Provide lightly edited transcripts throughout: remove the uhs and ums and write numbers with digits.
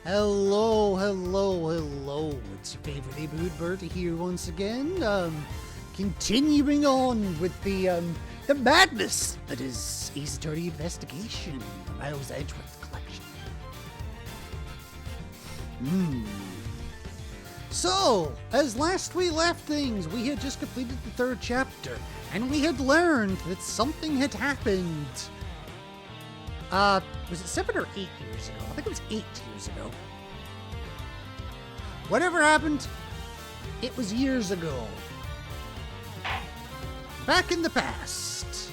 Hello, hello, hello. It's your favorite neighborhood Bertie here once again. Continuing on with the madness that is Ace Attorney Investigation, the Miles Edgeworth collection. So, as last we left things, we had just completed the third chapter, and we had learned that something had happened. Was it 7 or 8 years ago? I think it was 8 years ago. Whatever happened, it was years ago. Back in the past.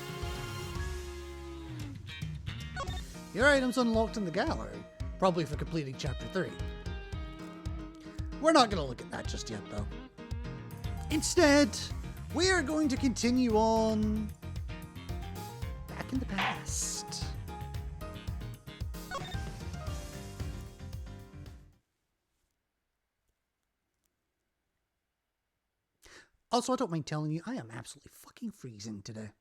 Your items unlocked in the gallery, probably for completing chapter 3. We're not going to look at that just yet, though. Instead, we are going to continue on back in the past. Also, I don't mind telling you, I am absolutely fucking freezing today.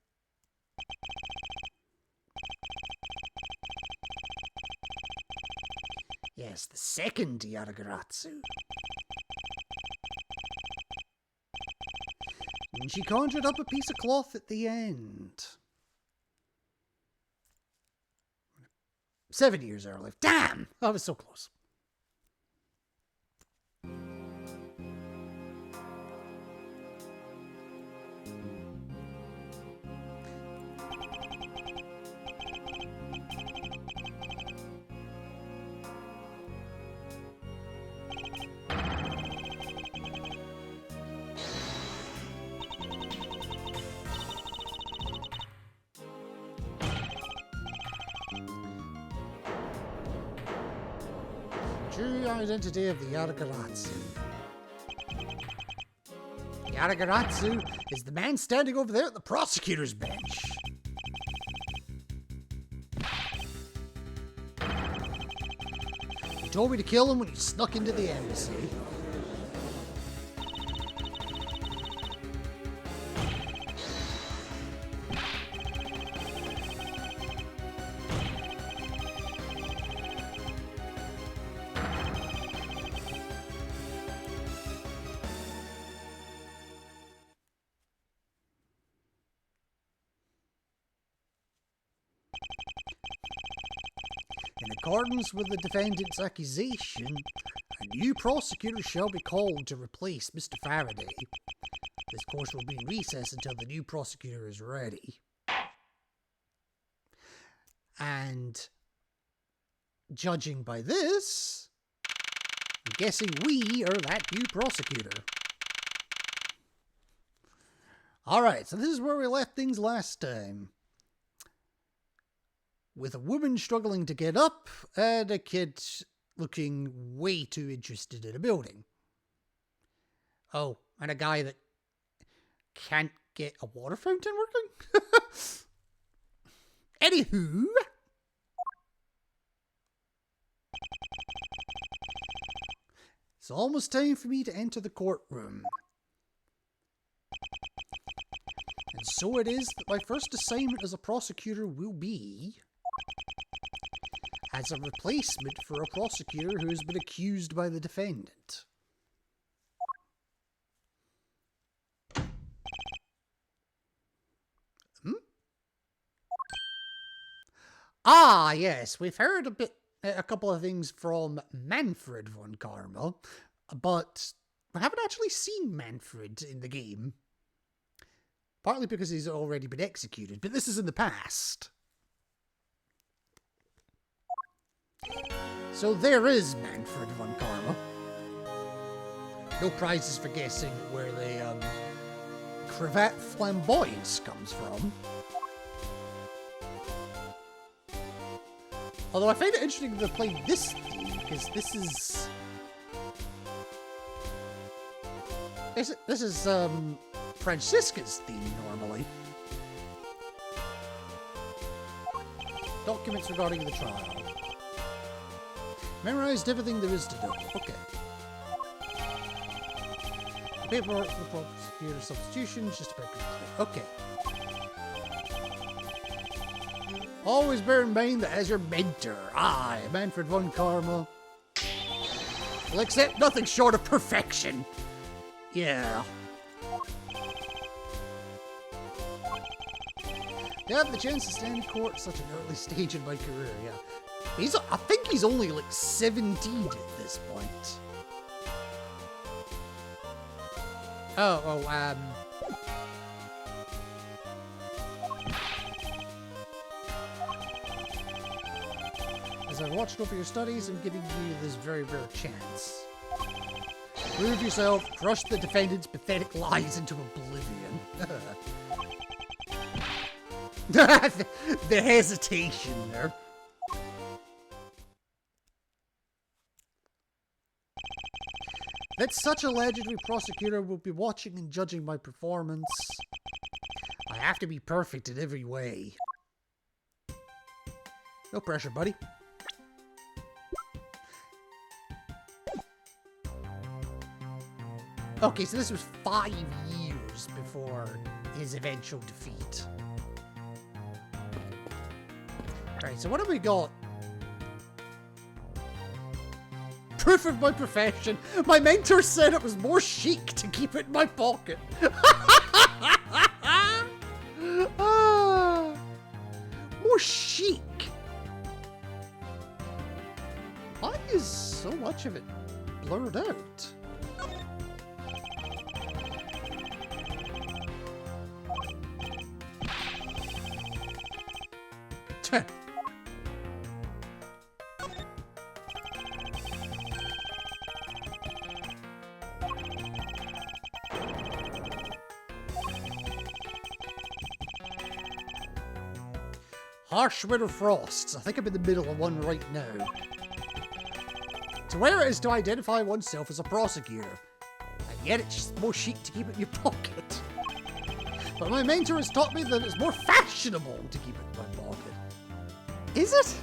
Yes, the second Yaragaratsu. And she conjured up a piece of cloth at the end. 7 years early. Damn! I was so close. True identity of the Yaragaratsu. Yaragaratsu is the man standing over there at the prosecutor's bench. He told me to kill him when he snuck into the embassy. In accordance with the defendant's accusation, a new prosecutor shall be called to replace Mr. Faraday. This course will be in recess until the new prosecutor is ready. And judging by this, I'm guessing we are that new prosecutor. Alright, so this is where we left things last time. With a woman struggling to get up and a kid looking way too interested in a building. Oh, and a guy that can't get a water fountain working? Anywho. It's almost time for me to enter the courtroom. And so it is that my first assignment as a prosecutor will be as a replacement for a prosecutor who has been accused by the defendant. Ah, yes, we've heard a couple of things from Manfred von Karma, but I haven't actually seen Manfred in the game. Partly because he's already been executed, but this is in the past. So there is Manfred von Karma. No prizes for guessing where the cravat flamboyance comes from. Although I find it interesting to play this theme, because this is Francisca's theme normally. Documents regarding the trial. Memorized everything there is to know. Okay. Paperwork for the prosecutor substitution, just about complete. Okay. Always bear in mind that as your mentor, I, Manfred von Karma, Well, accept nothing short of perfection. Yeah. To have the chance to stand in court at such an early stage in my career, yeah. I think he's only like 17 at this point. As I've watched over your studies, I'm giving you this very rare chance. Prove yourself, crush the defendant's pathetic lies into oblivion. The hesitation there. That such a legendary prosecutor will be watching and judging my performance. I have to be perfect in every way. No pressure, buddy. Okay, so this was 5 years before his eventual defeat. Alright, so what have we got? Proof of my profession. My mentor said it was more chic to keep it in my pocket. More chic. Why is so much of it blurred out? Harsh winter frosts. I think I'm in the middle of one right now. To wear it is to identify oneself as a prosecutor. And yet it's just more chic to keep it in your pocket. But my mentor has taught me that it's more fashionable to keep it in my pocket. Is it?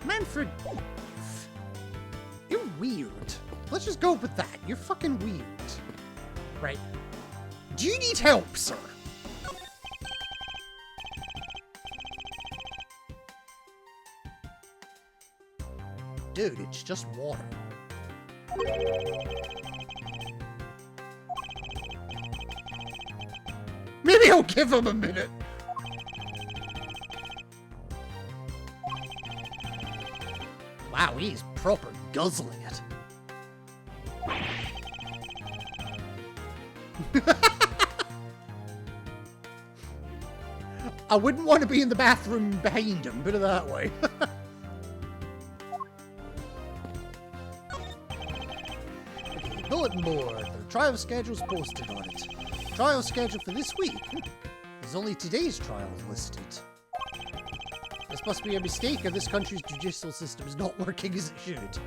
Manfred, you're weird. Let's just go with that. You're fucking weird. Right. Do you need help, sir? Dude, it's just water. Maybe I'll give him a minute. Wow, he's proper guzzling it. I wouldn't want to be in the bathroom behind him, put it that way. Okay, bulletin board. The trial schedule's posted on it. Trial schedule for this week. There's only today's trial listed. This must be a mistake, or this country's judicial system is not working as it should.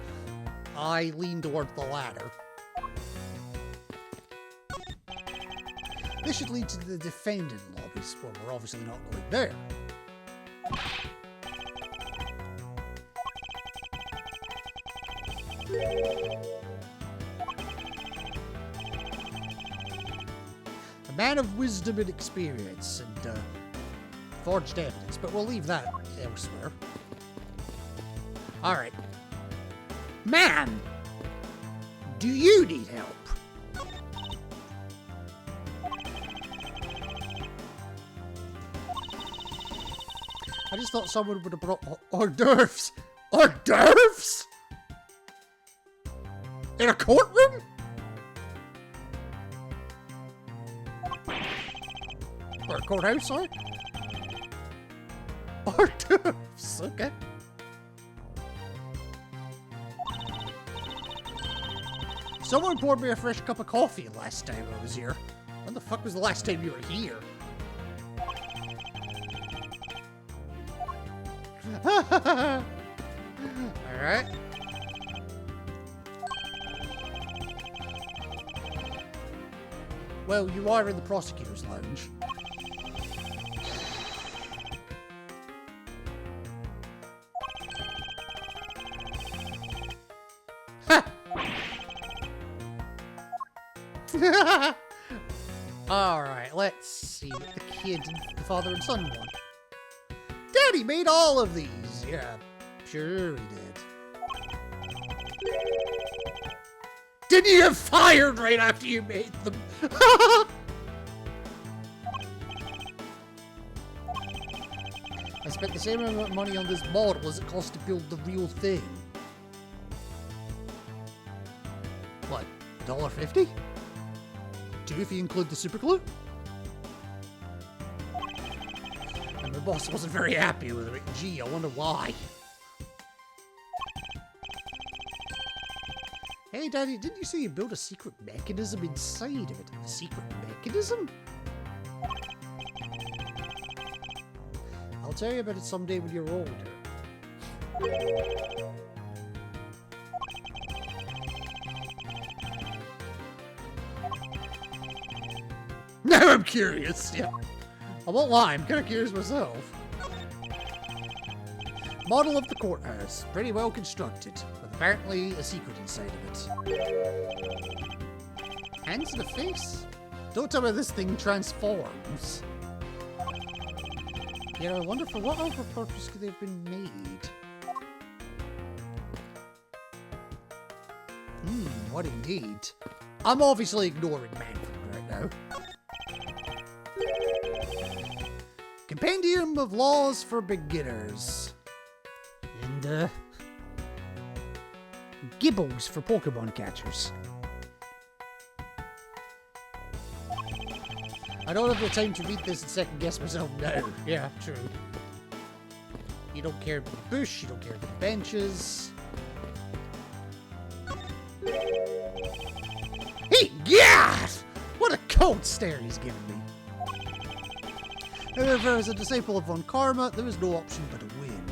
I lean toward the latter. This should lead to the defendant lobbies. Well, we're obviously not going there. A man of wisdom and experience and forged evidence, but we'll leave that elsewhere. Alright. Man! Do you need help? I just thought someone would have brought hors d'oeuvres. Hors d'oeuvres? In a courtroom? Or a courthouse, sorry? Hors d'oeuvres, okay. Someone poured me a fresh cup of coffee last time I was here. When the fuck was the last time you were here? Alright. Well, you are in the prosecutor's lounge. Alright, let's see what the kid, the father and son want. Daddy made all of these. Yeah, sure he did. Didn't you get fired right after you made them? I spent the same amount of money on this model as it cost to build the real thing. What, $1.50? $2 if you include the super glue? And my boss wasn't very happy with it. Gee, I wonder why. Hey, Daddy, didn't you say you built a secret mechanism inside of it? A secret mechanism? I'll tell you about it someday when you're older. Now I'm curious. Yeah. I won't lie, I'm kind of curious myself. Model of the courthouse. Pretty well constructed, with apparently a secret inside of it. Hands to the face? Don't tell me this thing transforms. Yeah, I wonder for what other purpose could they have been made? What indeed? I'm obviously ignoring Manfred right now. Compendium of Laws for Beginners. And, Gibbles for Pokemon catchers. I don't have the time to read this and second guess myself now. Yeah, true. You don't care about the bush, you don't care about the benches. Hey, God! What a cold stare he's giving me. However, as a disciple of Von Karma, there is no option but a win.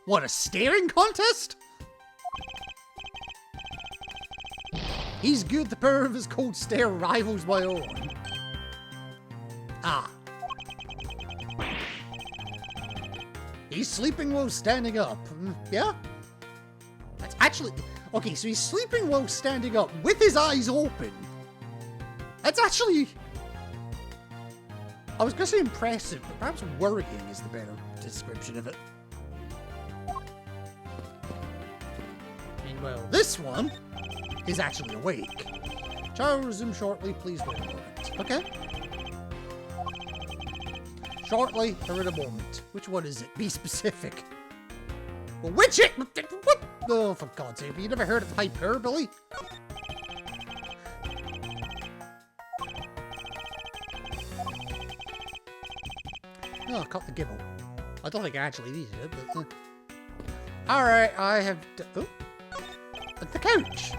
What, a staring contest? He's good, the power of his cold stare rivals my own. Ah. He's sleeping while standing up. Yeah? That's actually... Okay, so he's sleeping while standing up with his eyes open. That's actually... I was going to say impressive, but perhaps worrying is the better description of it. Meanwhile, this one is actually awake. Trial will resume shortly, please wait a moment. Okay? Shortly, or in a moment. Which one is it? Be specific. Well, which it? What? Oh, for God's sake, have you never heard of hyperbole? Oh, I caught the gibble. I don't think I actually needed it, but... Alright, I have... Oh. The couch!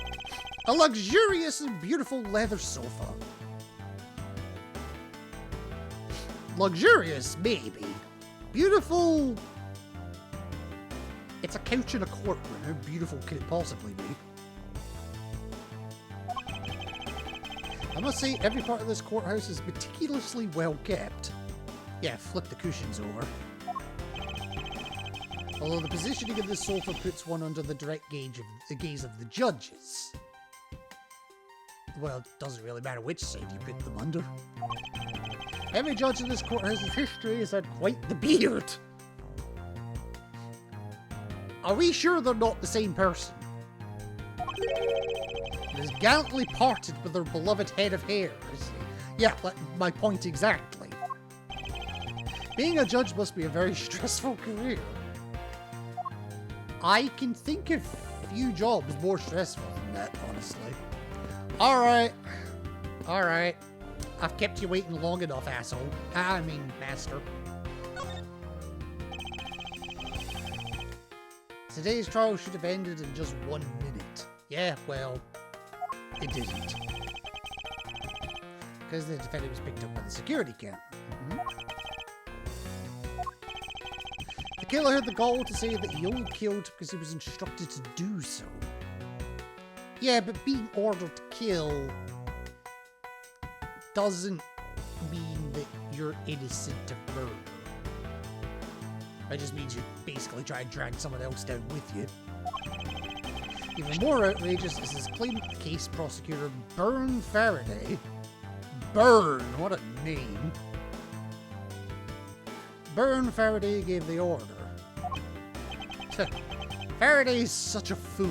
A luxurious and beautiful leather sofa. Luxurious, maybe. Beautiful... It's a couch in a courtroom. How beautiful could it possibly be? I must say, every part of this courthouse is meticulously well kept. Yeah, flip the cushions over. Although the positioning of this sofa puts one under the direct gaze of the judges. Well, it doesn't really matter which side you put them under. Every judge in this courthouse's history has had quite the beard. Are we sure they're not the same person? It is gallantly parted with their beloved head of hair. Yeah, my point exactly. Being a judge must be a very stressful career. I can think of few jobs more stressful than that, honestly. Alright. Alright. I've kept you waiting long enough, asshole. I mean, master. Today's trial should have ended in just 1 minute. Yeah, well, it didn't. Because the defendant was picked up by the security cam. The killer had the gall to say that he only killed because he was instructed to do so. Yeah, but being ordered to kill doesn't mean that you're innocent of murder. It just means you basically try and drag someone else down with you. Even more outrageous is his claim that the case prosecutor, Byrne Faraday, Burn, what a name. Burn, Faraday gave the order. Faraday's such a fool.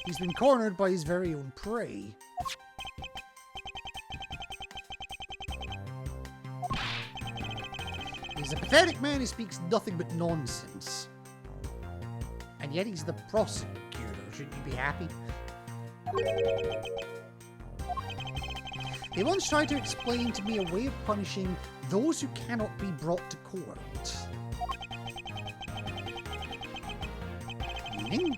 He's been cornered by his very own prey. He's a pathetic man who speaks nothing but nonsense. And yet he's the prosecutor. Shouldn't you be happy? He once tried to explain to me a way of punishing those who cannot be brought to court. Meaning?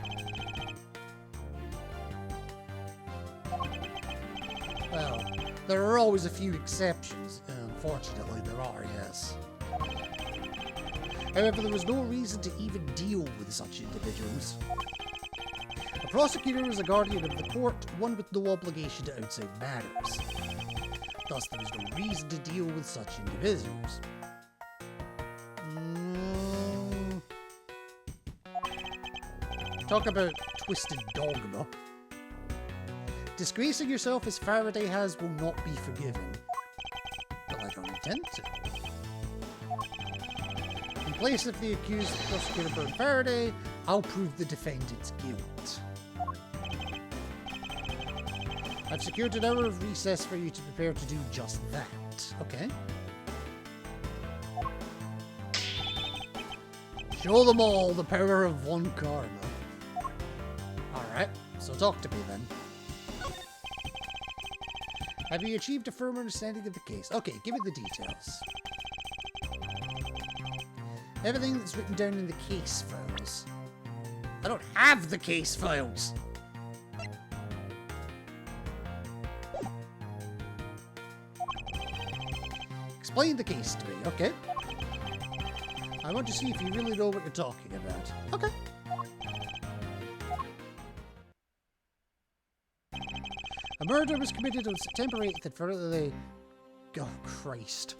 Well, there are always a few exceptions. Unfortunately, there are, yes. However, there was no reason to even deal with such individuals. A prosecutor is a guardian of the court, one with no obligation to outside matters. Thus, there is no reason to deal with such individuals. Talk about twisted dogma. Disgracing yourself as Faraday has will not be forgiven. But I don't intend to. In place of the accused prosecutor Burn Faraday, I'll prove the defendant's guilt. I've secured an hour of recess for you to prepare to do just that. Okay. Show them all the power of one karma. Alright, so talk to me then. Have you achieved a firm understanding of the case? Okay, give me the details. Everything that's written down in the case files. I don't have the case files! Explain the case to me, okay? I want to see if you really know what you're talking about. Okay. A murder was committed on September 8th at the... Oh, Christ.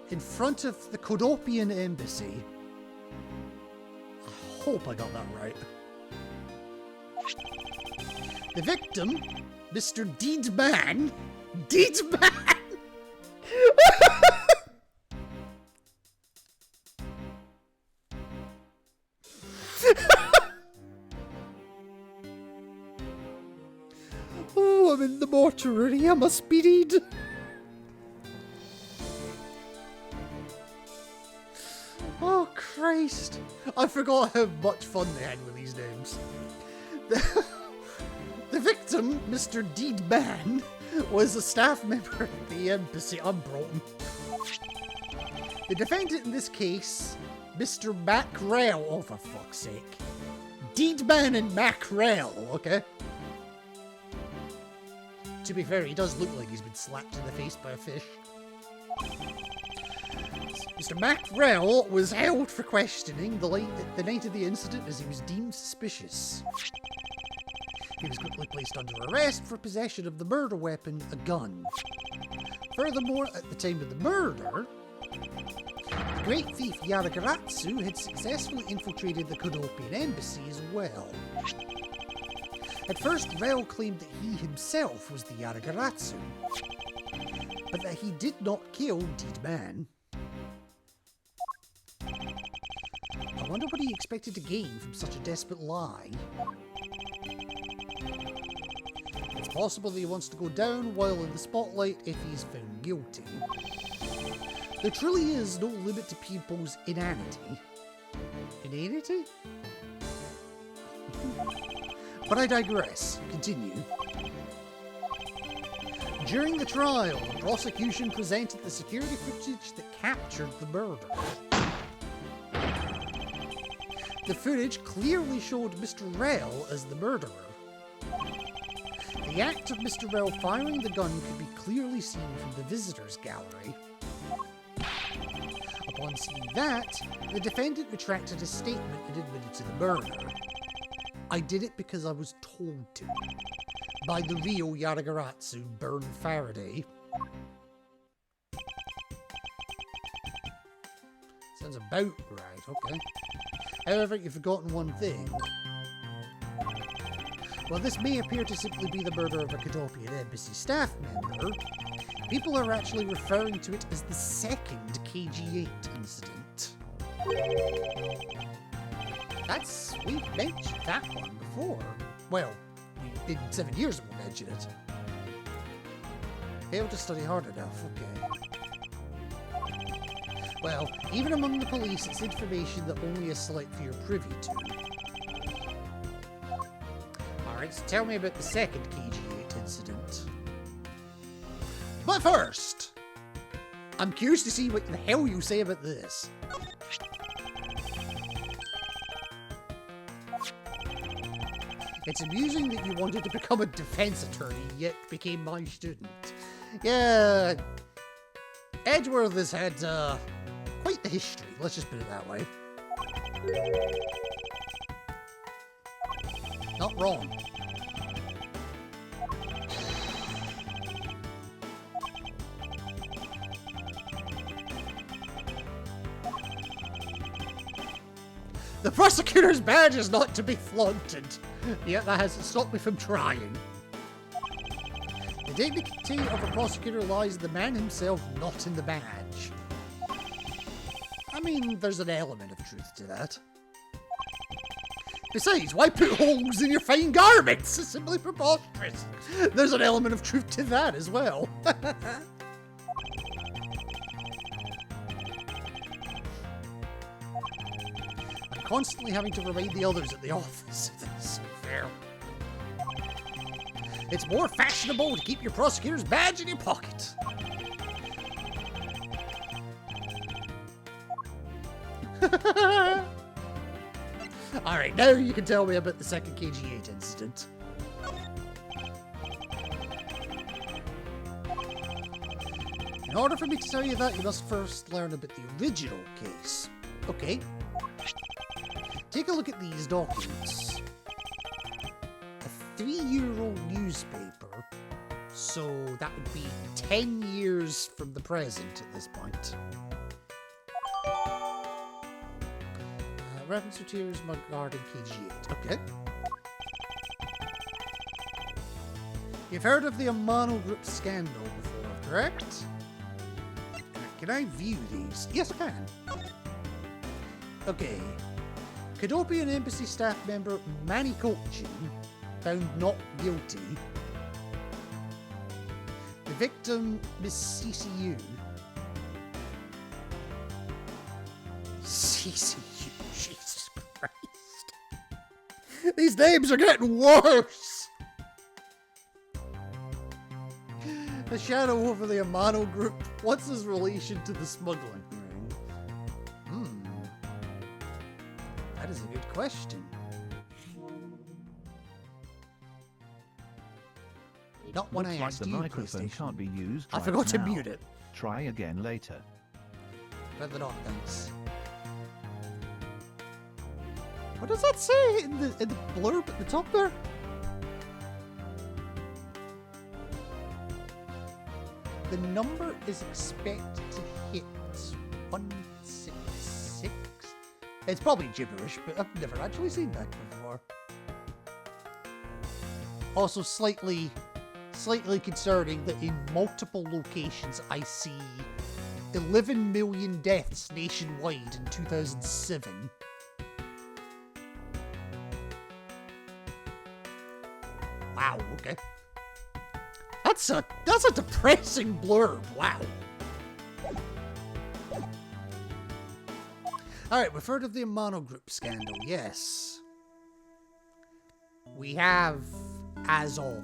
In front of the Kodopian embassy. I hope I got that right. The victim, Mr. Deedman. Deedman! Oh, I'm in the mortuary. I must be deed. Oh, Christ. I forgot how much fun they had with these names. The victim, Mr. Deedman, was a staff member at the embassy. I'm Broughton. The defendant in this case, Mr. Mackrell. Oh, for fuck's sake. Deedman and Mackrell, okay? To be fair, he does look like he's been slapped in the face by a fish. Mr. Mackrell was held for questioning the night of the incident as he was deemed suspicious. He was quickly placed under arrest for possession of the murder weapon, a gun. Furthermore, at the time of the murder, the great thief Yaragaratsu had successfully infiltrated the Kodopian embassy as well. At first, Rel claimed that he himself was the Yaragaratsu, but that he did not kill Deedman. I wonder what he expected to gain from such a desperate lie. It's possible that he wants to go down while in the spotlight if he's found guilty. There truly is no limit to people's inanity. Inanity? But I digress. Continue. During the trial, the prosecution presented the security footage that captured the murder. The footage clearly showed Mr. Rel as the murderer. The act of Mr. Rel firing the gun could be clearly seen from the visitors' gallery. Upon seeing that, the defendant retracted his statement and admitted to the murder. I did it because I was told to. By the real Yaragaratsu, Burn Faraday. Sounds about right, okay. However, you've forgotten one thing. While this may appear to simply be the murder of a Cadopian Embassy staff member, people are actually referring to it as the second KG-8 incident. We've mentioned that one before. Well, in 7 years we'll mention it. Failed to study hard enough, okay. Well, even among the police, it's information that only a select few are privy to. Alright, so tell me about the second KG-8 incident. But first, I'm curious to see what the hell you say about this. It's amusing that you wanted to become a defense attorney, yet became my student. Yeah, Edgeworth has had quite the history, let's just put it that way. Not wrong. The prosecutor's badge is not to be flaunted, yet that hasn't stopped me from trying. The dignity of a prosecutor lies in the man himself, not in the badge. I mean, there's an element of truth to that. Besides, why put holes in your fine garments? It's simply preposterous. There's an element of truth to that as well. I'm constantly having to remind the others at the office. That's so fair. It's more fashionable to keep your prosecutor's badge in your pocket. Alright, now you can tell me about the second KG-8 incident. In order for me to tell you that, you must first learn about the original case. Okay. Take a look at these documents. A 3-year-old newspaper, so that would be 10 years from the present at this point. Reference materials regarding KG-8. Okay. You've heard of the Amano Group scandal before, correct? Can I view these? Yes, I can. Okay. Cadopian Embassy staff member Manny Kochin found not guilty. The victim, Miss CCU. CCU. Jesus Christ. These names are getting worse! The shadow over the Amano Group. What's his relation to the smuggling ring? That is a good question. Not one I Looks asked like the you, microphone PlayStation. can't be used I right forgot to now. mute it. Try again later. Rather not, thanks. What does that say in the blurb at the top there? The number is expected to hit 166. It's probably gibberish, but I've never actually seen that before. Also slightly concerning that in multiple locations I see 11 million deaths nationwide in 2007. Wow, okay. That's a depressing blurb, wow. Alright, we've heard of the Amano Group scandal, yes. We have, as of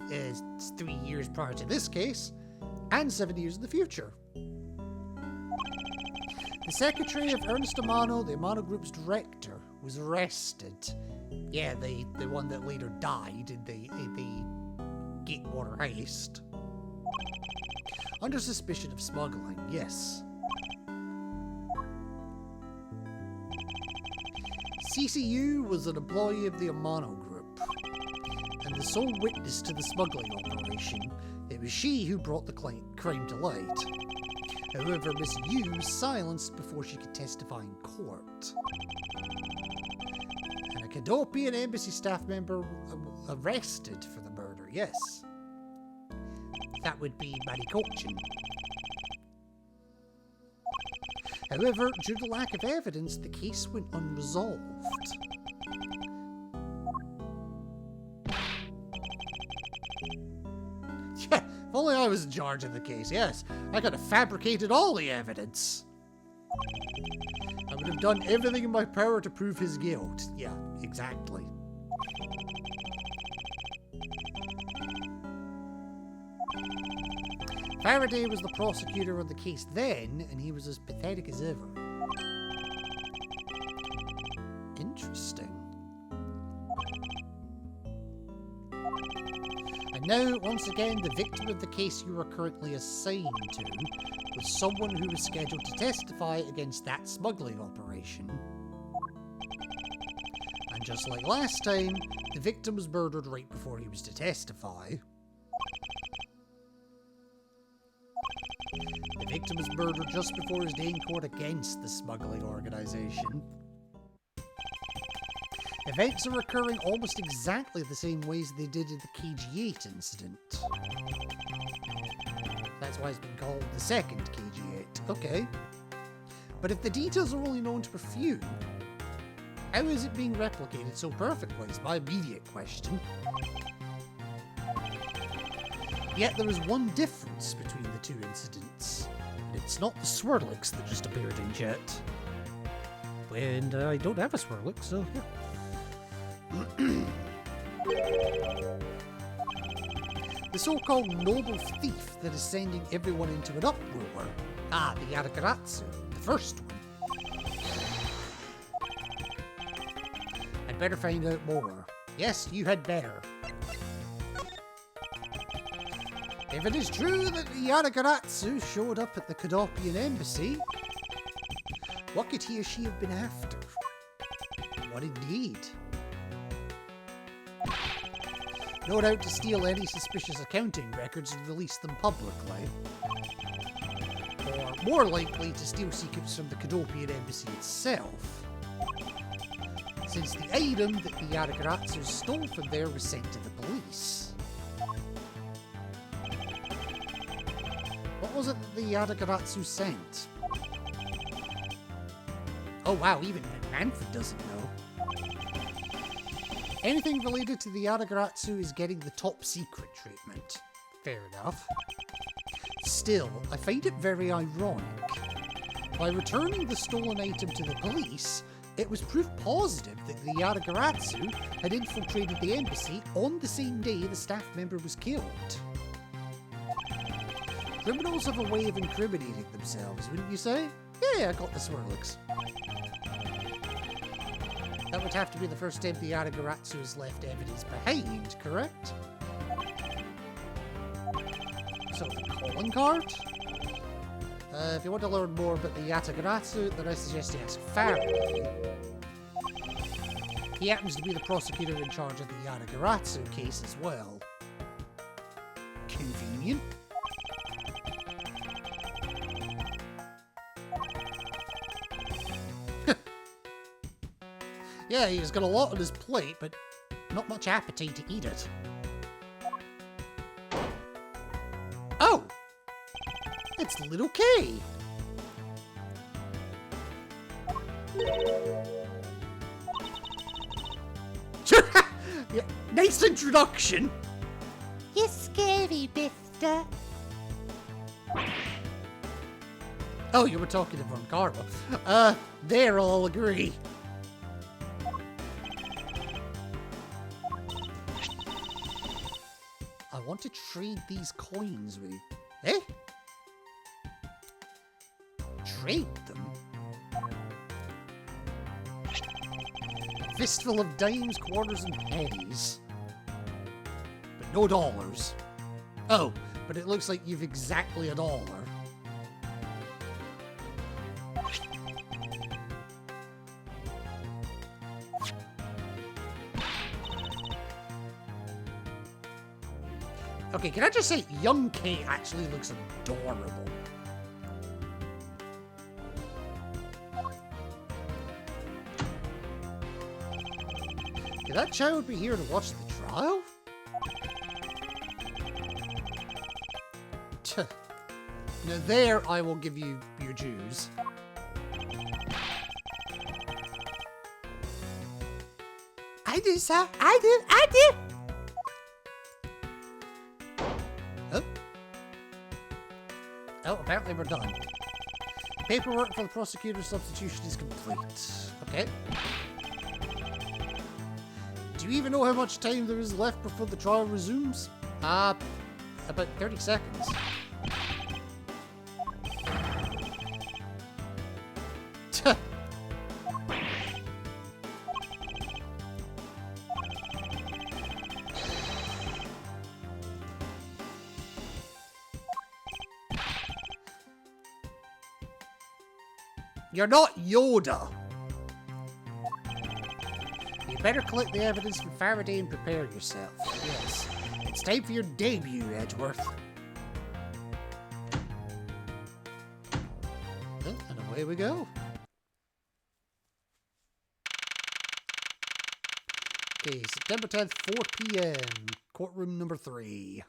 3 years prior to this case, and 7 years in the future. The secretary of Ernest Amano, the Amano Group's director, was arrested. Yeah, the one that later died in the Gatewater heist. Under suspicion of smuggling, yes. CCU was an employee of the Amano Group, and the sole witness to the smuggling operation. It was she who brought the crime to light. However, Miss Yu was silenced before she could testify in court. And Cadopian embassy staff member arrested for the murder, yes. That would be Marikochin. However, due to lack of evidence, the case went unresolved. Yeah, if only I was in charge of the case, yes. I could have fabricated all the evidence. I would have done everything in my power to prove his guilt. Yeah, exactly. Faraday was the prosecutor of the case then, and he was as pathetic as ever. Interesting. And now, once again, the victim of the case you are currently assigned to was someone who was scheduled to testify against that smuggling operation. And just like last time, the victim was murdered right before he was to testify. The victim was murdered just before his day in court against the smuggling organization. Events are occurring almost exactly the same ways they did in the KG-8 incident. That's why it's been called the second KG-8. Okay. But if the details are only known to a few, how is it being replicated so perfectly is my immediate question. Yet there is one difference between the two incidents. It's not the Swirlix that just appeared in chat. And I don't have a Swirlix, so yeah. The so-called noble thief that is sending everyone into an uproar. Ah, the Yatagarasu, the first one. I'd better find out more. Yes, you had better. If it is true that the Yatagarasu showed up at the Cadopian embassy, what could he or she have been after? What indeed? No doubt to steal any suspicious accounting records and release them publicly. Or more likely to steal secrets from the Cadopian embassy itself, since the item that the Yatagarasu stole from there was sent to the police. What was it that the Yatagarasu sent? Oh wow, even Manfred doesn't know. Anything related to the Yatagarasu is getting the top secret treatment. Fair enough. Still, I find it very ironic. By returning the stolen item to the police, it was proof positive that the Yatagarasu had infiltrated the embassy on the same day the staff member was killed. Criminals have a way of incriminating themselves, wouldn't you say? Yeah, I got the Swirlix. That would have to be the first time the Yatagarasu has left evidence behind, correct? So, the calling card? If you want to learn more about the Yatagarasu, then I suggest you ask Faraday. He happens to be the prosecutor in charge of the Yatagarasu case as well. Convenient. Yeah, he's got a lot on his plate, but not much appetite to eat it. Oh! It's Little K! Yeah, nice introduction! You're scary, Bifta. Oh, you were talking to Von Karma. There I'll agree. I want to trade these coins with you. Eh? Trade them? A fistful of dimes, quarters, and pennies. But no dollars. Oh, but it looks like you've exactly a dollar. Okay, can I just say, young Kate actually looks adorable. Could that child be here to watch the trial? Now there I will give you your dues. I do, sir. I do. Oh. Oh, apparently we're done. Paperwork for the prosecutor's substitution is complete. Okay. Do you even know how much time there is left before the trial resumes? About 30 seconds. You're not Yoda. You better collect the evidence from Faraday and prepare yourself. Yes, it's time for your debut, Edgeworth. And away we go. Okay, September 10th, 4 p.m. Courtroom number 3.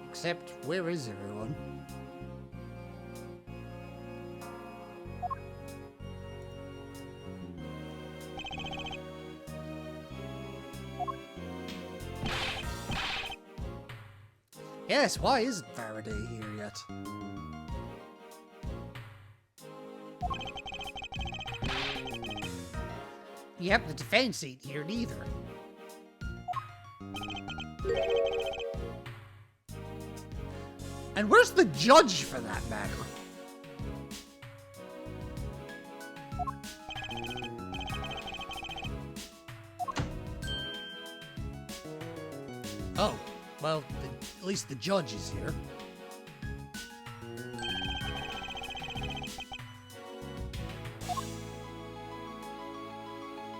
Except, where is everyone? Yes, why isn't Faraday here yet? Yep, the defense ain't here neither. And where's the judge, for that matter? Oh, well, at least the judge is here.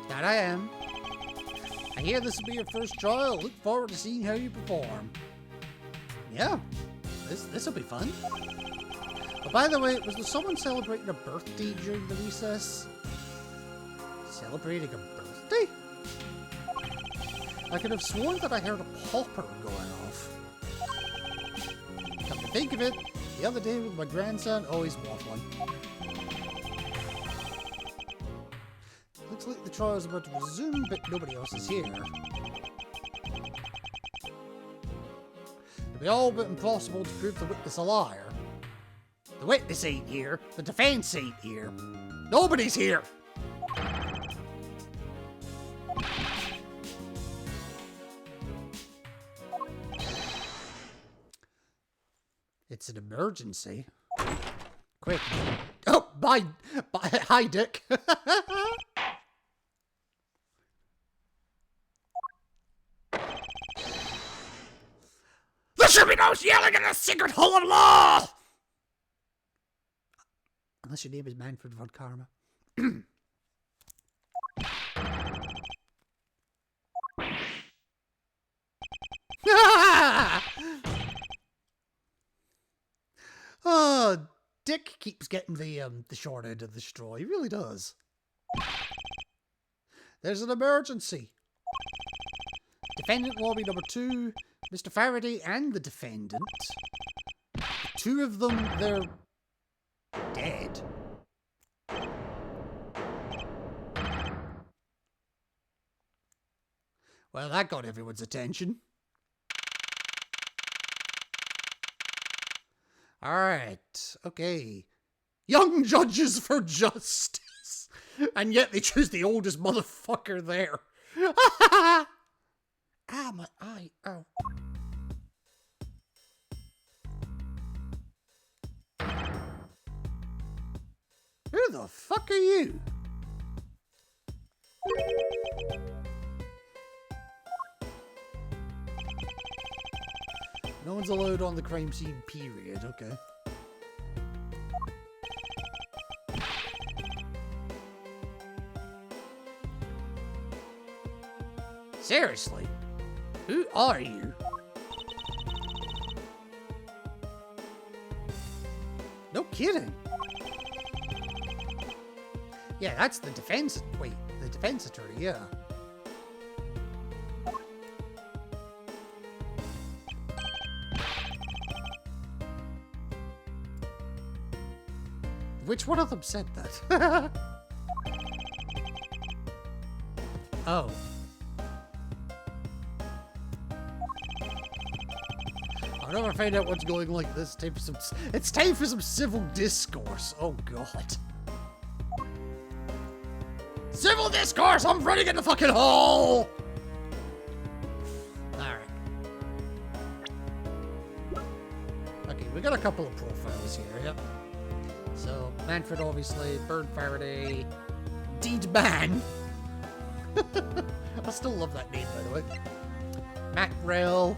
That I am. I hear this will be your first trial. Look forward to seeing how you perform. Yeah. This will be fun. But by the way, was there someone celebrating a birthday during the recess? Celebrating a birthday? I could have sworn that I heard a popper going off. Come to think of it, the other day with my grandson, always waffling. Looks like the trial is about to resume, but nobody else is here. It'll be all but impossible to prove the witness a liar. The witness ain't here. The defense ain't here. Nobody's here. It's an emergency. Quick. Oh, bye. Hi, Dick. There should be no yelling in the secret hall of law! Unless your name is Manfred von Karma. Oh, Dick keeps getting the short end of the straw. He really does. There's an emergency. Defendant lobby number 2, Mr. Faraday and the defendant. Two of them, they're dead. Well, that got everyone's attention. Alright, okay. Young judges for justice. And yet they choose the oldest motherfucker there. Ah, my eye. Oh. Who the fuck are you? No one's allowed on the crime scene, period. Okay. Seriously? Who are you? kidding. Yeah, that's the defense. Wait, the defense attorney, yeah. Which one of them said that? Oh. I'll never find out what's going like this. It's time for some civil discourse. Oh, God. Civil discourse! I'm running in the fucking hole! Alright. Okay, we got a couple of profiles here, yep. So, Manfred, obviously, Bird Faraday, Deed Man. I still love that name, by the way. Matt Rell.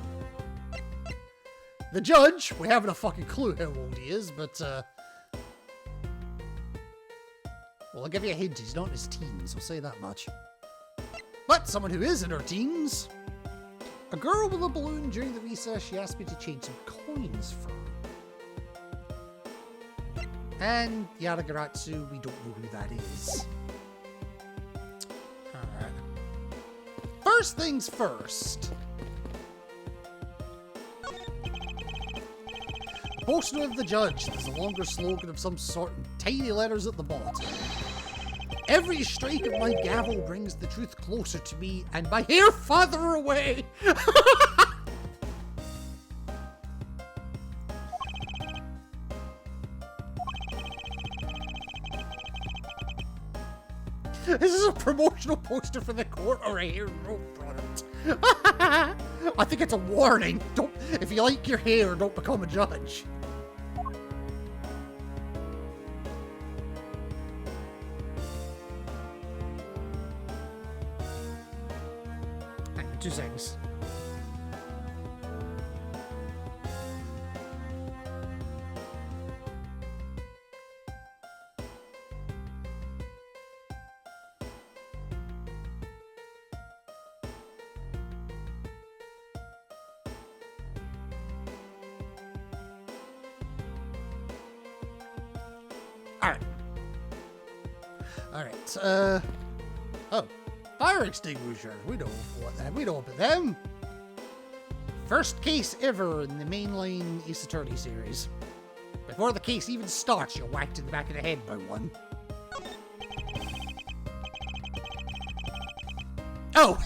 The judge, we haven't a fucking clue how old he is, but, well, I'll give you a hint, he's not in his teens, I'll say that much. But someone who is in her teens. A girl with a balloon during the recess, she asked me to change some coins for her. And Yadagaratsu, we don't know who that is. Alright. First things first. Poster of the judge. There's a longer slogan of some sort in tiny letters at the bottom. Every strike of my gavel brings the truth closer to me and my hair farther away. This is a promotional poster for the court or a hair growth product. I think it's a warning. If you like your hair, don't become a judge. Hang on 2 seconds. Alright, oh, fire extinguishers, we know about them. First case ever in the mainline Ace Attorney series. Before the case even starts, you're whacked in the back of the head by one. Oh,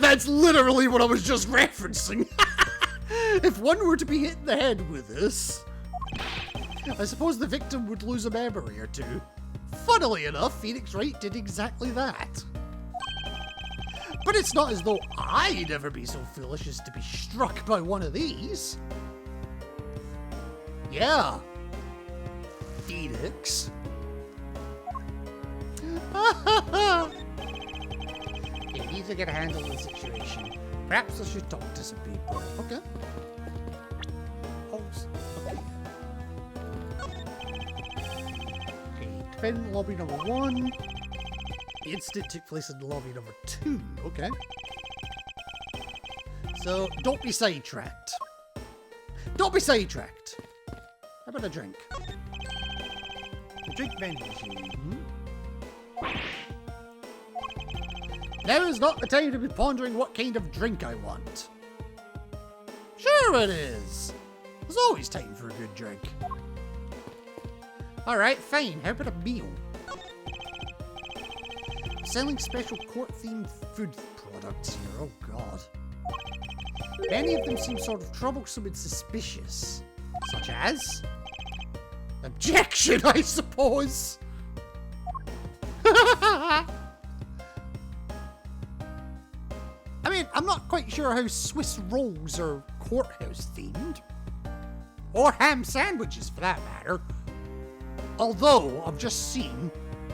that's literally what I was just referencing. If one were to be hit in the head with this, I suppose the victim would lose a memory or two. Funnily enough, Phoenix Wright did exactly that. But it's not as though I'd ever be so foolish as to be struck by one of these. Yeah. Phoenix. Okay, need to get a handle on the situation. Perhaps I should talk to some people. Okay. Oh, okay. Defendant lobby number 1. The incident took place in lobby number 2. Okay. So, don't be sidetracked. Don't be sidetracked. How about a drink? A drink menu. Now is not the time to be pondering what kind of drink I want. Sure it is. There's always time for a good drink. Alright, fine. How about a meal? Selling special court-themed food products here. Oh, God. Many of them seem sort of troublesome and suspicious. Such as? Objection, I suppose! I mean, I'm not quite sure how Swiss rolls are courthouse-themed. Or ham sandwiches, for that matter. Although, I've just seen,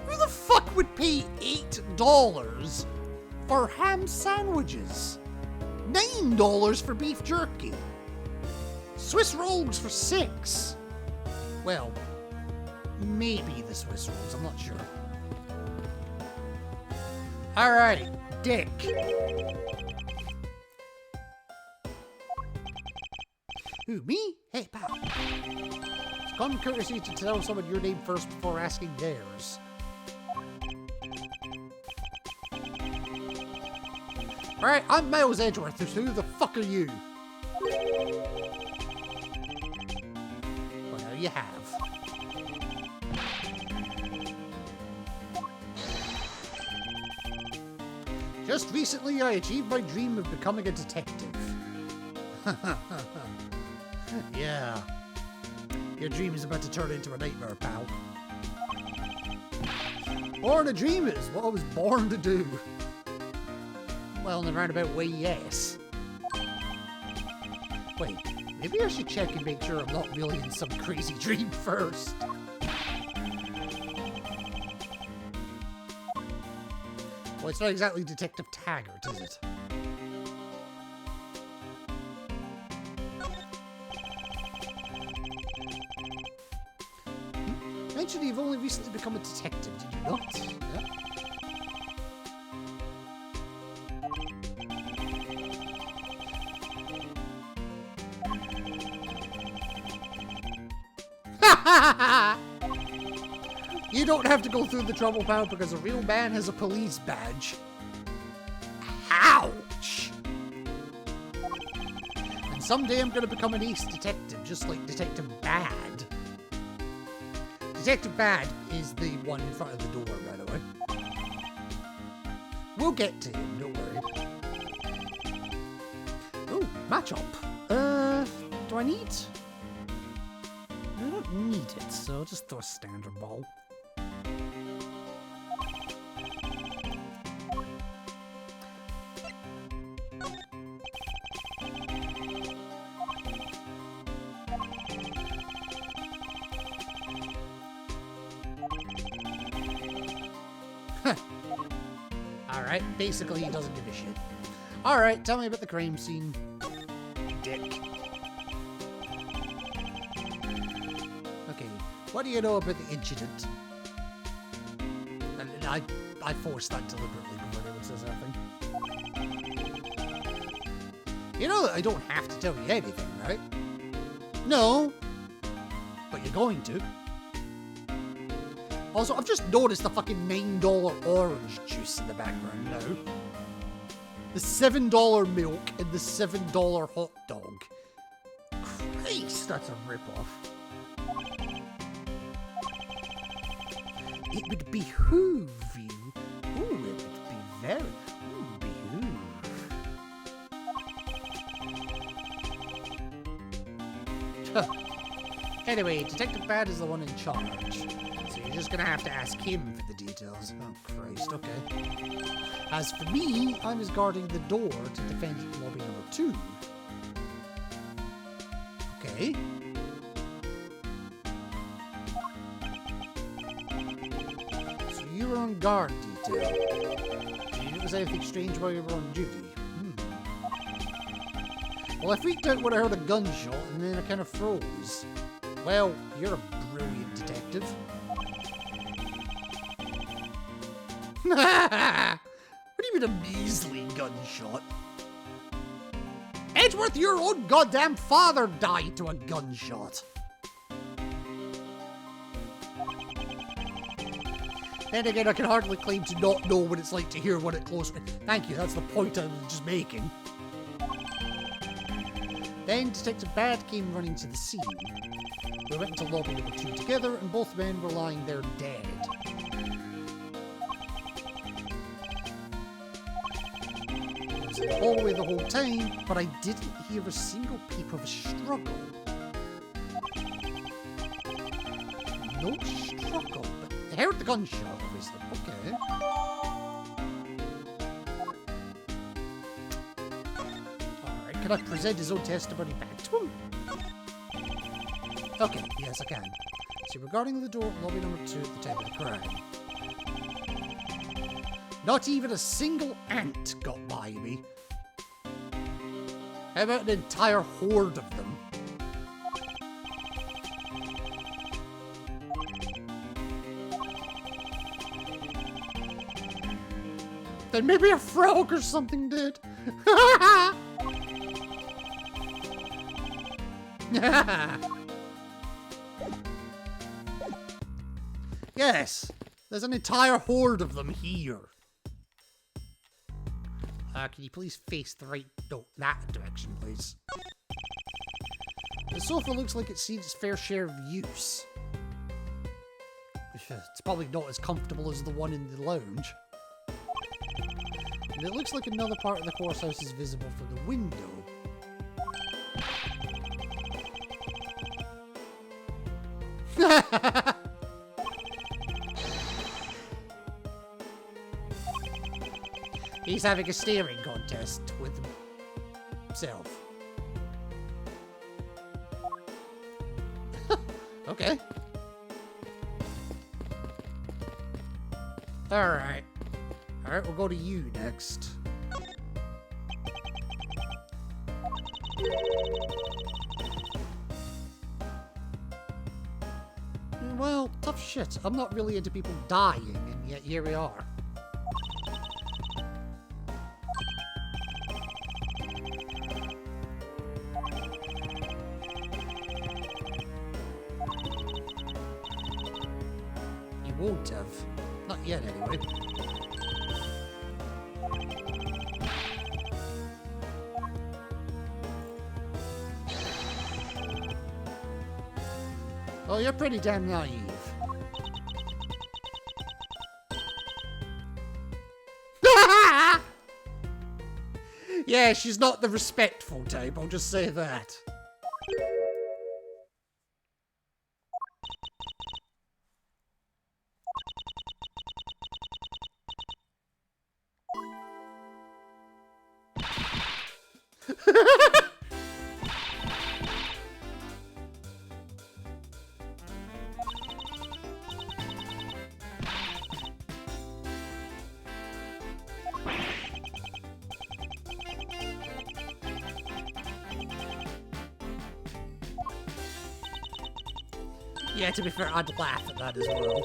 who the fuck would pay $8 for ham sandwiches? $9 for beef jerky. Swiss rolls for $6. Well, maybe the Swiss rolls, I'm not sure. Alright, Dick. Who, me? Hey, pal. Common courtesy to tell someone your name first before asking theirs. Alright, I'm Miles Edgeworth. Who the fuck are you? Well, now you have. Just recently, I achieved my dream of becoming a detective. Yeah. Your dream is about to turn into a nightmare, pal. Born a dream is what I was born to do. Well, in a roundabout way, yes. Wait, maybe I should check and make sure I'm not really in some crazy dream first. Well, it's not exactly Detective Taggart, is it? Mentioned you've only recently become a detective, did you not? Yeah. You don't have to go through the trouble, pal, because a real man has a police badge. Ouch! And someday I'm gonna become an ace detective, just like Detective Bad. Detective Bad is the one in front of the door, by the way. We'll get to him, don't worry. Oh, match-up. Do I need... I don't need it, so I'll just throw a standard ball. Alright, basically he doesn't give a shit. Alright, tell me about the crime scene. Dick. Okay, what do you know about the incident? And I forced that deliberately before anyone says anything. You know that I don't have to tell you anything, right? No. But you're going to. Also, I've just noticed the fucking $9 orange juice in the background now. The $7 milk and the $7 hot dog. Christ, that's a ripoff. It would behoove you. Ooh, it would be very... Ooh, behoove. Anyway, Detective Bad is the one in charge. So you're just gonna have to ask him for the details. Oh, Christ, okay. As for me, I was guarding the door to defendant lobby number 2. Okay. So you were on guard detail. You notice anything strange while you were on duty? Well, I freaked out when I heard a gunshot and then I kind of froze. Well, you're a brilliant detective. What do you mean a measly gunshot? Edgeworth, your own goddamn father died to a gunshot. Then again, I can hardly claim to not know what it's like to hear one at close. Thank you, that's the point I was just making. Then Detective Bad came running to the scene. We went into lobby number 2 together, and both men were lying there dead. I was in the hallway the whole time, but I didn't hear a single peep of a struggle. No struggle, but I heard the gunshot, obviously. Okay. Alright, can I present his own testimony back to him? Okay, yes I can. So regarding the door at lobby number 2 at the time of the crime. Not even a single ant got by me. How about an entire horde of them? Then maybe a frog or something did. Yes, there's an entire horde of them here. Can you please face the right... No, that direction, please. The sofa looks like it's seen its fair share of use. It's probably not as comfortable as the one in the lounge. And it looks like another part of the course house is visible from the window. He's having a staring contest with himself. Okay. Alright. Alright, we'll go to you next. Well, tough shit. I'm not really into people dying, and yet here we are. You won't have. Not yet, anyway. Oh, you're pretty damn naive. Yeah, she's not the respectful type, I'll just say that. Yeah, to be fair, I'd laugh at that as well.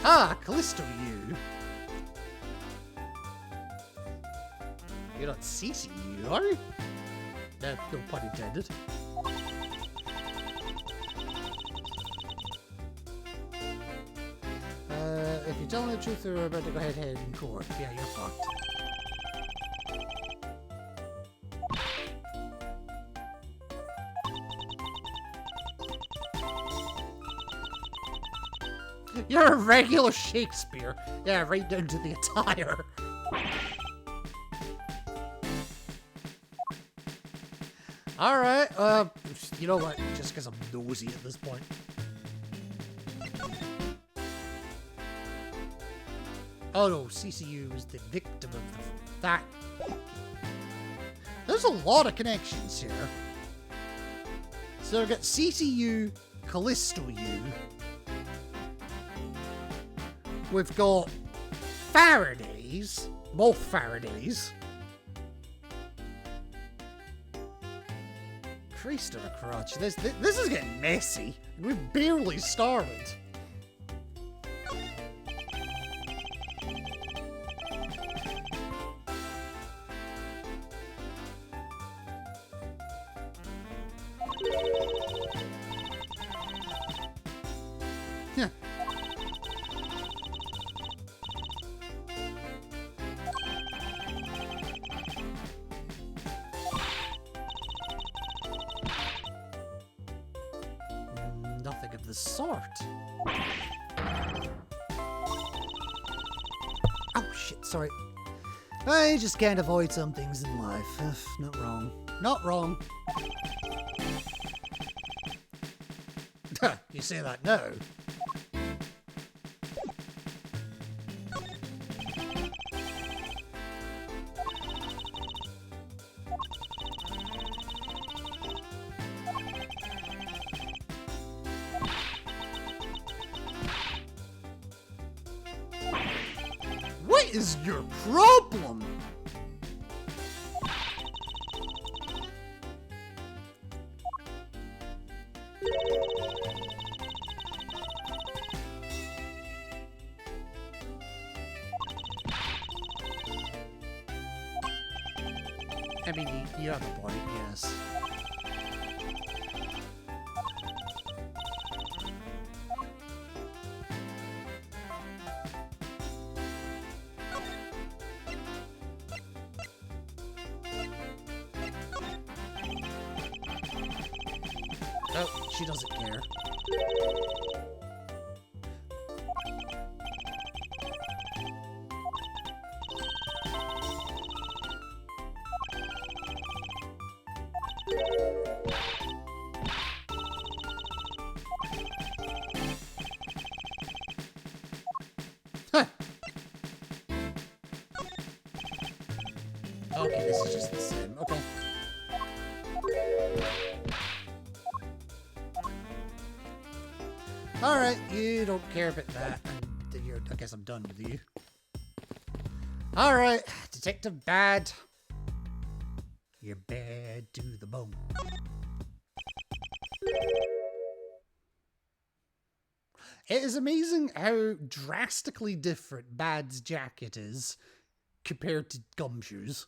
Ah, Callisto, you. You're not Cece, you are? No pun intended. If you tell me the truth, we're about to go head in court. Yeah, you're fucked. You're a regular Shakespeare. Yeah, right down to the attire. Alright, you know what? Just because I'm nosy at this point. Oh no, CCU is the victim of that. There's a lot of connections here. So we've got CCU, Callisto U. We've got Faradays, both Faradays. Christ on a crotch, this is getting messy, and we've barely started. Yeah. Nothing of the sort. Oh shit, sorry. I just can't avoid some things in life. Not wrong. Not wrong. You say that now. What is your problem? I mean, you have a point, yes. Oh, she doesn't care. Huh. Okay, this is just the same. Okay. Alright, you don't care about that. I guess I'm done with you. Alright, Detective Bad. You're bad to the bone. It is amazing how drastically different Bad's jacket is compared to Gumshoe's.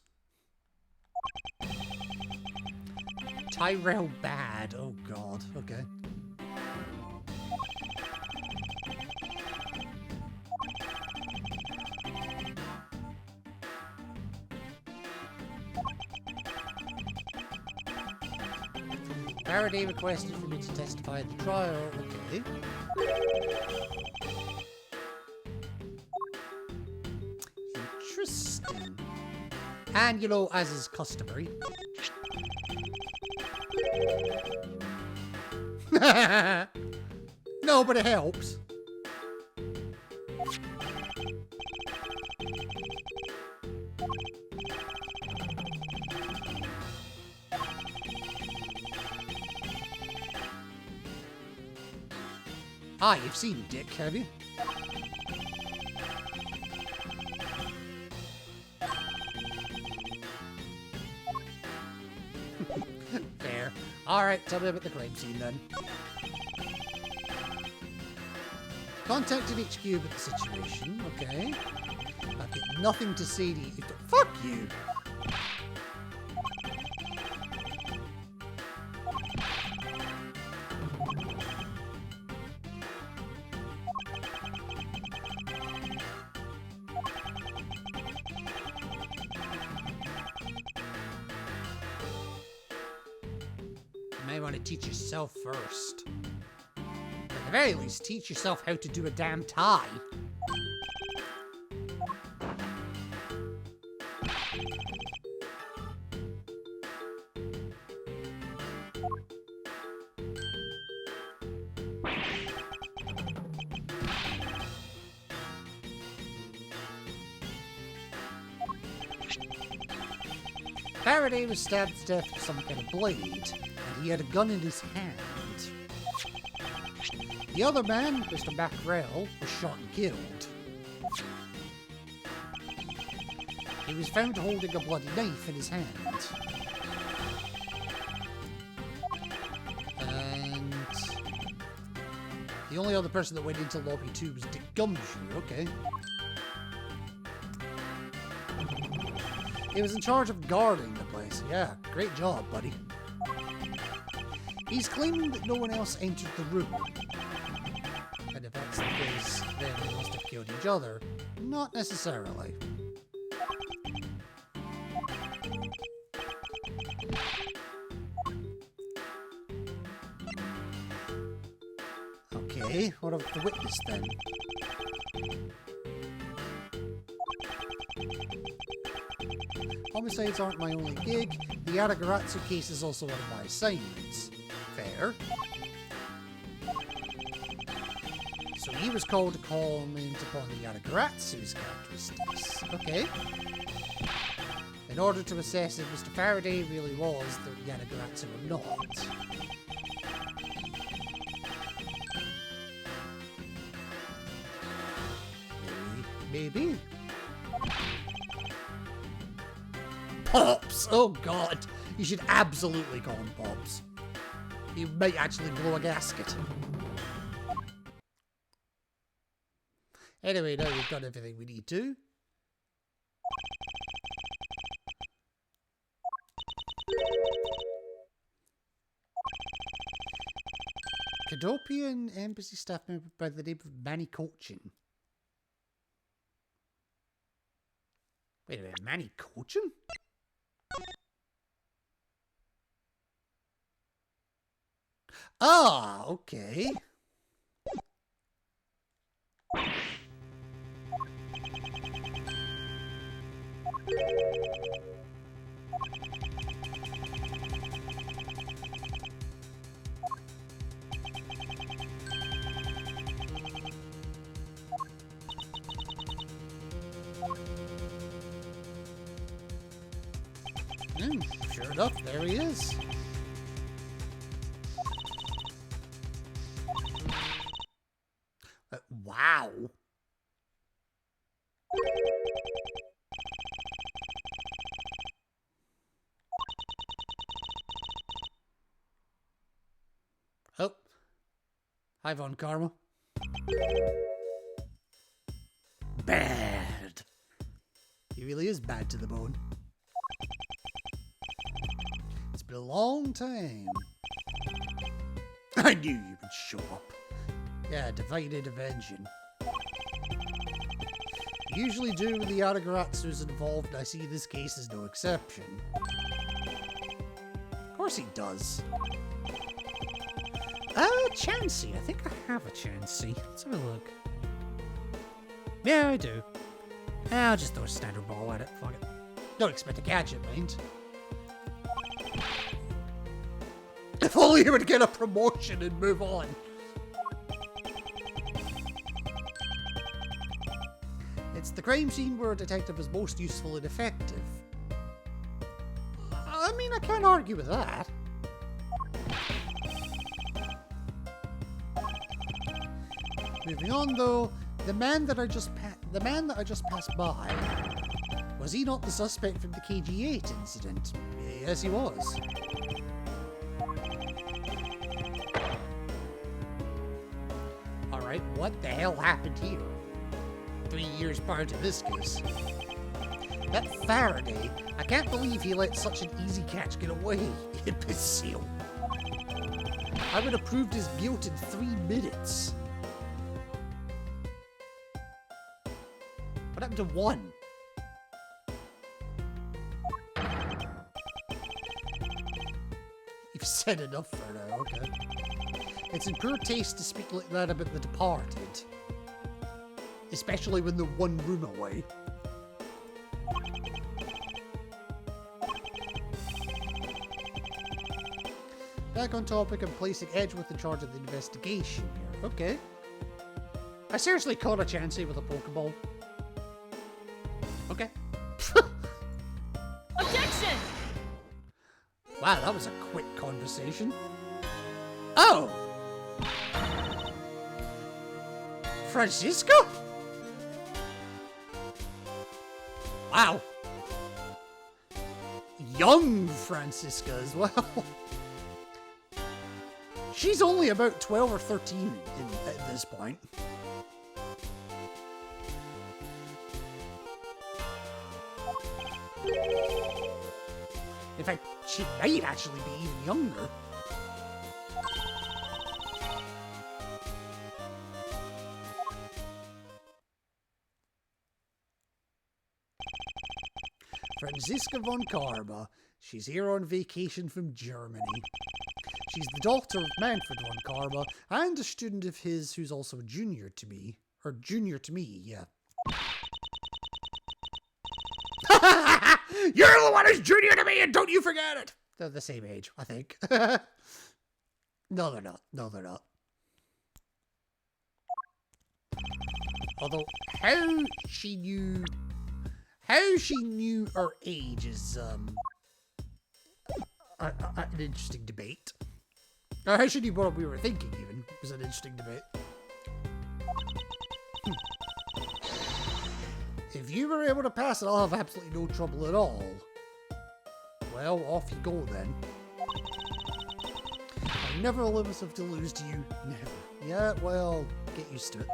Tyrell Bad. Oh god, okay. Faraday requested for me to testify at the trial. Okay. Interesting. And, you know, as is customary. No, but it helps. Ah, you've seen Dick, have you? Fair. Alright, tell me about the crime scene then. Contacted HQ about the situation, okay. I've got nothing to say to you. Fuck you! You may want to teach yourself first. At the very least, teach yourself how to do a damn tie. Faraday was stabbed to death with some kind of blade, and he had a gun in his hand. The other man, Mr. Mackerel, was shot and killed. He was found holding a bloody knife in his hand. And the only other person that went into Lobby 2 was Dick Gumshoe, okay. He was in charge of guarding the place. Yeah, great job, buddy. He's claiming that no one else entered the room. And if that's the case, then they must have killed each other. Not necessarily. Okay, what of the witness then? Homicides aren't my only gig. The Aragaratsu case is also one of my assignments. Fair. So he was called to comment upon the Aragaratsu's characteristics. Okay. In order to assess if Mr. Faraday really was the Aragaratsu or not. Maybe. Pops! Oh god! You should absolutely call him Pops. He might actually blow a gasket. Anyway, now we've done everything we need to. Cadopian embassy staff member by the name of Manny Cochin. Wait a minute, Manny Cochin? Ah, okay. Sure enough, there he is. Wow. Oh. Hi, Von Karma. Bad. He really is bad to the bone. It's been a long time. I knew you would show up. Yeah, divided attention. Usually do with the Aragaratsu's involved, and I see this case is no exception. Of course he does. Chansey. I think I have a Chansey. Let's have a look. Yeah, I do. I'll just throw a standard ball at it. Fuck it. Don't expect to catch it, mind. If only he would get a promotion and move on. It's the crime scene where a detective is most useful and effective. I mean, I can't argue with that. Moving on, though, the man that I just passed by, was he not the suspect from the KG8 incident? Yes, he was. All right, what the hell happened here? 3 years prior to this case. That Faraday, I can't believe he let such an easy catch get away. Imbecile. I would have proved his guilt in 3 minutes. What happened to 1? You've said enough for now, okay. It's in poor taste to speak like that about The Departed. Especially when they're 1 room away. Back on topic, I'm placing Edgeworth in charge of the investigation here. Okay. I seriously caught a Chansey with a Pokeball. Okay. Objection! Wow, that was a quick conversation. Oh! Francisco? Wow. Young Francisca as well. She's only about 12 or 13 at this point. In fact, she might actually be even younger. Franziska von Karma. She's here on vacation from Germany. She's the daughter of Manfred von Karma and a student of his who's also junior to me. Or junior to me, yeah. You're the one who's junior to me and don't you forget it! They're the same age, I think. No, they're not. No, they're not. Although, how she knew her age is, an interesting debate. Or how she knew what we were thinking, even, was an interesting debate. If you were able to pass it, I'll have absolutely no trouble at all. Well, off you go then. I never allow myself to lose to you. Never. Yeah, well, get used to it.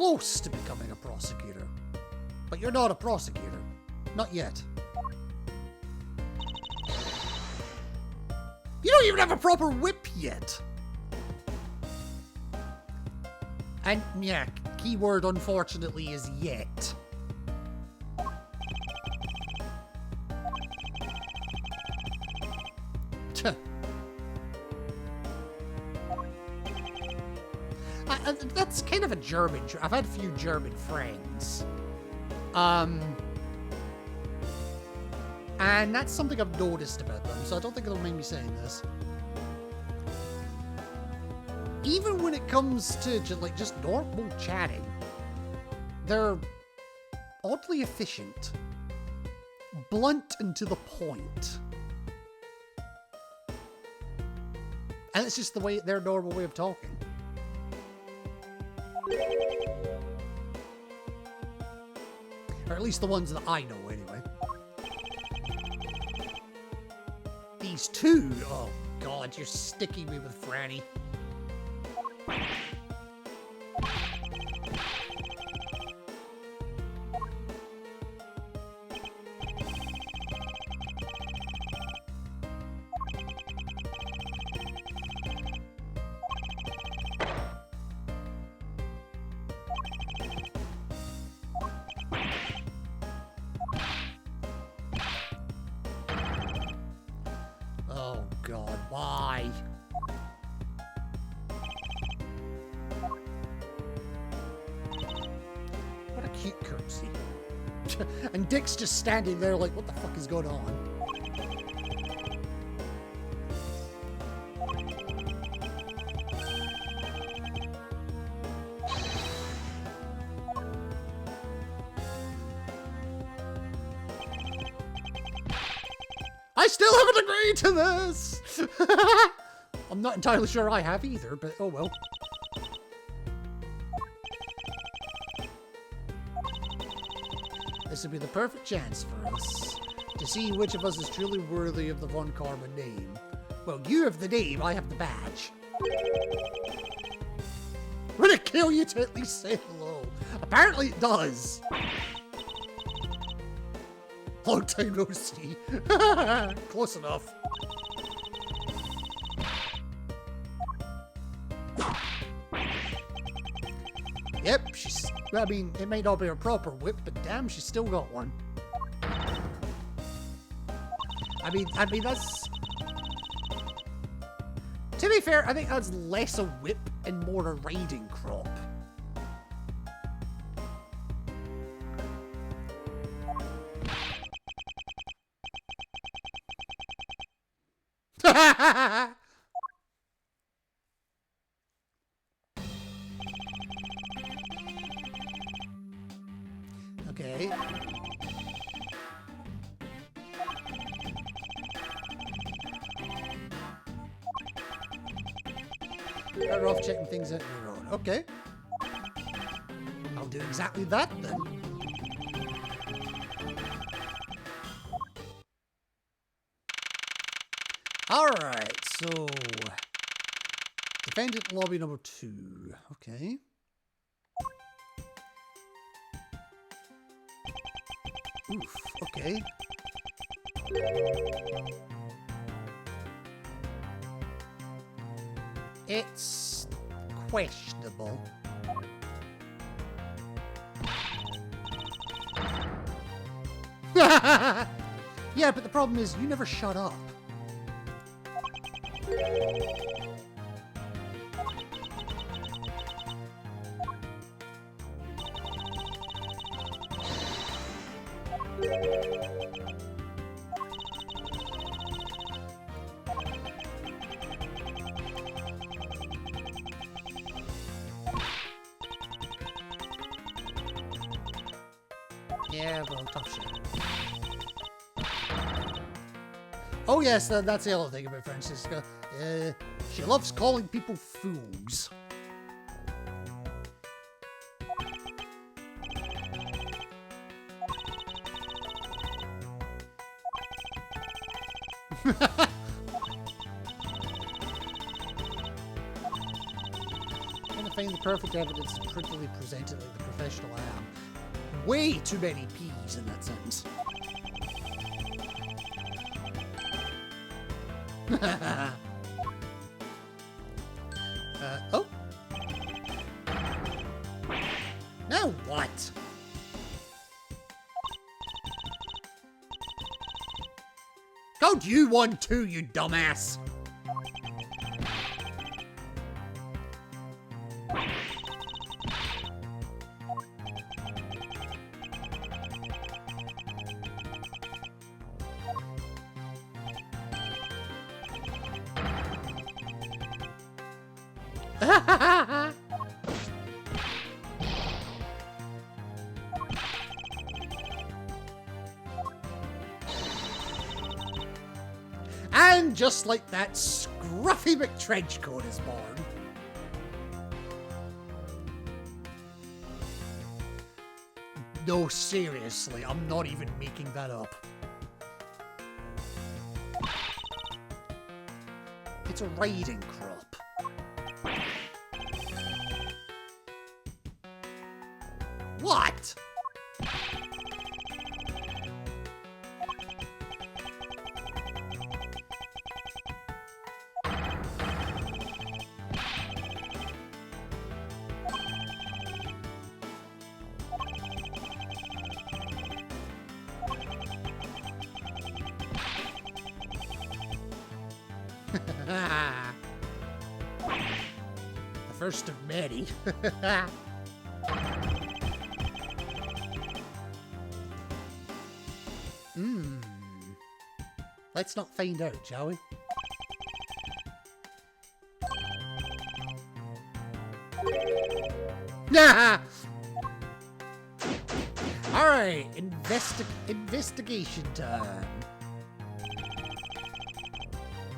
close to becoming a prosecutor. But you're not a prosecutor. Not yet. You don't even have a proper whip yet. And yeah, keyword unfortunately is yet. That's kind of a German. I've had a few German friends. And that's something I've noticed about them, so I don't think it'll make me saying this. Even when it comes to just normal chatting, they're oddly efficient, blunt and to the point. And it's just their normal way of talking. Or at least the ones that I know, anyway. These two? Oh, God, you're sticking me with Franny. Oh, God, why? What a cute curtsy. And Dick's just standing there like, what the fuck is going on? I still haven't agreed to this! I'm not entirely sure I have either, but oh well. This would be the perfect chance for us to see which of us is truly worthy of the Von Karma name. Well, you have the name, I have the badge. Would it kill you to at least say hello? Apparently it does. Long time no see. Close enough. Yep, I mean, it may not be a proper whip, but damn, she's still got one. I mean, that's... To be fair, I think that's less a whip and more a riding crop. Okay. Better off checking things out on your own. Okay. I'll do exactly that then. Alright, so... Defendant lobby number 2. Okay. Oof, okay. It's questionable. Yeah, but the problem is you never shut up. Yeah, well, tough shit. Oh yes, that's the other thing about Francisca. She loves calling people fools. Kind of find the perfect evidence to prettily present it like the professional I am. Way too many P's in that sentence. Oh. Now what? Don't you want to, you dumbass? And just like that, Scruffy McTrenchcoat is born. No, seriously, I'm not even making that up. It's a riding crop. What? The first of many. Let's not find out, shall we? Alright, investigation time.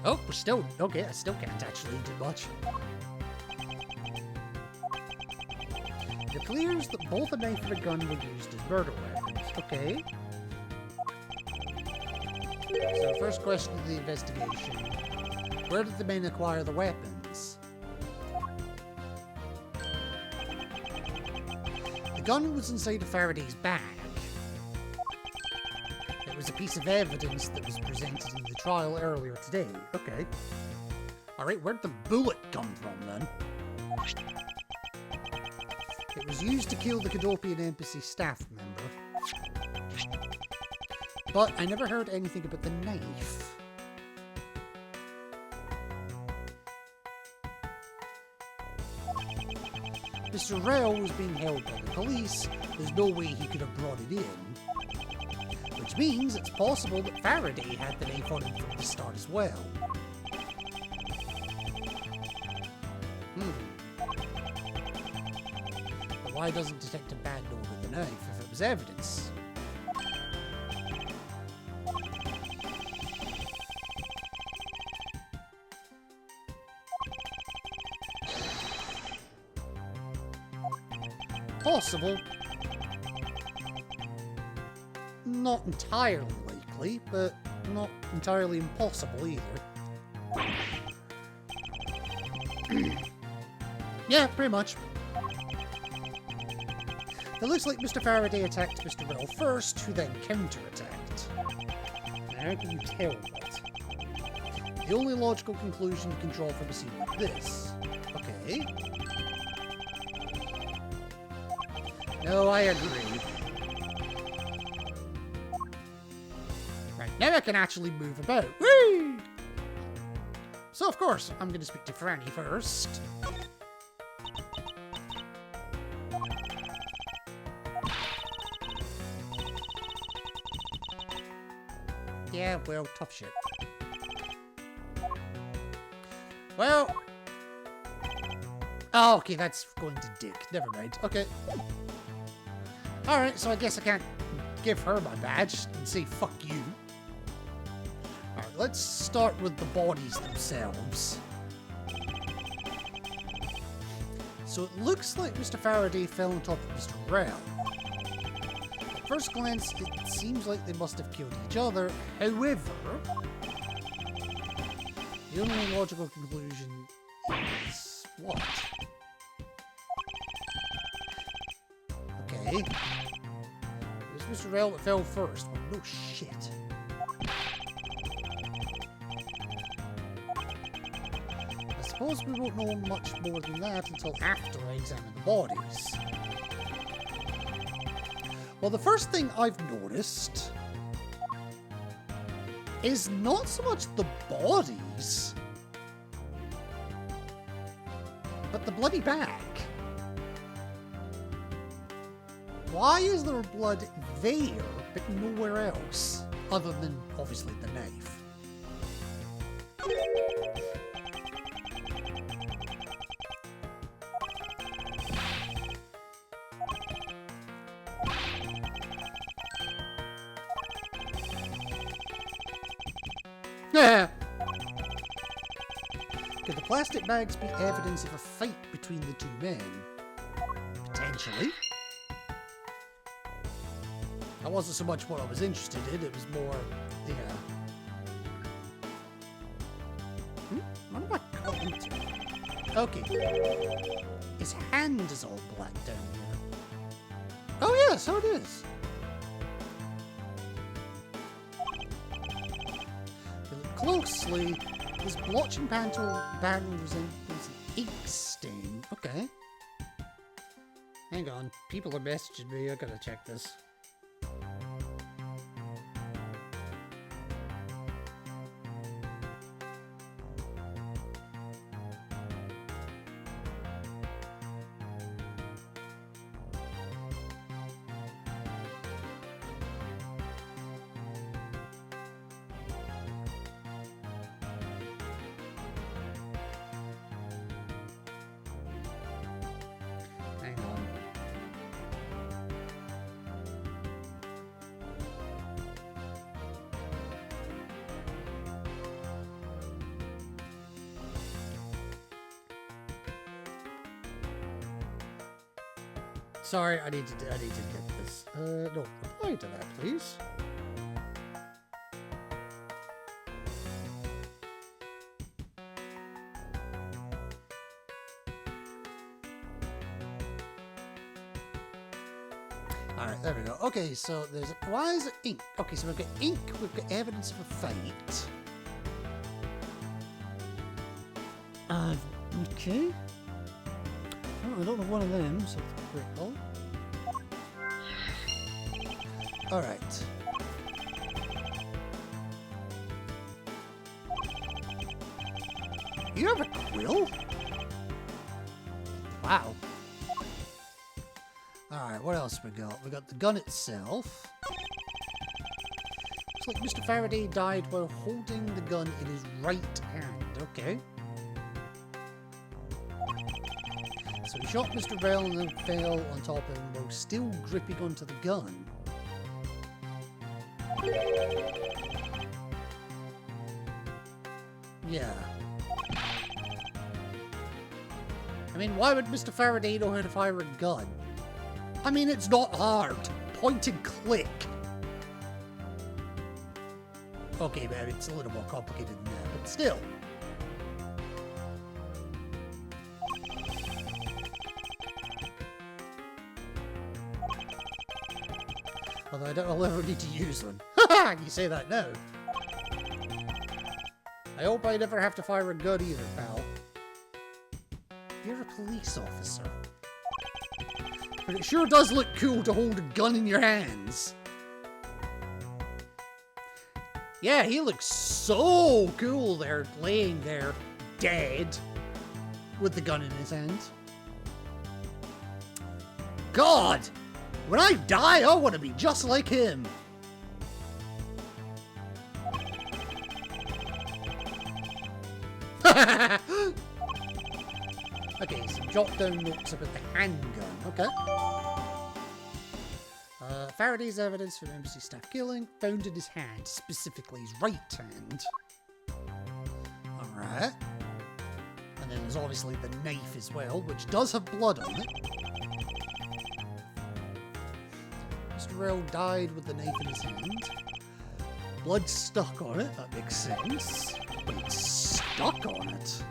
Oh, we're still... Okay, I still can't actually do much. It appears that both a knife and a gun were used as murder weapons. Okay. So, first question of the investigation. Where did the men acquire the weapons? The gun was inside of Faraday's bag. It was a piece of evidence that was presented in the trial earlier today. Okay. Alright, where'd the bullet come from then? It was used to kill the Cadopian Embassy staff member. But I never heard anything about the knife. Mr. Rao was being held by the police. There's no way he could have brought it in. Which means it's possible that Faraday had the knife on him from the start as well. But why doesn't Detective Bad know about the knife if it was evidence? Possible. Not entirely likely, but not entirely impossible either. Yeah, pretty much. It looks like Mr. Faraday attacked Mr. Riddle first, who then counter-attacked. Now, how can you tell that? The only logical conclusion you can draw from a scene like this. Okay. No, I agree. Right, now I can actually move about. Whee! So, of course, I'm going to speak to Franny first. Yeah, well, tough shit. Well... Oh, okay, that's going to Dick. Never mind. Okay. Alright, so I guess I can't give her my badge and say fuck you. Alright, let's start with the bodies themselves. So it looks like Mr. Faraday fell on top of Mr. Rao. At first glance, it seems like they must have killed each other. However, the only logical conclusion is what? Okay. It was Mr. Rail that fell first. Well, no shit. I suppose we won't know much more than that until after I examine the bodies. Well, the first thing I've noticed is not so much the bodies, but the bloody bag. Why is there blood there, but nowhere else, other than, obviously, the knife? Could the plastic bags be evidence of a fight between the two men? Potentially. That wasn't so much what I was interested in, it was more, yeah. What am I cutting to? Okay. His hand is all black down here. Oh yeah, so it is. If you look closely, his blotching barrel resembles an ink stain. Okay. Hang on, people are messaging me, I gotta check this. Sorry, I need to get this. No, reply to that, please. Alright, there we go. Okay, so there's why is it ink? Okay, so we've got ink, we've got evidence of a fight. Okay. Oh, I don't know one of them, so it's critical. Alright. You have a quill? Wow. Alright, what else we got? We got the gun itself. Looks like Mr. Faraday died while holding the gun in his right hand. Okay. So he shot Mr. Bell and then fell on top of him while still gripping onto the gun. Yeah. I mean, why would Mr. Faraday know how to fire a gun? I mean, it's not hard. Point and click. Okay, maybe it's a little more complicated than that, but still. Although I don't ever need to use one. Haha, you say that now. I hope I never have to fire a gun either, pal. You're a police officer. But it sure does look cool to hold a gun in your hands. Yeah, he looks so cool there, laying there, dead, with the gun in his hand. God! When I die, I want to be just like him. Okay, so jot down notes about the handgun. Okay. Faraday's evidence for embassy staff killing found in his hand, specifically his right hand. Alright. And then there's obviously the knife as well, which does have blood on it. Mr. Rail died with the knife in his hand. Blood stuck on it, that makes sense. But it's stuck on it.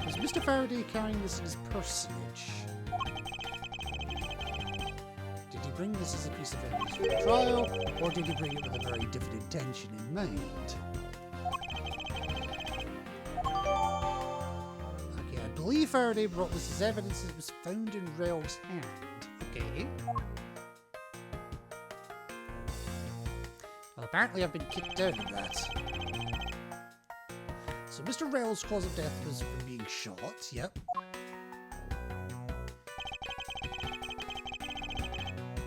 Was Mr. Faraday carrying this in his personage? bring this as a piece of evidence for the trial, or did he bring it with a very different intention in mind? Okay, I believe Faraday brought this as evidence that it was found in Rail's hand. Okay. Well, apparently I've been kicked out of that. So Mr. Rail's cause of death was from being shot, yep.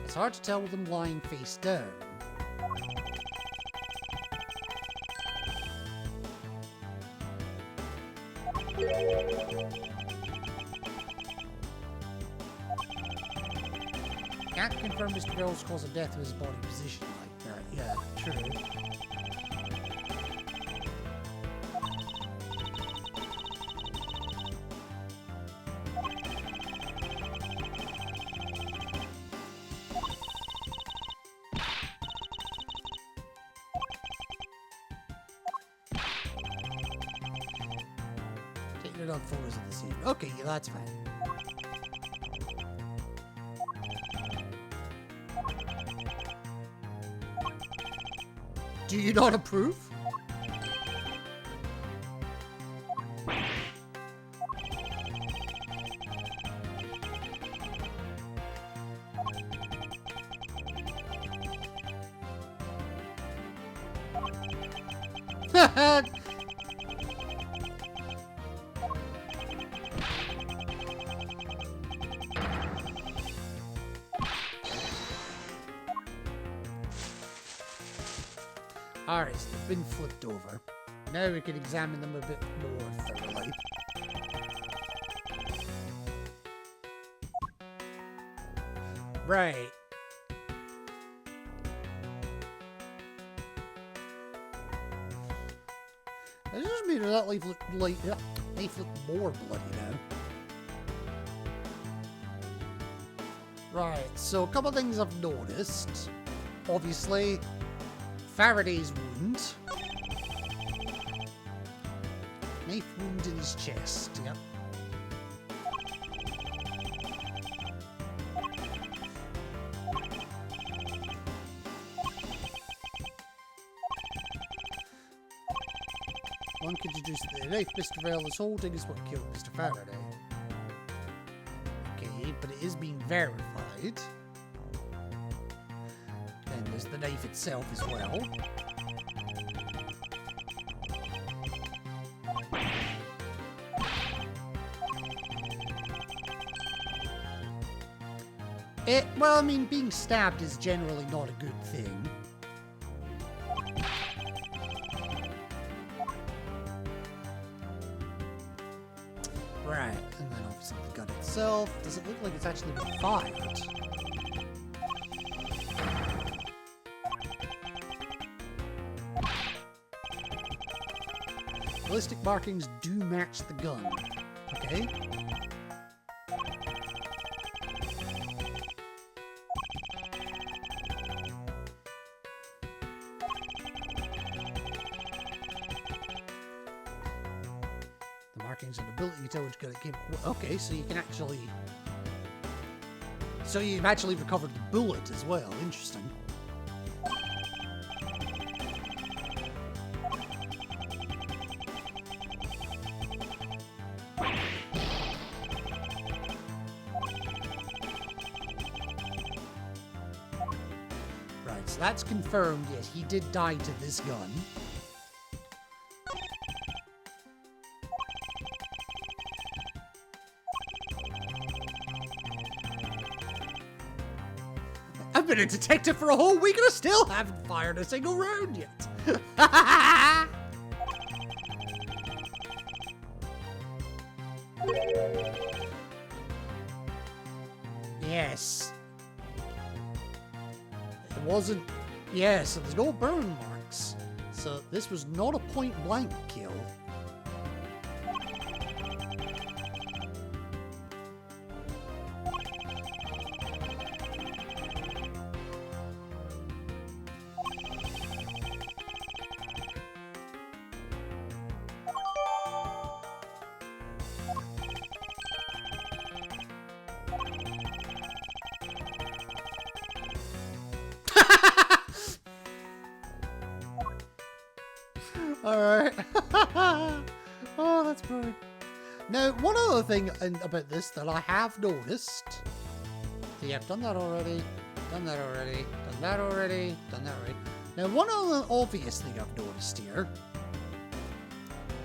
It's hard to tell with him lying face down. Can't confirm Mr. Rail's cause of death with his body position like that. Yeah, true. Taking it on photos of the scene. Okay, yeah, that's fine. Do you not approve? Alright, so they've been flipped over. Now we can examine them a bit more thoroughly. Right. This just made that leaf look like leaf look more bloody now. Right, so a couple of things I've noticed. Obviously, Faraday's wound. Knife wound in his chest, yep. One could deduce that the knife Mr. Rail is holding is what killed Mr. Faraday. Okay, but it is being verified. Then there's the knife itself as well. Well, I mean, being stabbed is generally not a good thing. Right, and then obviously the gun itself. Does it look like it's actually been fired? Ballistic markings do match the gun. Okay. Markings and ability to tell which gun it came. Okay, so you can actually. So you've actually recovered the bullet as well. Interesting. Right, so that's confirmed. Yes, he did die to this gun. I've been a detective for a whole week and I still haven't fired a single round yet. Yes. It wasn't... Yeah, so there's no burn marks. So this was not a point-blank kill. Alright. Oh, that's brilliant. Now, one other thing about this that I have noticed. See, I've done that already. Done that already. Done that already. Done that already. Now, one other obvious thing I've noticed here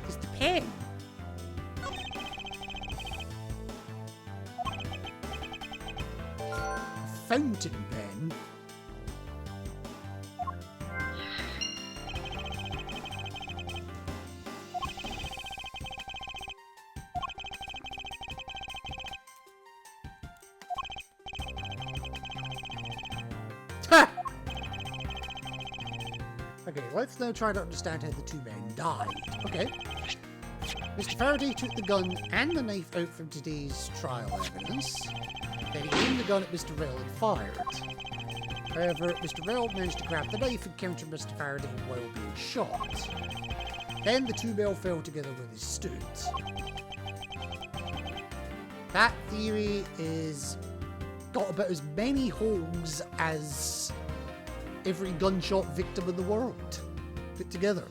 is the pen. Fountain pen. Ha! Okay, let's now try to understand how the two men died. Okay. Mr. Faraday took the gun and the knife out from today's trial evidence. Then he aimed the gun at Mr. Rell and fired. However, Mr. Rell managed to grab the knife and counter Mr. Faraday while being shot. Then the two men fell together where they stood. That theory is got about as many holes as every gunshot victim in the world put together.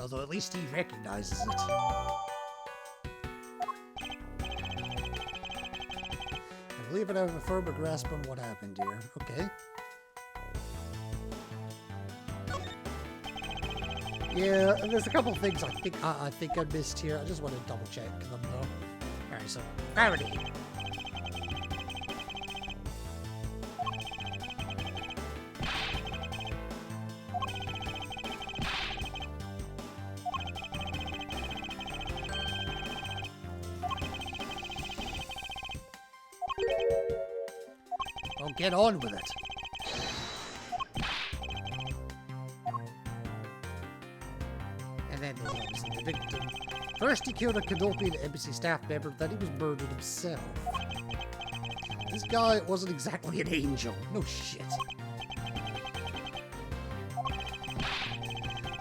Although at least he recognizes it. I believe I have a firmer grasp on what happened here. Okay. Yeah, and there's a couple of things I think I missed here. I just want to double check them though. Alright, so Faraday. Well, get on with it. And then there's obviously the victim. First he killed a Cadopian embassy staff member, then he was murdered himself. This guy wasn't exactly an angel. No shit.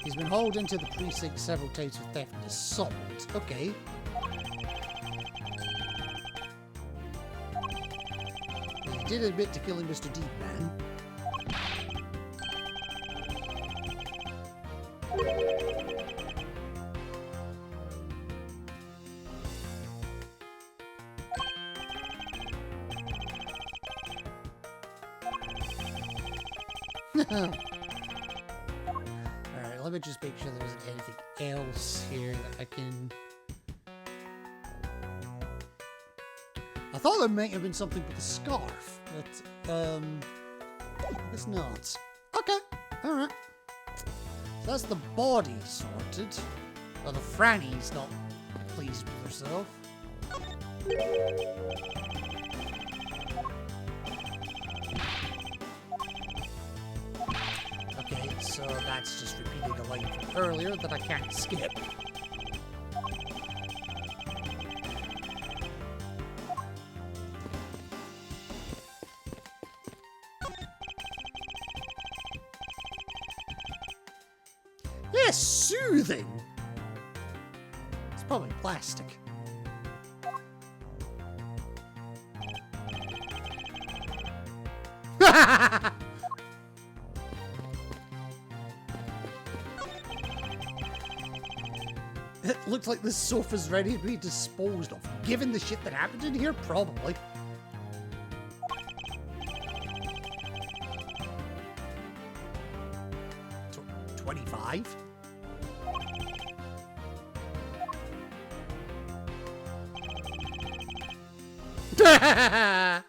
He's been hauled into the precinct several times for theft and assault. Okay. He did admit to killing Mr. Deepman. Alright, let me just make sure there isn't anything else here that I can... I thought there might have been something with the scarf, but, it's not. Okay, alright. So that's the body sorted. Well, the Franny's not pleased with herself. Okay, so that's just repeating a line from earlier that I can't skip. Yes, soothing! It's probably plastic. It looks like this sofa's ready to be disposed of. Given the shit that happened in here, probably. 25? Okay,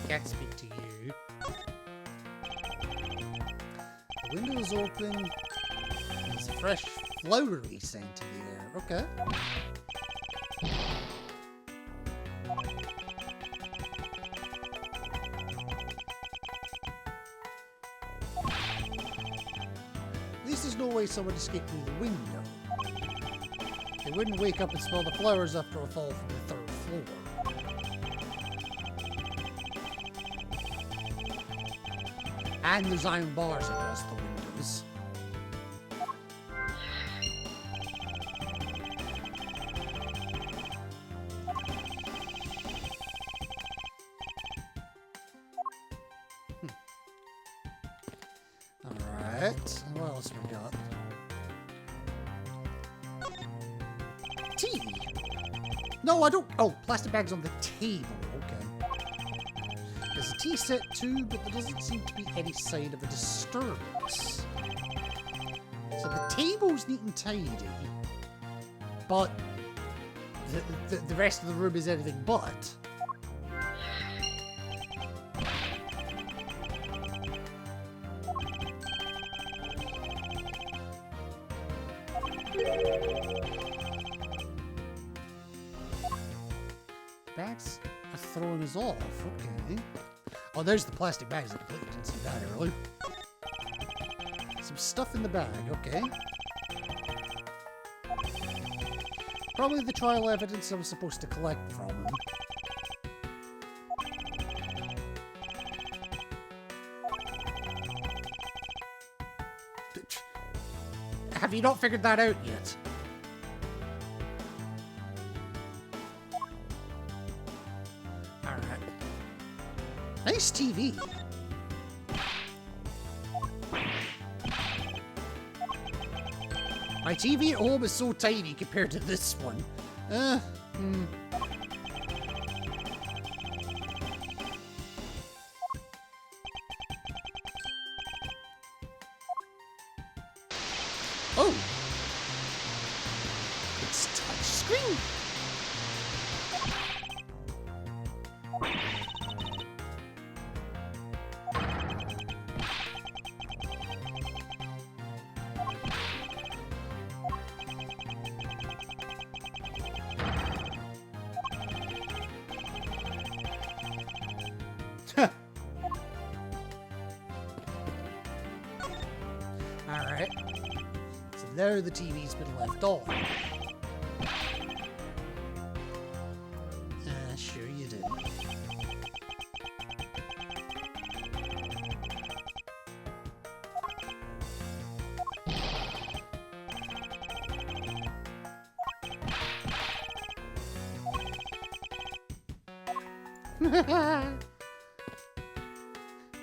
can't speak to you. The window is open. There's a fresh flowery scent in the air. Okay. At least there's no way someone escaped through the window. They wouldn't wake up and smell the flowers after a fall from the 3rd floor. And there's iron bars across the windows. Alright, what else we got? Tea! No, I don't. Oh, plastic bags on the table. Okay. There's a tea set too, but there doesn't seem to be any sign of a disturbance. So the table's neat and tidy, but the rest of the room is anything but. Bags are throwing us off, okay. Oh, there's the plastic bags. I completely didn't see that earlier. Some stuff in the bag, okay. Probably the trial evidence I was supposed to collect from him. Have you not figured that out yet? Alright. Nice TV. My TV at home is so tiny compared to this one. Oh! It's touchscreen! Alright. So there the TV's been left on. Sure you did.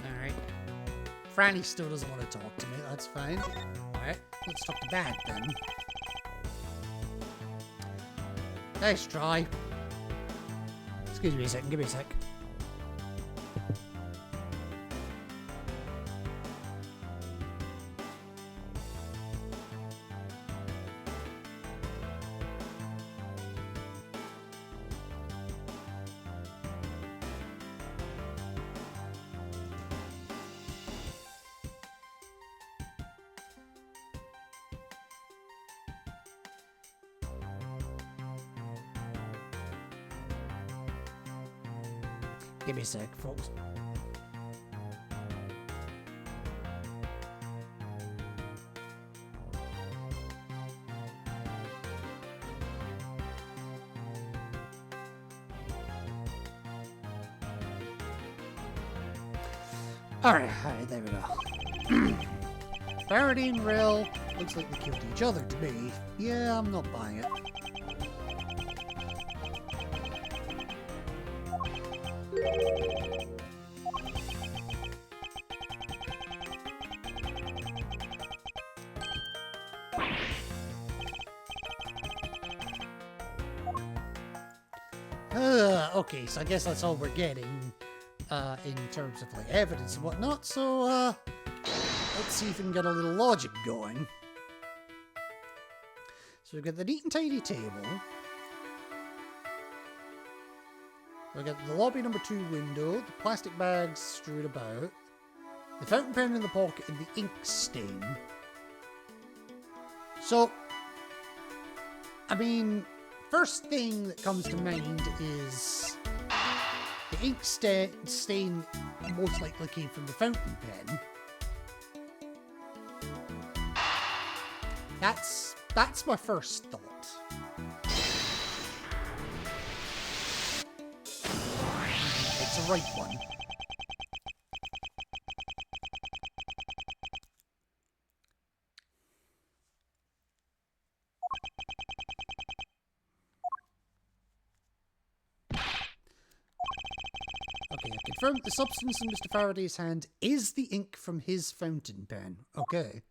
Alright. Franny still doesn't want to talk to me, that's fine. Alright, let's talk to Dad then. Nice try. Excuse me a second, give me a sec. Give me a sec, folks. Alright, there we go. Faraday and Rill looks like they killed each other to me. Yeah, I'm not buying it. Okay, so I guess that's all we're getting in terms of like evidence and whatnot. So let's see if we can get a little logic going. So we've got the neat and tidy table. We've got the lobby number 2 window, the plastic bags strewed about, the fountain pen in the pocket, and the ink stain. So, I mean, first thing that comes to mind is the ink stain most likely came from the fountain pen. That's my first thought. It's the right one. Okay, I confirm the substance in Mr. Faraday's hand is the ink from his fountain pen. Okay.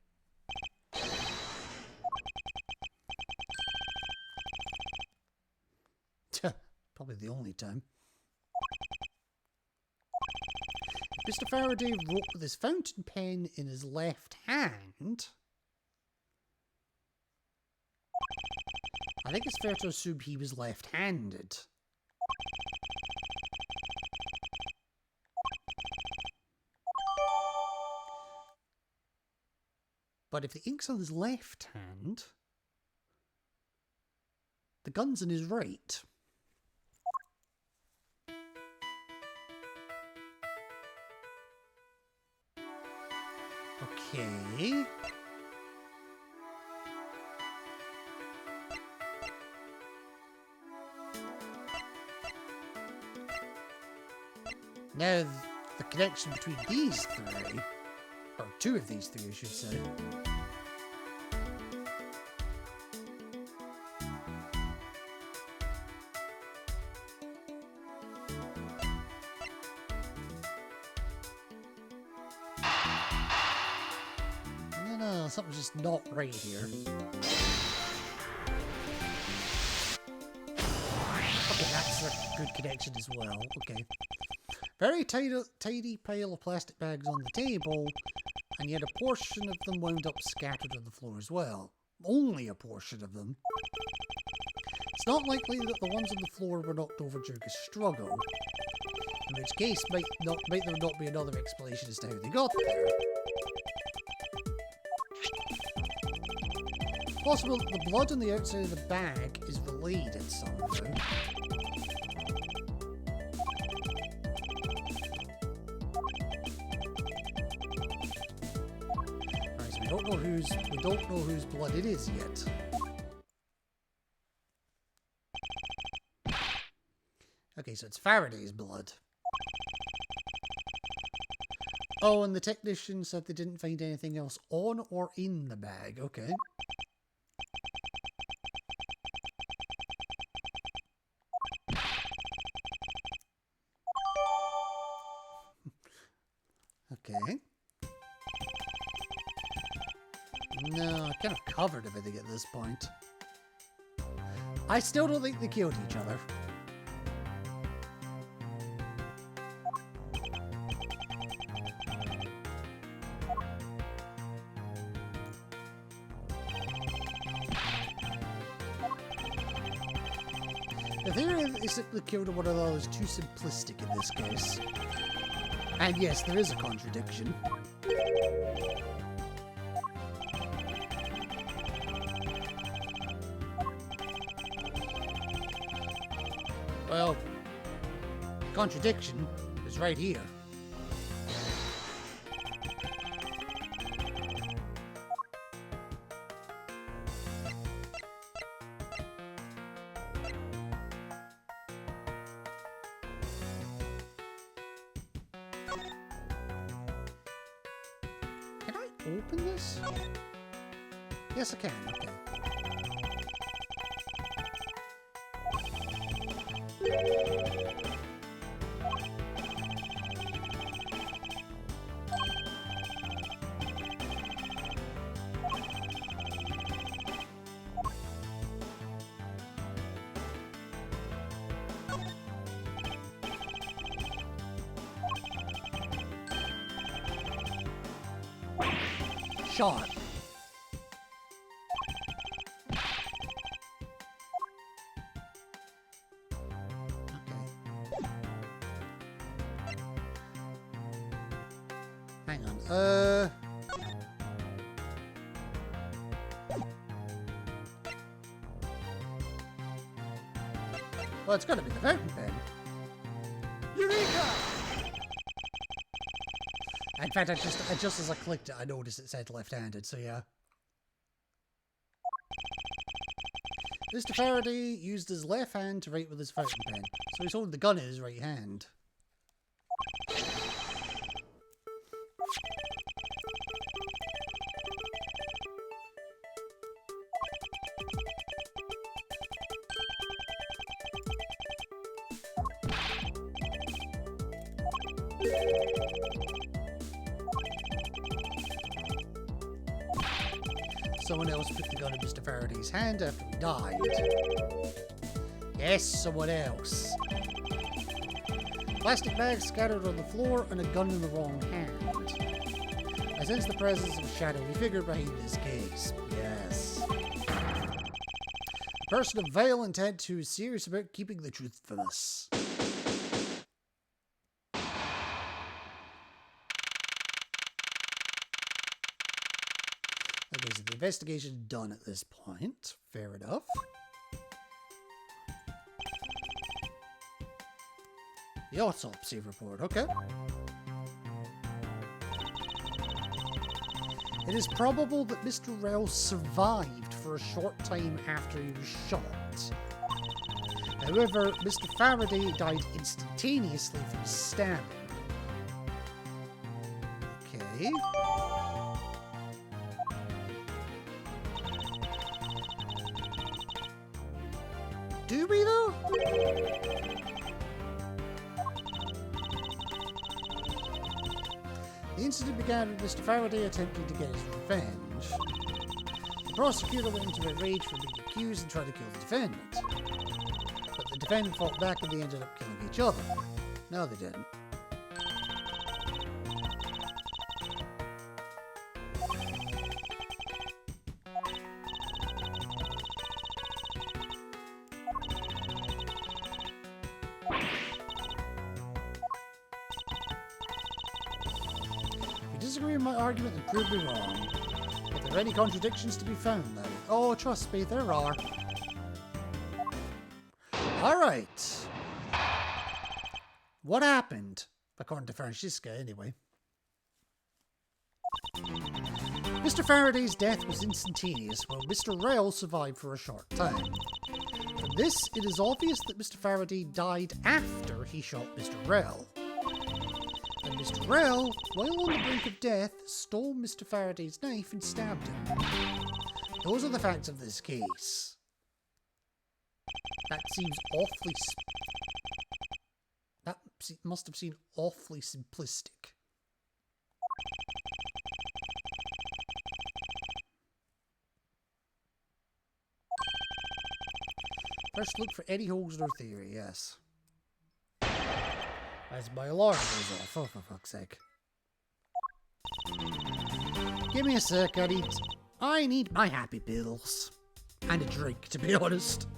Probably the only time. Mr. Faraday wrote with his fountain pen in his left hand. I think it's fair to assume he was left-handed. But if the ink's on his left hand, the gun's in his right. Okay. Now, the connection between these three, or two of these three, I should say. No, something's just not right here. Okay, that's a good connection as well. Okay. Very tidy pile of plastic bags on the table, and yet a portion of them wound up scattered on the floor as well. Only a portion of them. It's not likely that the ones on the floor were knocked over during a struggle, in which case might there not be another explanation as to how they got there. Possible that the blood on the outside of the bag is related somehow. Right, so we don't know whose blood it is yet. Okay, so it's Faraday's blood. Oh, and the technician said they didn't find anything else on or in the bag. Okay. Okay. No, I kind of covered everything at this point. I still don't think they killed each other. The theory that they simply killed one another is too simplistic in this case. And yes, there is a contradiction. Well, contradiction is right here. Can I open this? Yes, I can. Okay. Shot. Hang on. Well, it's gotta be the fountain pen. Eureka! In fact, just as I clicked it, I noticed it said left-handed, so yeah. Mr. Faraday used his left hand to write with his fountain pen, so he's holding the gun in his right hand. Someone else put the gun in Mr. Faraday's hand after he died. Yes, someone else. Plastic bags scattered on the floor and a gun in the wrong hand. I sense the presence of a shadowy figure behind this case. Yes. A person of vile intent who is serious about keeping the truth from us. Okay, so the investigation's done at this point. Fair enough. The autopsy report, okay. It is probable that Mr. Rell survived for a short time after he was shot. However, Mr. Faraday died instantaneously from stabbing. Okay. Do we though? The incident began with Mr. Faraday attempting to get his revenge. The prosecutor went into a rage for being accused and tried to kill the defendant. But the defendant fought back and they ended up killing each other. No, they didn't. If you disagree with my argument, then prove me wrong. If there are any contradictions to be found, though. Oh, trust me, there are. Alright. What happened? According to Francisca, anyway. Mr. Faraday's death was instantaneous, while Mr. Rell survived for a short time. From this, it is obvious that Mr. Faraday died after he shot Mr. Rell. And Mr. Rell, while on the brink of death, stole Mr. Faraday's knife and stabbed him. Those are the facts of this case. That seems awfully... That must have seemed awfully simplistic. First look for any holes in our theory, yes. As my alarm goes off, oh for fuck's sake. Give me a sec, I need my happy pills. And a drink, to be honest.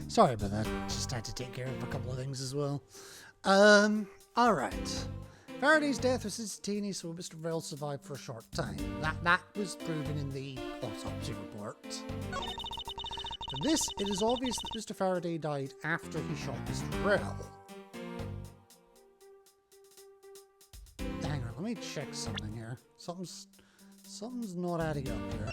Sorry about that. Just had to take care of a couple of things as well. Alright. Faraday's death was instantaneous, while Mr. Rell survived for a short time. That was proven in the autopsy report. From this, it is obvious that Mr. Faraday died after he shot Mr. Rell. Hang on, let me check something here. Something's not adding up here.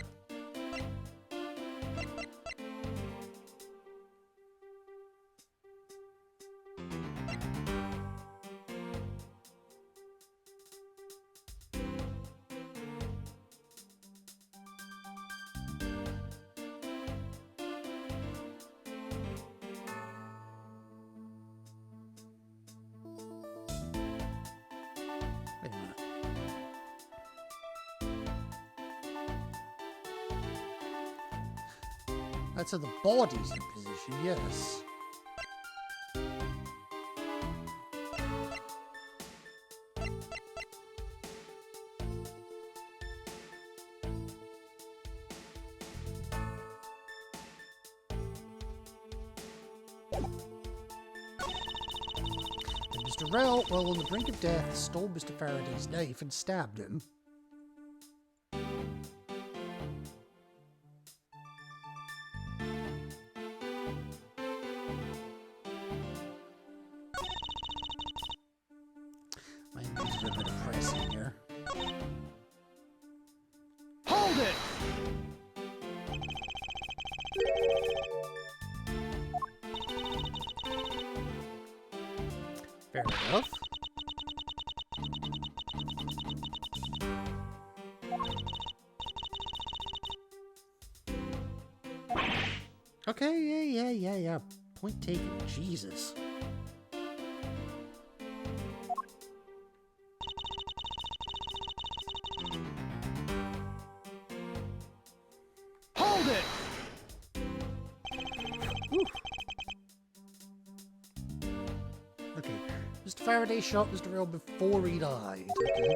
That's how the body's in position, yes. And Mr. Rel, while on the brink of death, stole Mr. Faraday's knife and stabbed him. Fair enough. Okay, yeah. Point taken. Jesus. Hold it! Whew. Okay. Mr. Faraday shot Mr. Rel before he died. Okay.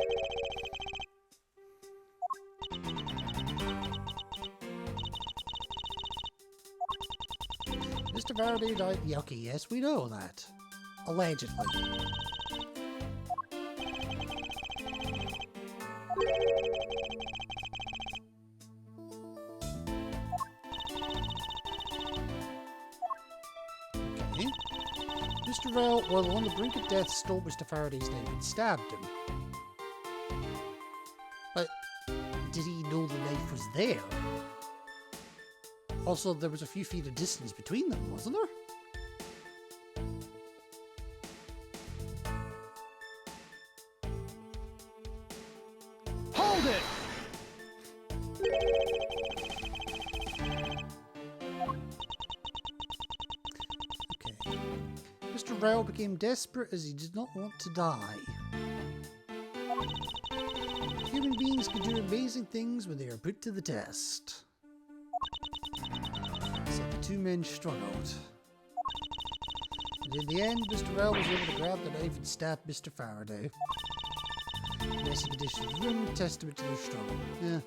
Mr. Faraday died. Yeah, okay, yes, we know that. Allegedly. Okay. Mr. Rel, while on the brink of death, stole Mr. Faraday's knife and stabbed him. But did he know the knife was there? Also, there was a few feet of distance between them, wasn't there? Hold it! Okay. Mr. Rel became desperate as he did not want to die. Human beings can do amazing things when they are put to the test. So the two men struggled. And in the end, Mr. Rel was able to grab the knife and stab Mr. Faraday. Messy condition of the room, testament to their struggle. Yeah.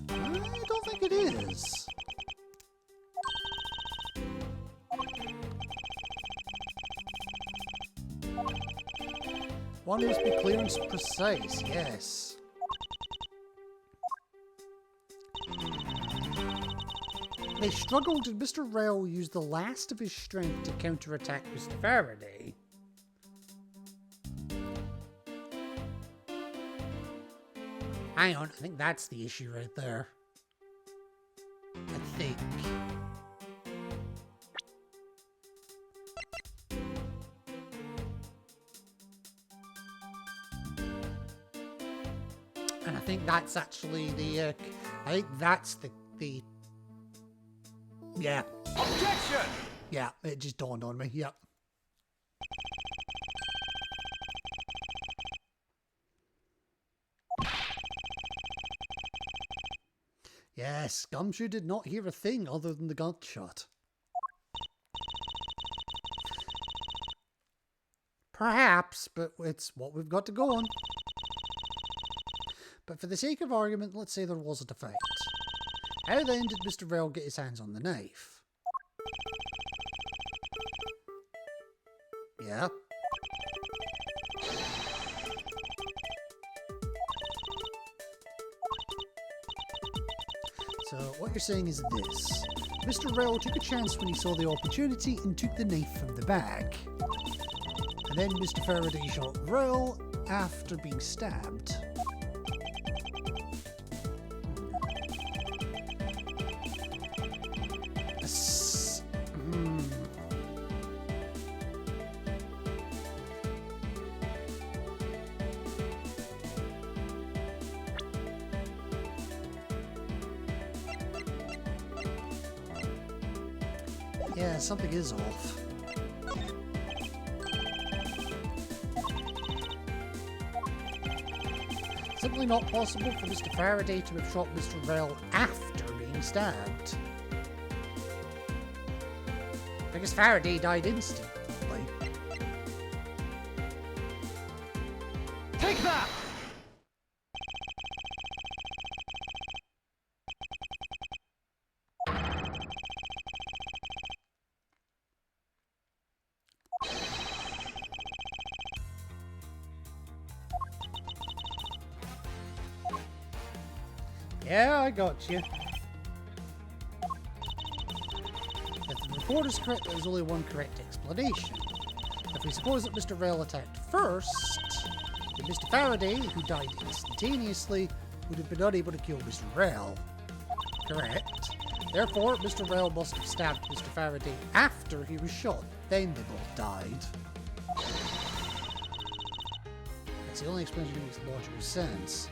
I don't think it is. One must be clear and precise, yes. They struggled and Mr. Rel used the last of his strength to counterattack Mr. Faraday. Hang on, I think that's the issue right there. I think. And I think that's actually the, I think that's the yeah. Objection! Yeah, it just dawned on me, yep. Yes, Gumshoe did not hear a thing other than the gunshot. Perhaps, but it's what we've got to go on. But for the sake of argument, let's say there wasn't a fight. How then did Mr. Rel get his hands on the knife? Yeah. So what you're saying is this. Mr. Rel took a chance when he saw the opportunity and took the knife from the bag. And then Mr. Faraday shot Rel after being stabbed. Yeah, something is off. Simply not possible for Mr. Faraday to have shot Mr. Rel after being stabbed. Because Faraday died instantly. Take that! Yeah, I got you. If the report is correct, there's only one correct explanation. If we suppose that Mr. Rel attacked first, then Mr. Faraday, who died instantaneously, would have been unable to kill Mr. Rel. Correct. Therefore, Mr. Rel must have stabbed Mr. Faraday after he was shot. Then they both died. That's the only explanation that makes logical sense.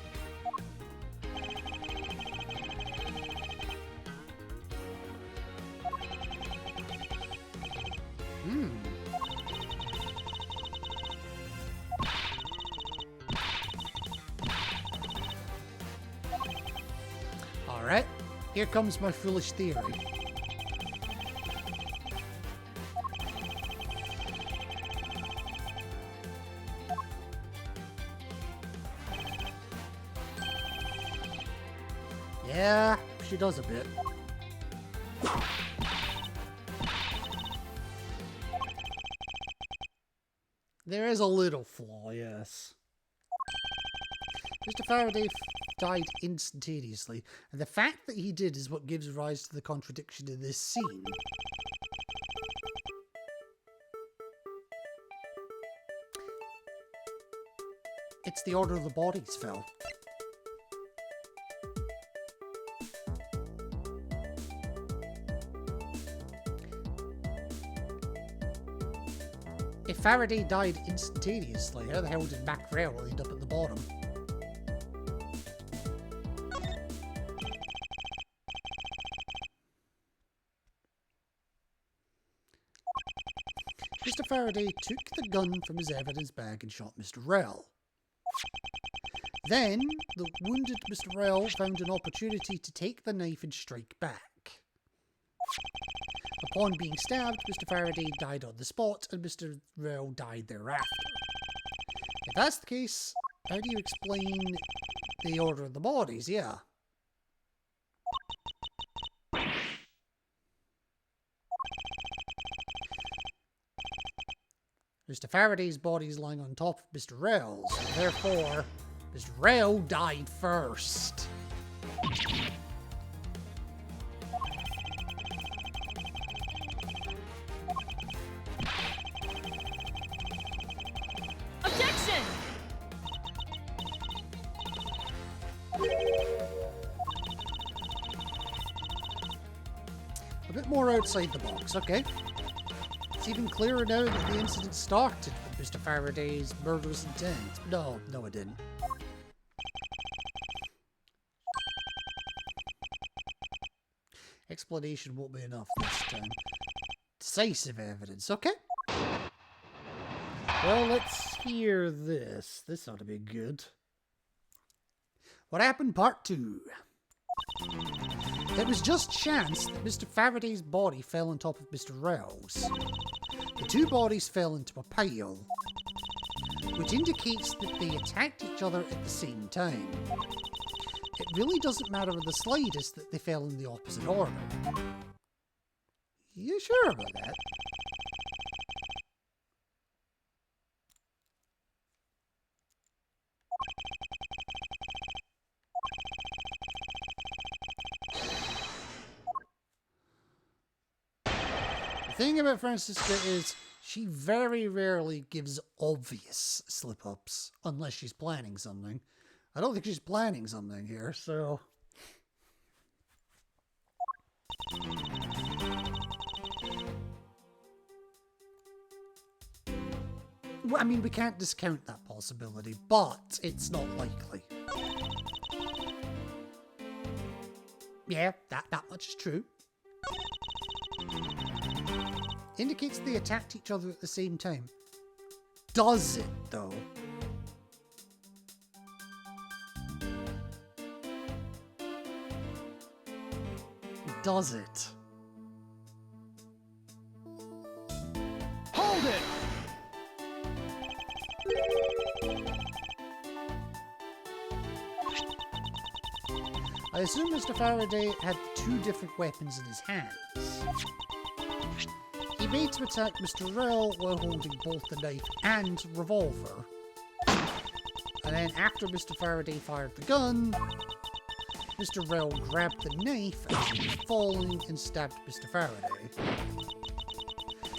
Alright, here comes my foolish theory. Yeah, she does a bit. There is a little flaw, yes. Mr. Faraday died instantaneously, and the fact that he did is what gives rise to the contradiction in this scene. It's the order the bodies fell. If Faraday died instantaneously, how the hell did Mac Rel end up at the bottom? Mr. Faraday took the gun from his evidence bag and shot Mr. Rel. Then, the wounded Mr. Rel found an opportunity to take the knife and strike back. Upon being stabbed, Mr. Faraday died on the spot, and Mr. Rel died thereafter. If that's the case, how do you explain the order of the bodies? Yeah. Mr. Faraday's body is lying on top of Mr. Rel's, therefore, Mr. Rel died first. Objection! A bit more outside the box, okay. It's even clearer now that the incident started with Mr. Faraday's murderous intent. No, it didn't. Explanation won't be enough this time. Decisive evidence, okay? Well, let's hear this. This ought to be good. What happened, part 2? It was just chance that Mr. Faraday's body fell on top of Mr. Rel's. The two bodies fell into a pile, which indicates that they attacked each other at the same time. It really doesn't matter in the slightest that they fell in the opposite order. You sure about that? The thing about Franziska is she very rarely gives obvious slip-ups, unless she's planning something. I don't think she's planning something here, so... Well, I mean, we can't discount that possibility, but it's not likely. Yeah, that much is true. Indicates they attacked each other at the same time. Does it, though? does it. Hold it! I assume Mr. Faraday had 2 different weapons in his hands. He made to attack Mr. Rell while holding both the knife and revolver. And then after Mr. Faraday fired the gun, Mr. Rell grabbed the knife as he was falling and stabbed Mr. Faraday.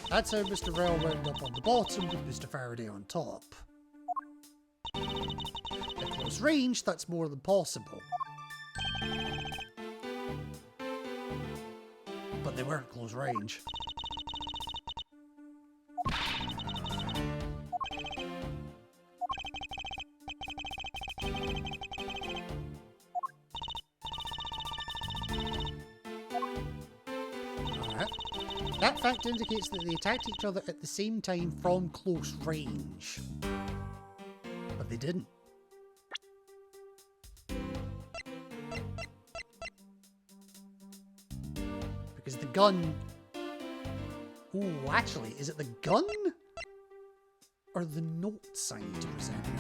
That's how Mr. Rell wound up on the bottom with Mr. Faraday on top. At close range, that's more than possible. But they weren't close range. Alright. That fact indicates that they attacked each other at the same time from close range. But they didn't. Because the gun... Ooh, actually, is it the gun? Or the notes I need to present here?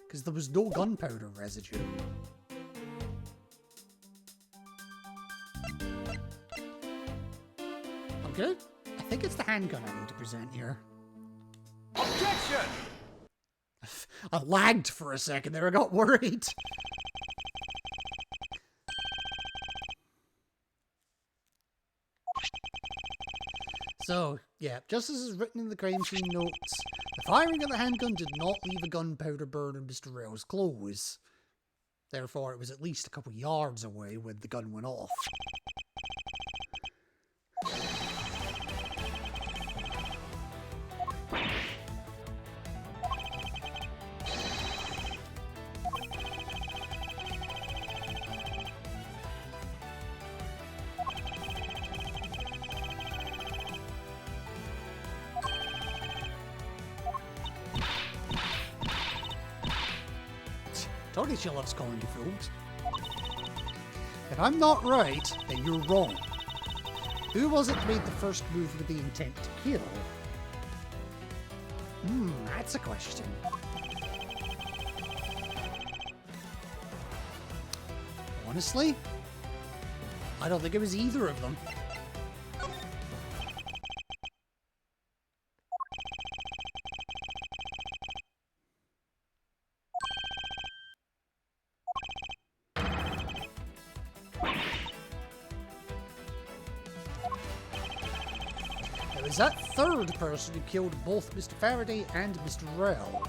Because there was no gunpowder residue. I'm good. I think it's the handgun I need to present here. Objection! I lagged for a second there, I got worried. So, yeah, just as is written in the crime scene notes, the firing of the handgun did not leave a gunpowder burn on Mr. Rell's clothes. Therefore, it was at least a couple yards away when the gun went off. Tony she loves calling you fools. If I'm not right, then you're wrong. Who was it that made the first move with the intent to kill? That's a question. Honestly, I don't think it was either of them. It was that third person who killed both Mr. Faraday and Mr. Rell,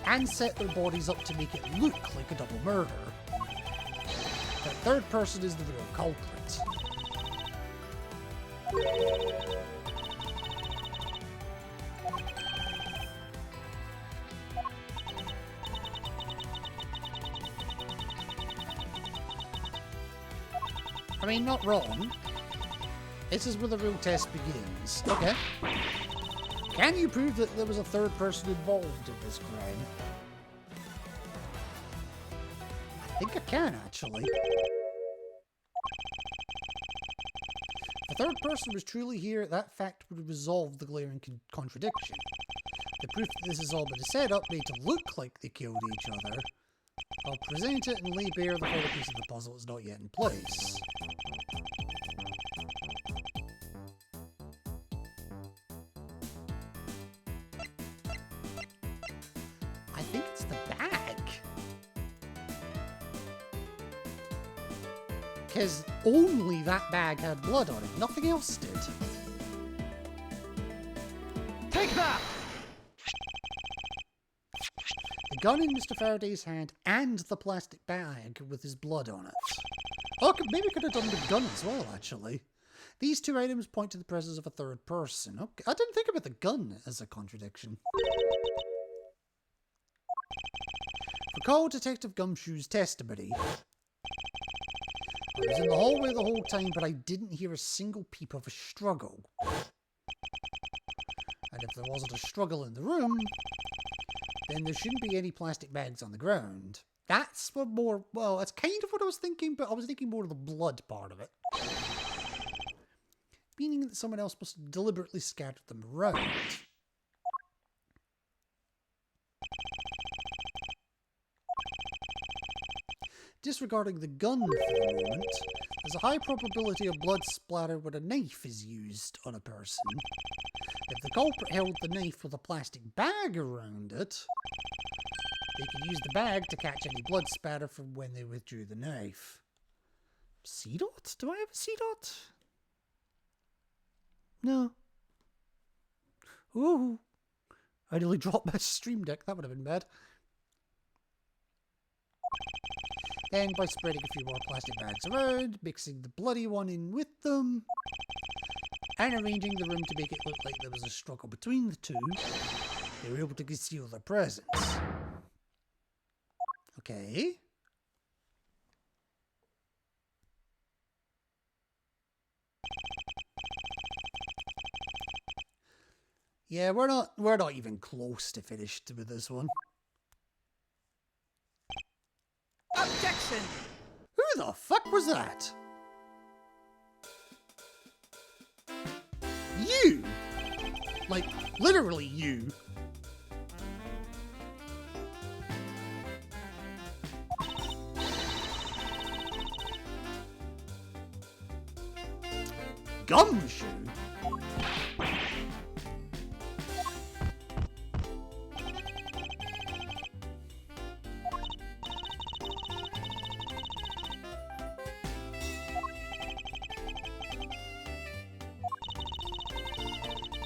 and set their bodies up to make it look like a double murder. That third person is the real culprit. I mean, not wrong. This is where the real test begins. Okay. Can you prove that there was a third person involved in this crime? I think I can, actually. If the third person was truly here, that fact would resolve the glaring contradiction. The proof that this has all been a setup made to look like they killed each other. I'll present it and lay bare the further piece of the puzzle is not yet in place. I think it's the bag. Because only that bag had blood on it, nothing else did. Take that! The gun in Mr. Faraday's hand and the plastic bag with his blood on it. Oh, maybe could have done the gun as well, actually. These two items point to the presence of a third person. Okay, I didn't think about the gun as a contradiction. For recall Detective Gumshoe's testimony. I was in the hallway the whole time, but I didn't hear a single peep of a struggle. And if there wasn't a struggle in the room, then there shouldn't be any plastic bags on the ground. That's what more, well, that's kind of what I was thinking, but I was thinking more of the blood part of it. Meaning that someone else must have deliberately scattered them around. Disregarding the gun for the moment, there's a high probability of blood splatter when a knife is used on a person. If the culprit held the knife with a plastic bag around it, they could use the bag to catch any blood spatter from when they withdrew the knife. C-dot? Do I have a C-dot? No. Ooh. I nearly dropped my stream deck. That would have been bad. Then by spreading a few more plastic bags around, mixing the bloody one in with them, and arranging the room to make it look like there was a struggle between the two, they were able to conceal their presence. Okay. Yeah, we're not even close to finished with this one. Objection! Who the fuck was that? You! Like, literally you. Gumshoe?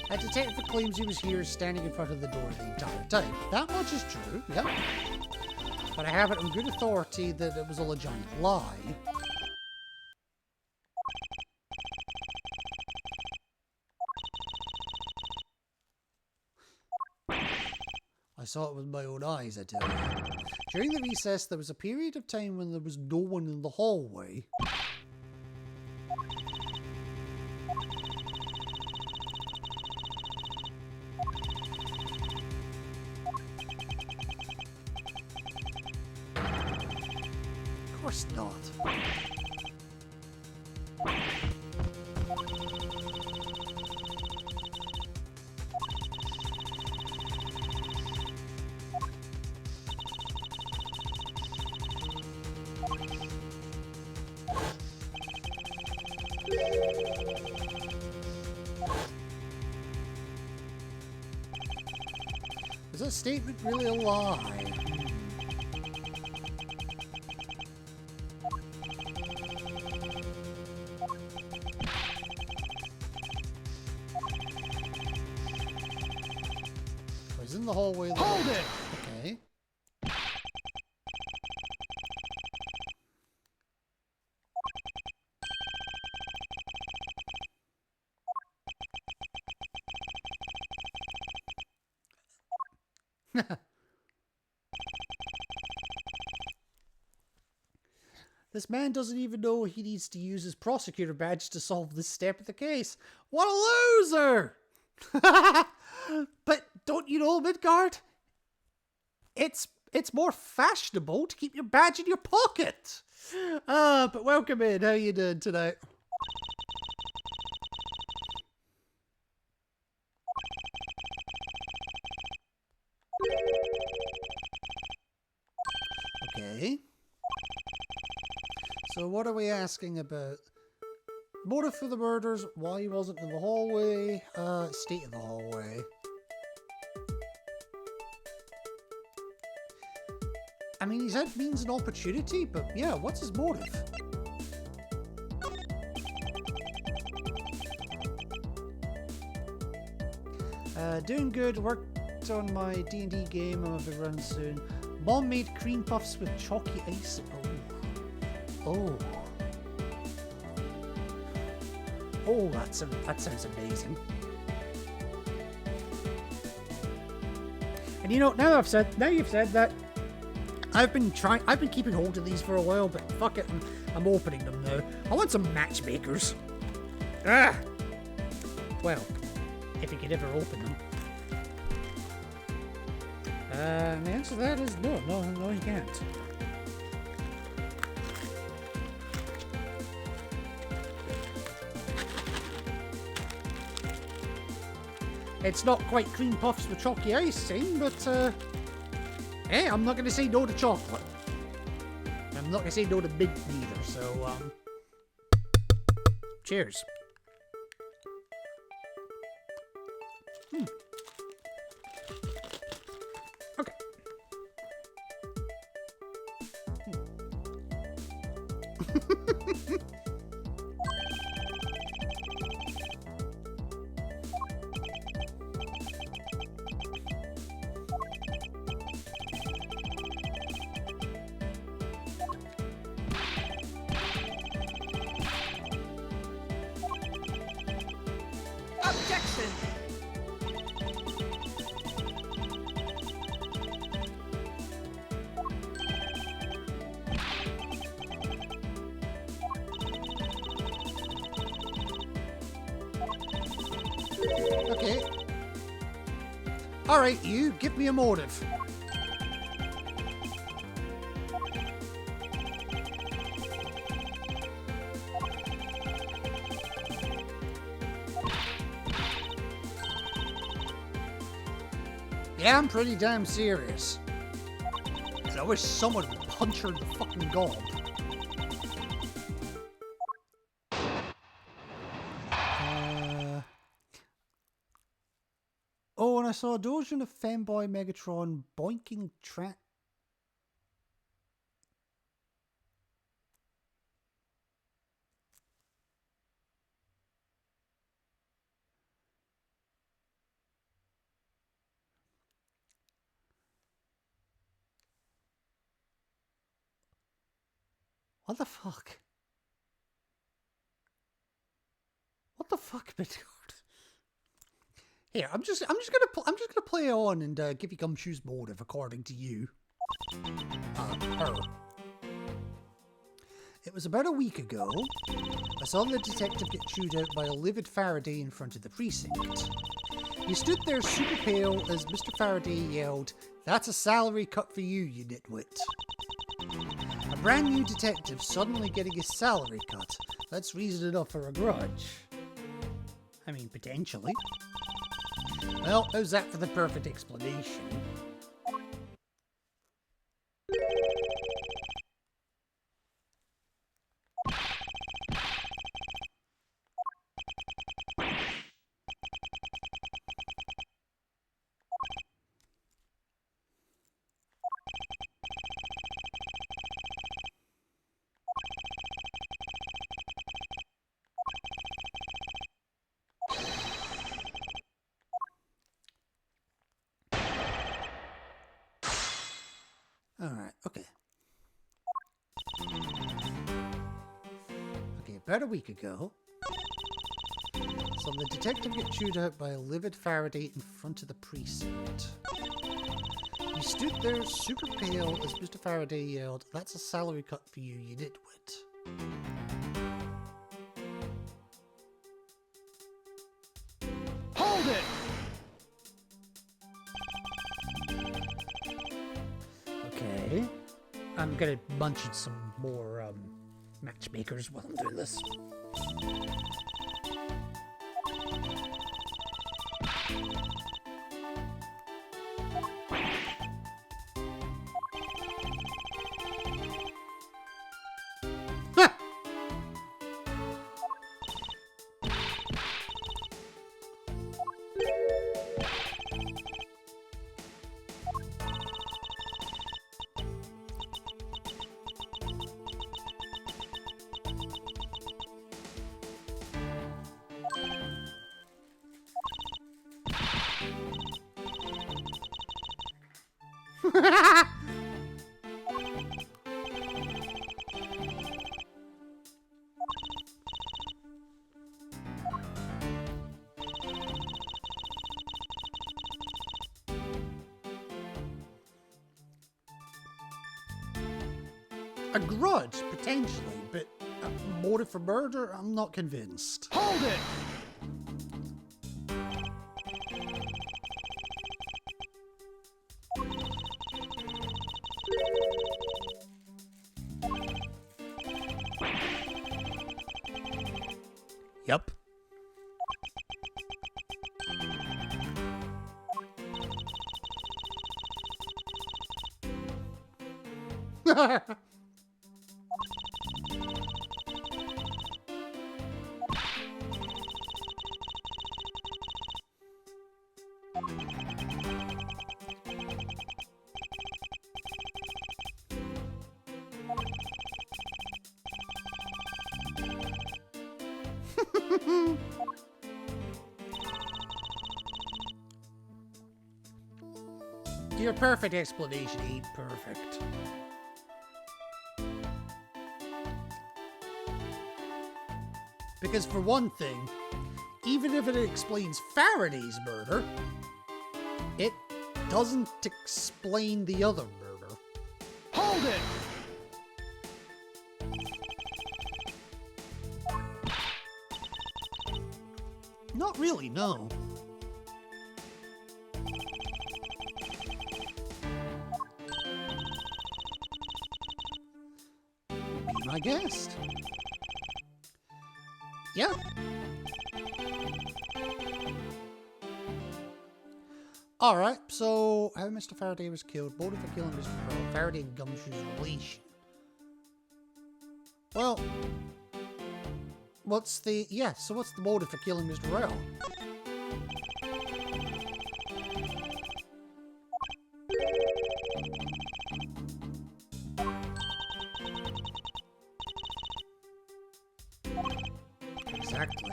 A detective claims he was here standing in front of the door the entire time. That much is true, yep. But I have it on good authority that it was all a giant lie. I saw it with my own eyes, I tell you. During the recess, there was a period of time when there was no one in the hallway. Of course not. Is that statement really a lie? I was in the hallway. Hold it! Okay. This man doesn't even know he needs to use his prosecutor badge to solve this step of the case. What a loser! But don't you know, Midgard? It's more fashionable to keep your badge in your pocket. But welcome in. How you doing tonight? Okay. So what are we asking about? Motive for the murders, why he wasn't in the hallway, state of the hallway. I mean, he's had means and opportunity, but yeah, what's his motive? Doing good, worked on my D&D game, I'm a bit run soon. Mom made cream puffs with chalky ice. Oh. Oh, that sounds amazing. And you know, now you've said that, I've been keeping hold of these for a while, but fuck it, I'm opening them now. I want some matchmakers. Ah! Well, if you could ever open them. The answer to that is no, you can't. It's not quite cream puffs with chalky icing, but hey, I'm not going to say no to chocolate. I'm not going to say no to mint neither, so cheers. Okay. Objection. Okay. Alright, you, give me a motive. Yeah, I'm pretty damn serious. And I wish someone would punch her in the fucking gob. Oh, and I saw a Dogen of Femboy Megatron boinking What the fuck? What the fuck, Bitcoin? Here, I'm just gonna play on and give you Gumshoe's motive according to you. Her. It was about a week ago. I saw the detective get chewed out by a livid Faraday in front of the precinct. He stood there super pale as Mr. Faraday yelled, "That's a salary cut for you, you nitwit." A brand new detective suddenly getting his salary cut. That's reason enough for a grudge. I mean, potentially. Well, how's that for the perfect explanation? Alright, okay. Okay, about a week ago, saw the detective get chewed out by a livid Faraday in front of the precinct. He stood there super pale as Mr. Faraday yelled, "That's a salary cut for you, you nitwit." Hold it! Okay. I'm gonna munch on some more matchmakers while I'm doing this. Ha! A grudge, potentially, but a motive for murder? I'm not convinced. Hold it! Yep. Your perfect explanation ain't perfect. Because for one thing, even if it explains Faraday's murder, it doesn't explain the other murder. Hold it! Not really, no. Be my guest. Yeah. Alright, so how Mr. Faraday was killed, motive for killing Mr. Faraday and Gumshoe's relation. Well, what's the motive for killing Mr. Rail? Exactly.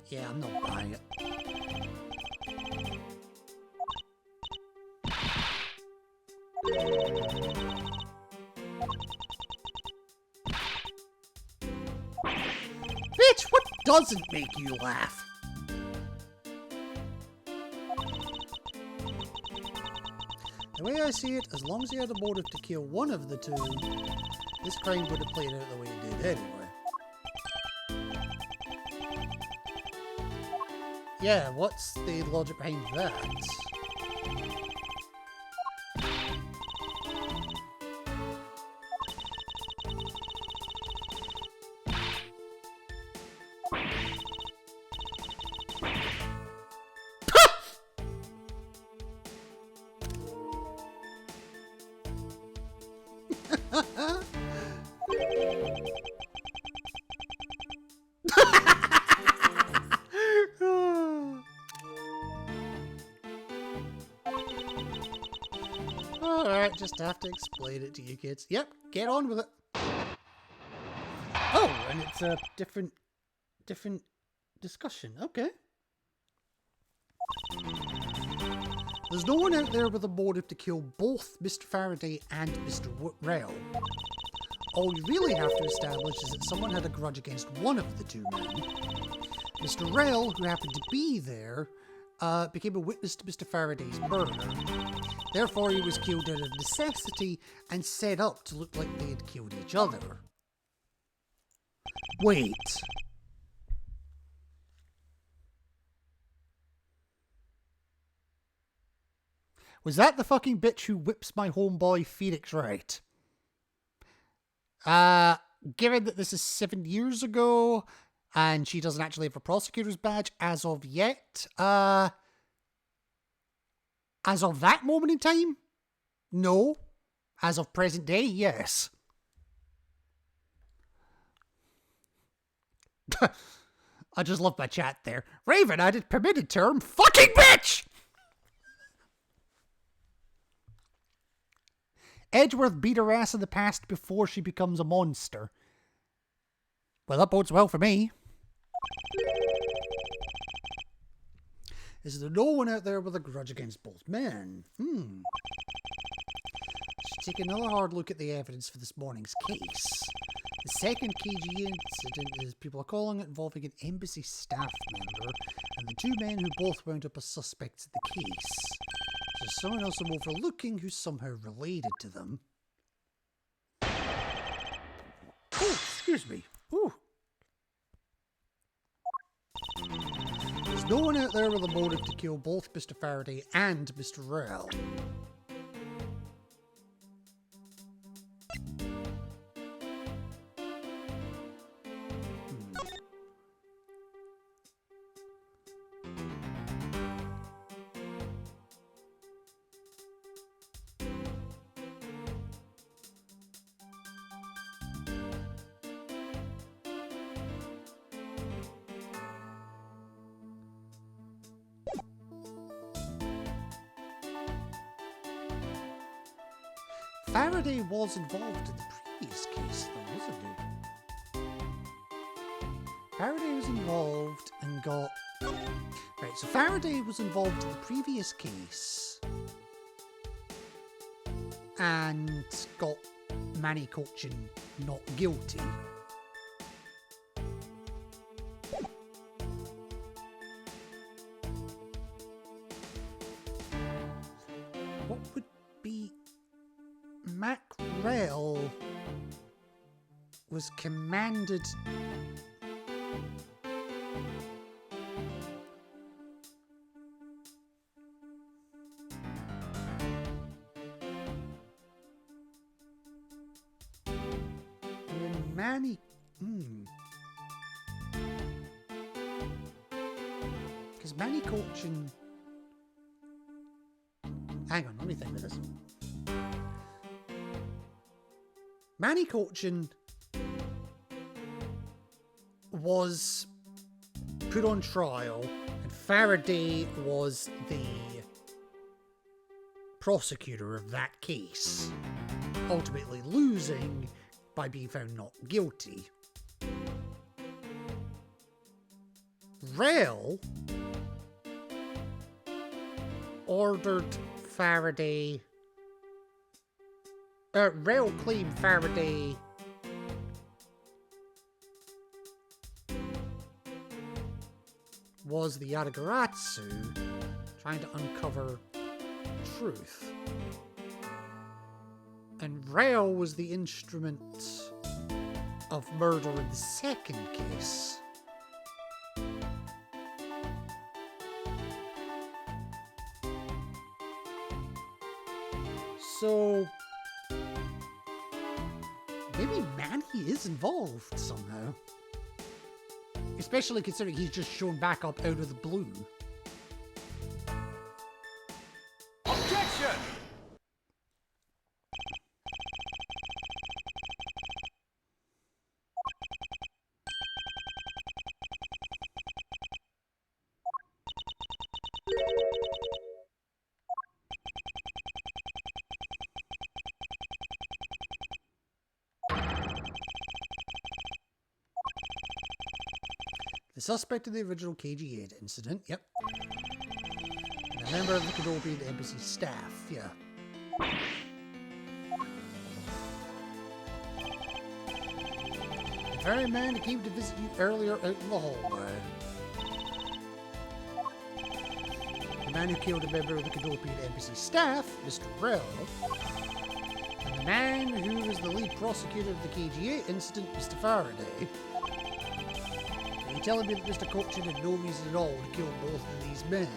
Yeah, I'm not buying it. Bitch, what doesn't make you laugh? The way I see it, as long as he had a motive to kill one of the two, this crime would have played out the way it did anyway. Yeah, what's the logic behind that? Alright, just have to explain it to you kids. Yep, get on with it. Oh, and it's a different discussion. Okay. There's no one out there with a motive to kill both Mr. Faraday and Mr. Rail. All you really have to establish is that someone had a grudge against one of the two men. Mr. Rail, who happened to be there, became a witness to Mr. Faraday's murder. Therefore, he was killed out of necessity and set up to look like they had killed each other. Wait. Was that the fucking bitch who whips my homeboy Phoenix Wright? Given that this is 7 years ago, and she doesn't actually have a prosecutor's badge as of yet, as of that moment in time, no. As of present day, yes. I just love my chat there. Raven added permitted term, fucking bitch! Edgeworth beat her ass in the past before she becomes a monster. Well, that bodes well for me. Is there no one out there with a grudge against both men? take another hard look at the evidence for this morning's case. The second KG incident, as people are calling it, involving an embassy staff member and the two men who both wound up as suspects in the case. There's someone else I'm overlooking who's somehow related to them. Oh, excuse me. Ooh. There's no one out there with a motive to kill both Mr. Faraday and Mr. Rell. Faraday was involved in the previous case, though, wasn't he? Faraday was involved and got... Right, so Faraday was involved in the previous case and got Manny Cochin not guilty. What would be... Mac Rell was commanded... When Manny... Because Manny Cochin... Hang on, let me think of this. Manny Cochin was put on trial and Faraday was the prosecutor of that case, ultimately losing by being found not guilty. Rell ordered Faraday... Rell claimed Faraday was the Yatagarasu trying to uncover truth. And Rell was the instrument of murder in the second case. So... maybe Manny is involved somehow. Especially considering he's just shown back up out of the blue. Objection! The suspect in the original KG8 incident, yep. And a member of the Cadopian Embassy staff, yeah. The very man who came to visit you earlier out in the hallway. The man who killed a member of the Cadopian Embassy staff, Mr. Rell. And the man who was the lead prosecutor of the KG8 incident, Mr. Faraday. Are you telling me that Mr. Cochin had no reason at all to kill both of these men?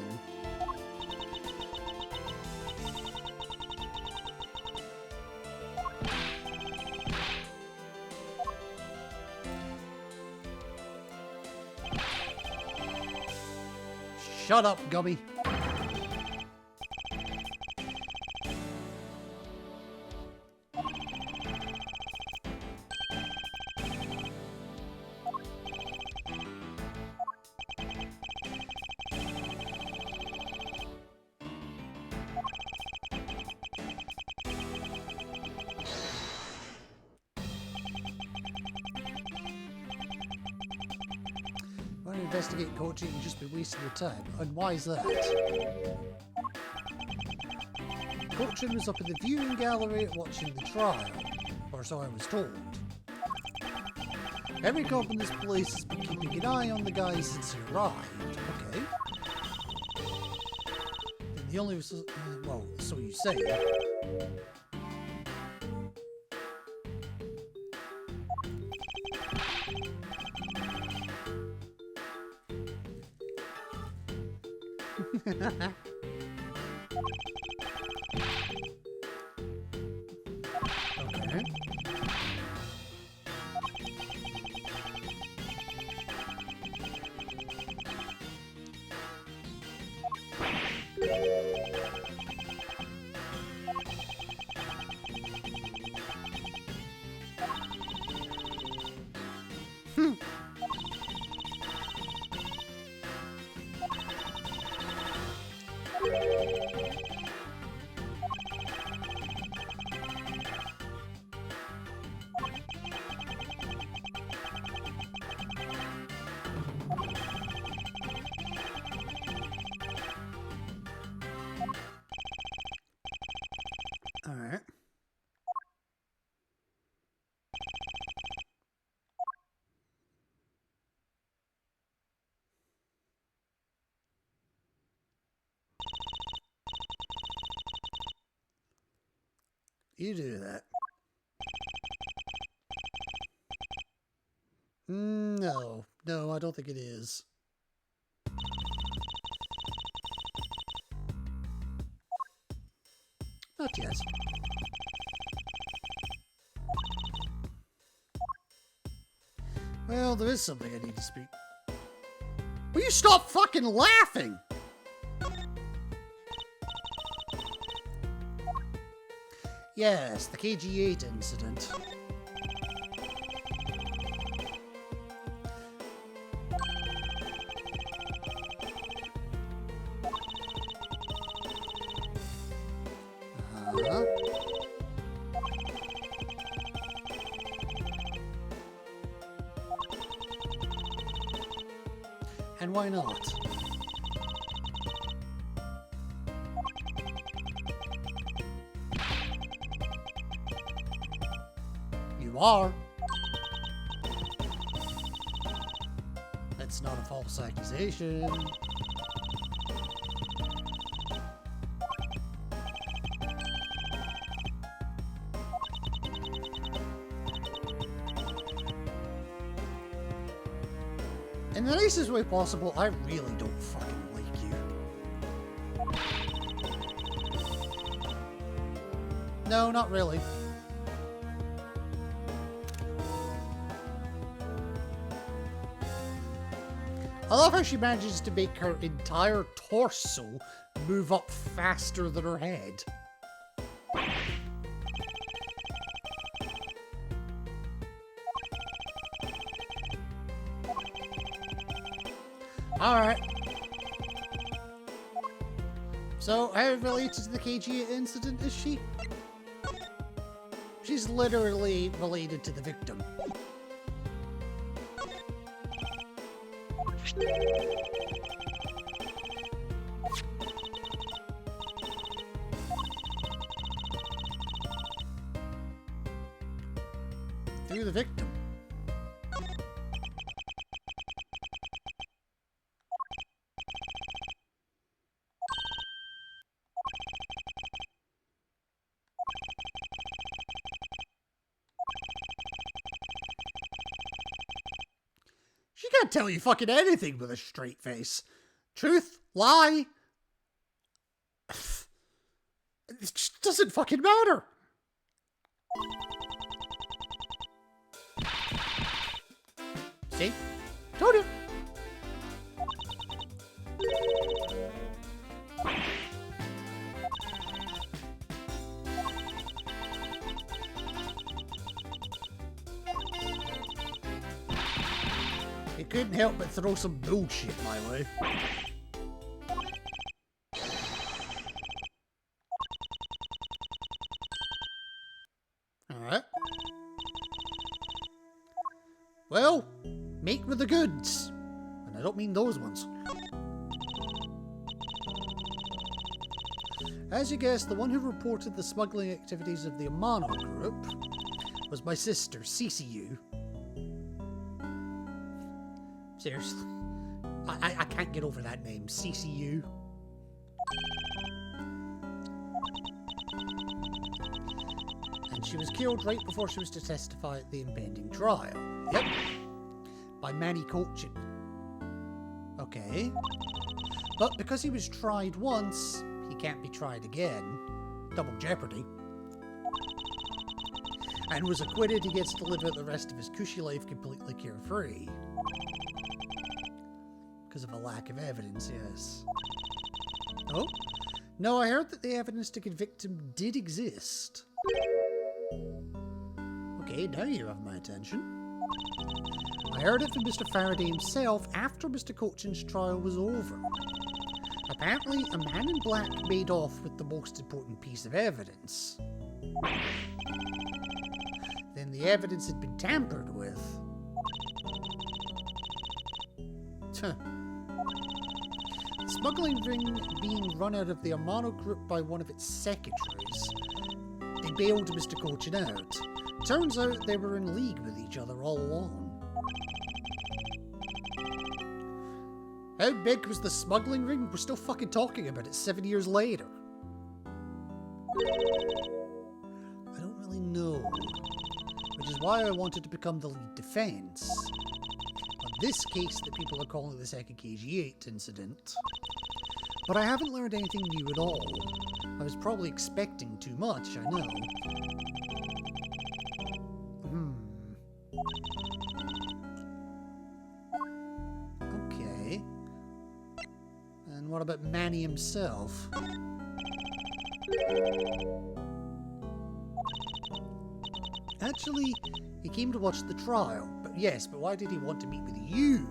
Shut up, Gummy. Want to investigate Cochin and just be wasting your time? And why is that? Fortune was up in the viewing gallery watching the trial, or so I was told. Every cop in this place has been keeping an eye on the guy since he arrived. Okay. And the only... well, so you say. Okay. All right. You do that. No, I don't think it is. Not yet. Well, there is something I need to speak. Will you stop fucking laughing? Yes, the KG-8 incident. And why not? You are. That's not a false accusation. In the nicest way possible, I really don't fucking like you. No, not really. I love how she manages to make her entire torso move up faster than her head. Alright. So, how related to the KG incident is she? She's literally related to the victim. Through the victim. She can't tell you fucking anything with a straight face. Truth, lie. It just doesn't fucking matter. See? Told you. He couldn't help but throw some bullshit my way. Alright. Well, make with the goods. And I don't mean those ones. As you guessed, the one who reported the smuggling activities of the Amano group was my sister, CCU. Seriously. I can't get over that name, CCU. And she was killed right before she was to testify at the impending trial. Yep. By Manny Cochin. Okay. But because he was tried once, he can't be tried again. Double jeopardy. And was acquitted, he gets to live out the rest of his cushy life completely carefree. Because of a lack of evidence, yes. Oh? No, I heard that the evidence to convict him did exist. Okay, now you have my attention. I heard it from Mr. Faraday himself after Mr. Cochin's trial was over. Apparently, a man in black made off with the most important piece of evidence. Then the evidence had been tampered with. The smuggling ring being run out of the Amano group by one of its secretaries. They bailed Mr. Cochin out. Turns out they were in league with each other all along. How big was the smuggling ring? We're still fucking talking about it 7 years later. I don't really know. Which is why I wanted to become the lead defense. On this case that people are calling the second KG8 incident. But I haven't learned anything new at all. I was probably expecting too much, I know. Okay. And what about Manny himself? Actually, he came to watch the trial. But yes, but why did he want to meet with you?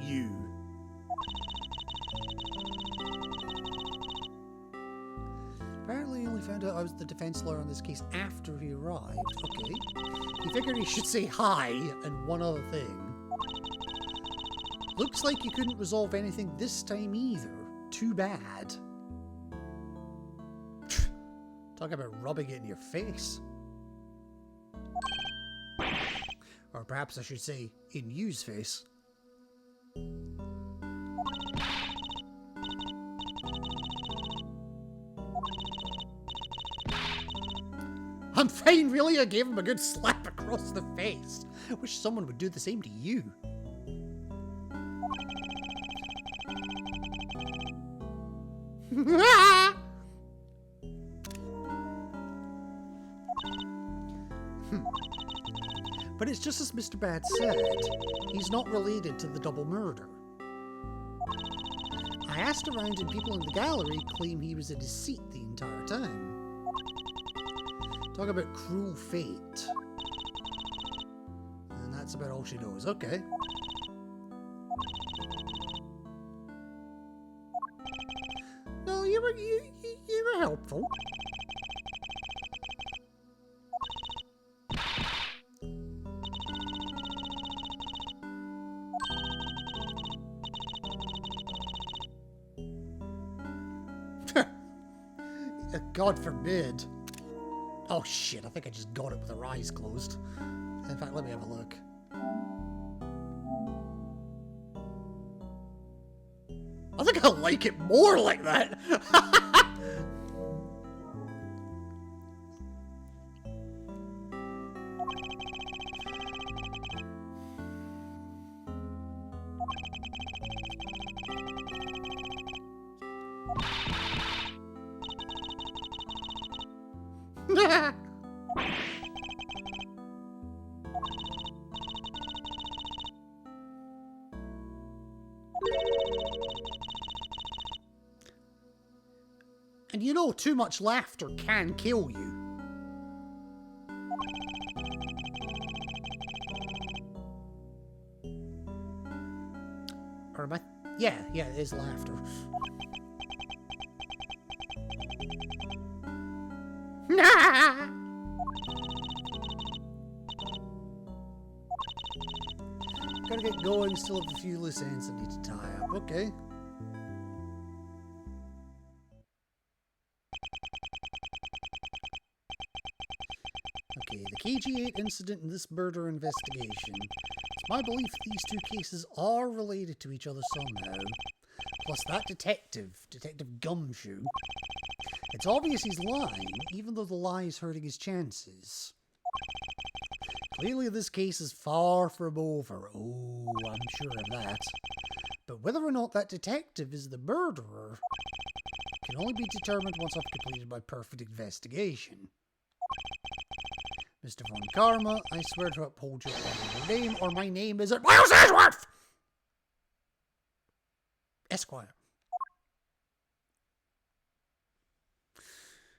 You. Apparently he only found out I was the defense lawyer on this case after he arrived. Okay. He figured he should say hi and one other thing. Looks like you couldn't resolve anything this time either. Too bad. Talk about rubbing it in your face. Or perhaps I should say, in you's face. I'm fine, really? I gave him a good slap across the face. I wish someone would do the same to you. But it's just as Mr. Bad said, he's not related to the double murder. I asked around and people in the gallery claim he was in his seat the entire time. Talk about cruel fate. And that's about all she knows. Okay. No, you were helpful. God forbid. Oh shit, I think I just got it with her eyes closed. In fact, let me have a look. I think I like it more like that. And you know, too much laughter can kill you. Or am I? Yeah, it is laughter. Gotta get going, still have a few loose ends I need to tie up. Okay. KG-8 incident and this murder investigation. It's my belief these two cases are related to each other somehow. Plus that Detective Gumshoe. It's obvious he's lying, even though the lie is hurting his chances. Clearly this case is far from over. Oh, I'm sure of that. But whether or not that detective is the murderer can only be determined once I've completed my perfect investigation. Mr. Von Karma, I swear to uphold your honorable name, or my name isn't Miles Edgeworth! Esquire.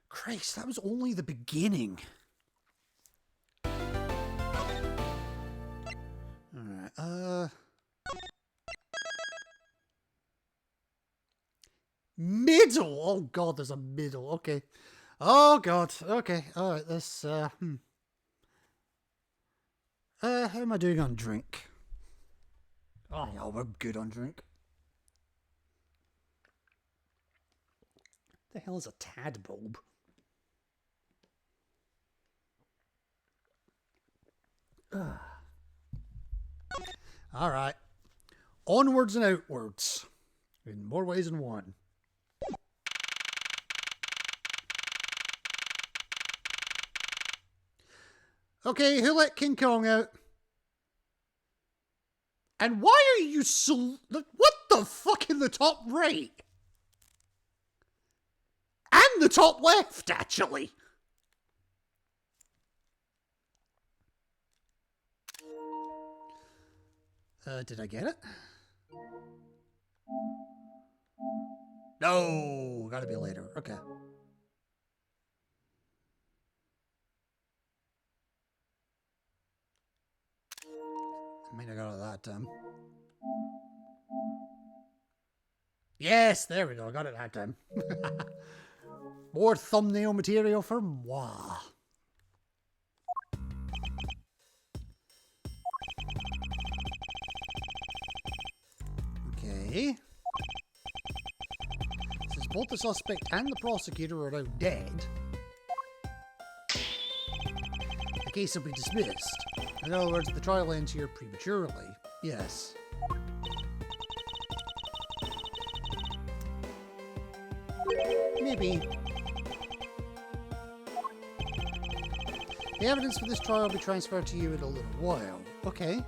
Christ, that was only the beginning. Alright, middle! Oh god, there's a middle. Okay. Oh god, okay. Alright, this, how am I doing on drink? Oh, yeah, I'm good on drink. What the hell is a tadbulb? Alright. Onwards and outwards. In more ways than one. Okay, who let King Kong out? And why are you so... What the fuck in the top right? And the top left, actually. Did I get it? No, gotta be later. Okay. I mean, I got it that time. Yes, there we go. I got it that time. More thumbnail material for moi. Okay. Since both the suspect and the prosecutor are now dead, the case will be dismissed. In other words, the trial ends here prematurely. Yes. Maybe. The evidence for this trial will be transferred to you in a little while. Okay.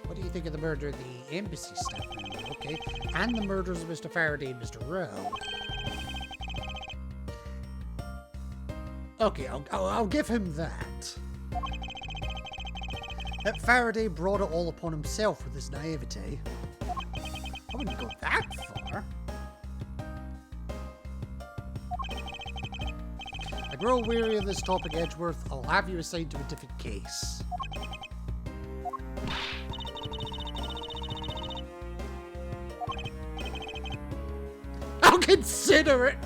What do you think of the murder of the embassy staff member? Okay. And the murders of Mr. Faraday and Mr. Rowe. Okay, I'll give him that. That Faraday brought it all upon himself with his naivete. I wouldn't go that far. I grow weary of this topic, Edgeworth. I'll have you assigned to a different case. I'll consider it!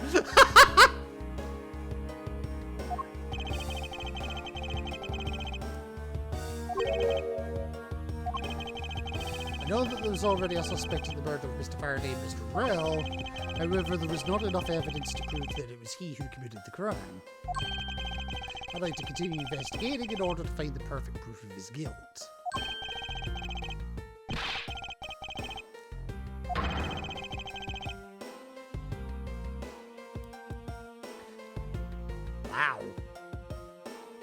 I know that there was already a suspect in the murder of Mr. Faraday and Mr. Rell. However, there was not enough evidence to prove that it was he who committed the crime. I'd like to continue investigating in order to find the perfect proof of his guilt. Wow.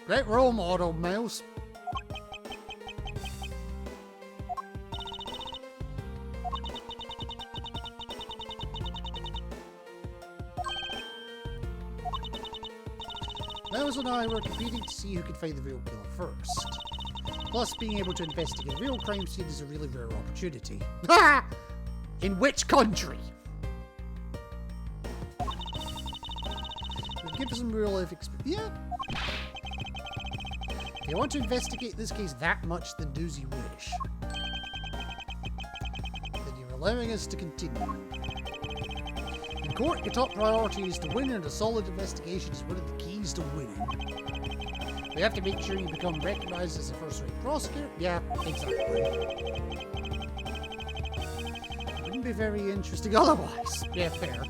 Great role model, Miles. Miles and I were competing to see who could find the real killer first. Plus, being able to investigate a real crime scene is a really rare opportunity. Ha! In which country? We'll give us some real life experience. Yeah. If you want to investigate this case that much, then do as you wish. Then you're allowing us to continue. In court, your top priority is to win, and a solid investigation is one of the keys to winning. We have to make sure you become recognized as a first-rate prosecutor. Yeah, exactly. Wouldn't be very interesting otherwise. Yeah, fair.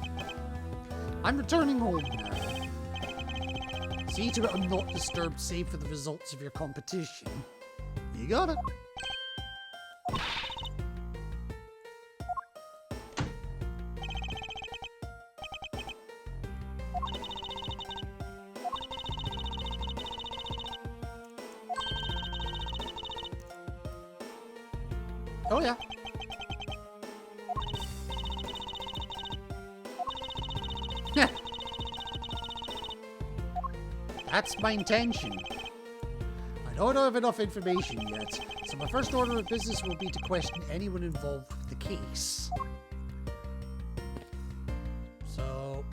I'm returning home now. See to it I'm not disturbed save for the results of your competition. You got it. Oh yeah. Yeah. That's my intention. I don't have enough information yet, so my first order of business will be to question anyone involved with the case. So...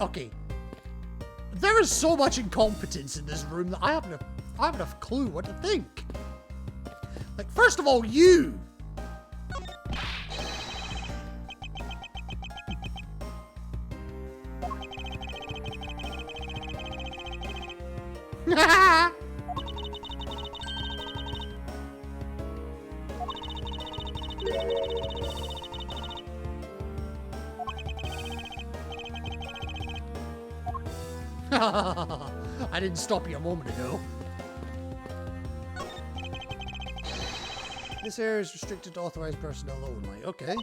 Okay. There is so much incompetence in this room that I haven't a clue what to think. Like, first of all, you! I didn't stop you a moment ago. This area is restricted to authorized personnel only. Okay.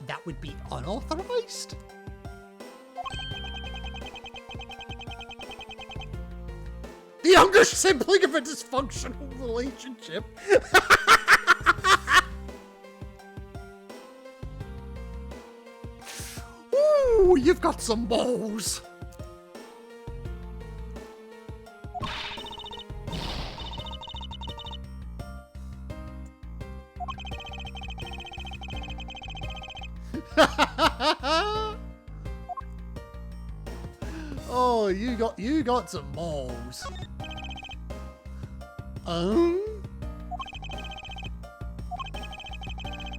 That would be unauthorized? The younger sibling of a dysfunctional relationship. Ooh, you've got some balls. Oh, you got some balls.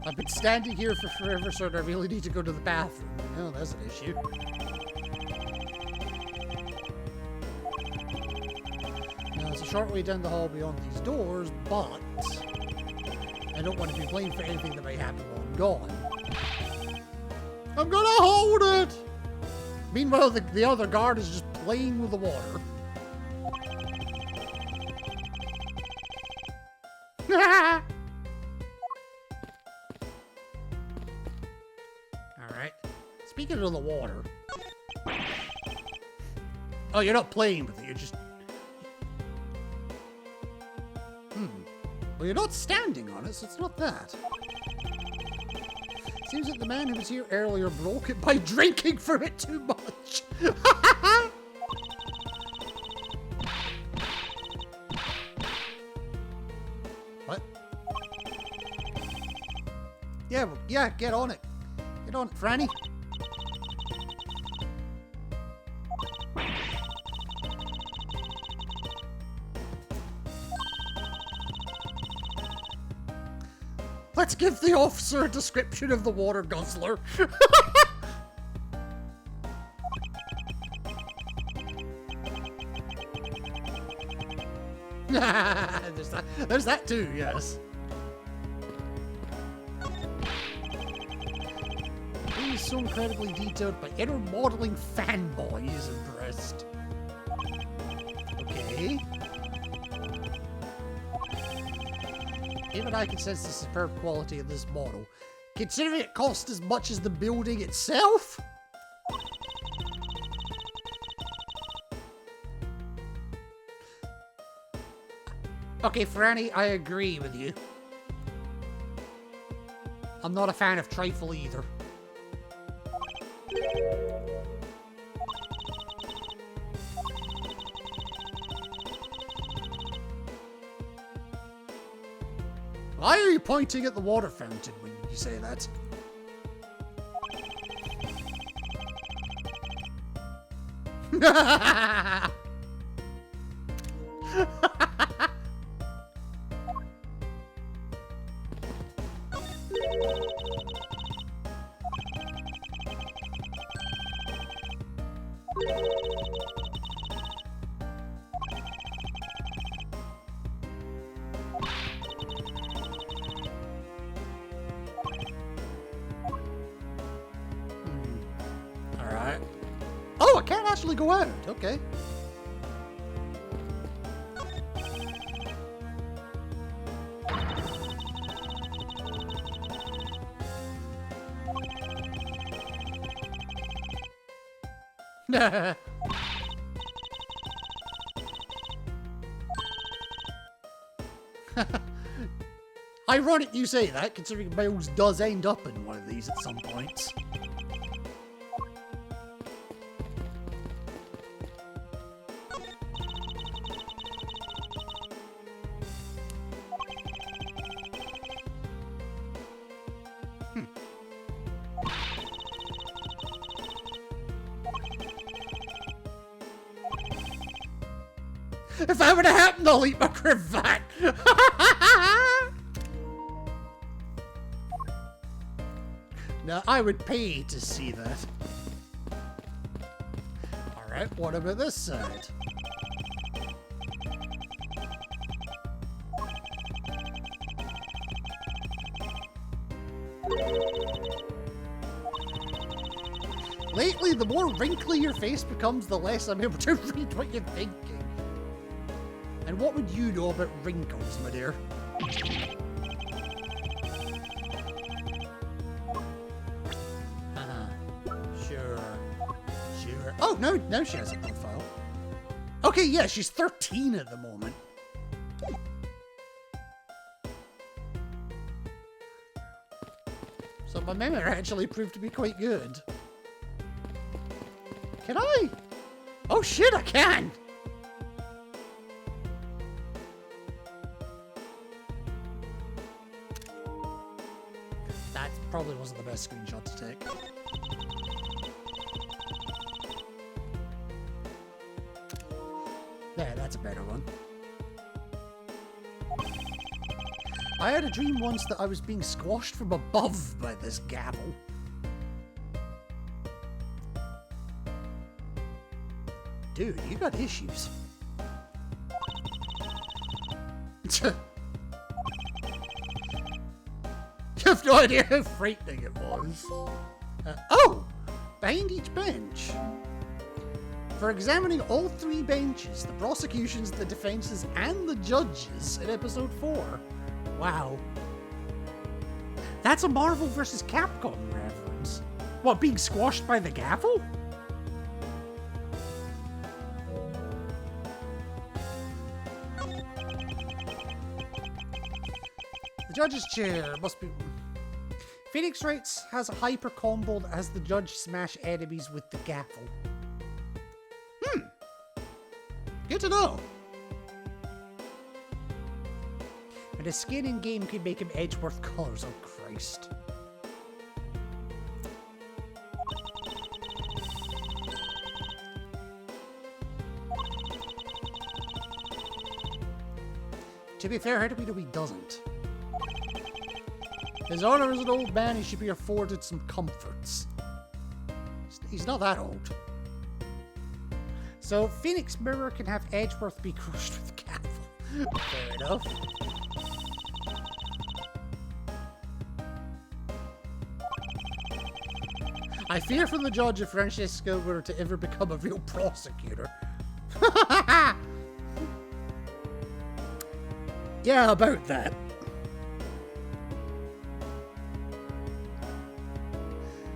I've been standing here for forever, so I really need to go to the bathroom. Oh, that's an issue. Now, it's a short way down the hall beyond these doors, but I don't want to be blamed for anything that may happen while I'm gone. I'm gonna hold it! Meanwhile, the other guard is just playing with the water. Alright. Speaking of the water. Oh, you're not playing with it, you're just... Well, you're not standing on it, so it's not that. Seems like the man who was here earlier broke it by drinking from it too much. What? Yeah, well, yeah, get on it. Get on it, Franny. Let's give the officer a description of the water guzzler. There's that too, yes. He is so incredibly detailed, my inner modeling fanboy is impressed. Okay. Even I can sense the superb quality of this model. Considering it cost as much as the building itself? Okay, Franny, I agree with you. I'm not a fan of trifle either. Why are you pointing at the water fountain when you say that? Oh, I can't actually go out. Okay. Ironic you say that, considering Miles does end up in one of these at some point. If that would have happened, I'll eat my cravat. Now, I would pay to see that. Alright, what about this side? Lately, the more wrinkly your face becomes, the less I'm able to read what you're thinking. And what would you know about wrinkles, my dear? Sure. Oh, no, now she has a profile. Okay, yeah, she's 13 at the moment. So my memory actually proved to be quite good. Can I? Oh shit, I can! That probably wasn't the best screenshot to take. There, that's a better one. I had a dream once that I was being squashed from above by this gavel. Dude, you got issues. You have no idea how frightening it was. Oh! Behind each bench. For examining all three benches, the prosecutions, the defenses, and the judges in episode 4. Wow. That's a Marvel vs. Capcom reference. What, being squashed by the gavel? The judge's chair must be... Phoenix Wrights has a hyper combo that has the judge smash enemies with the gavel. Good to know. And his skin in game could make him Edgeworth colors. Oh Christ. To be fair, how do we know he doesn't? His honor as an old man, he should be afforded some comforts. He's not that old. So, Phoenix Mirror can have Edgeworth be crushed with gavel. Fair enough. I fear for the judge if Francesco were to ever become a real prosecutor. Yeah, about that.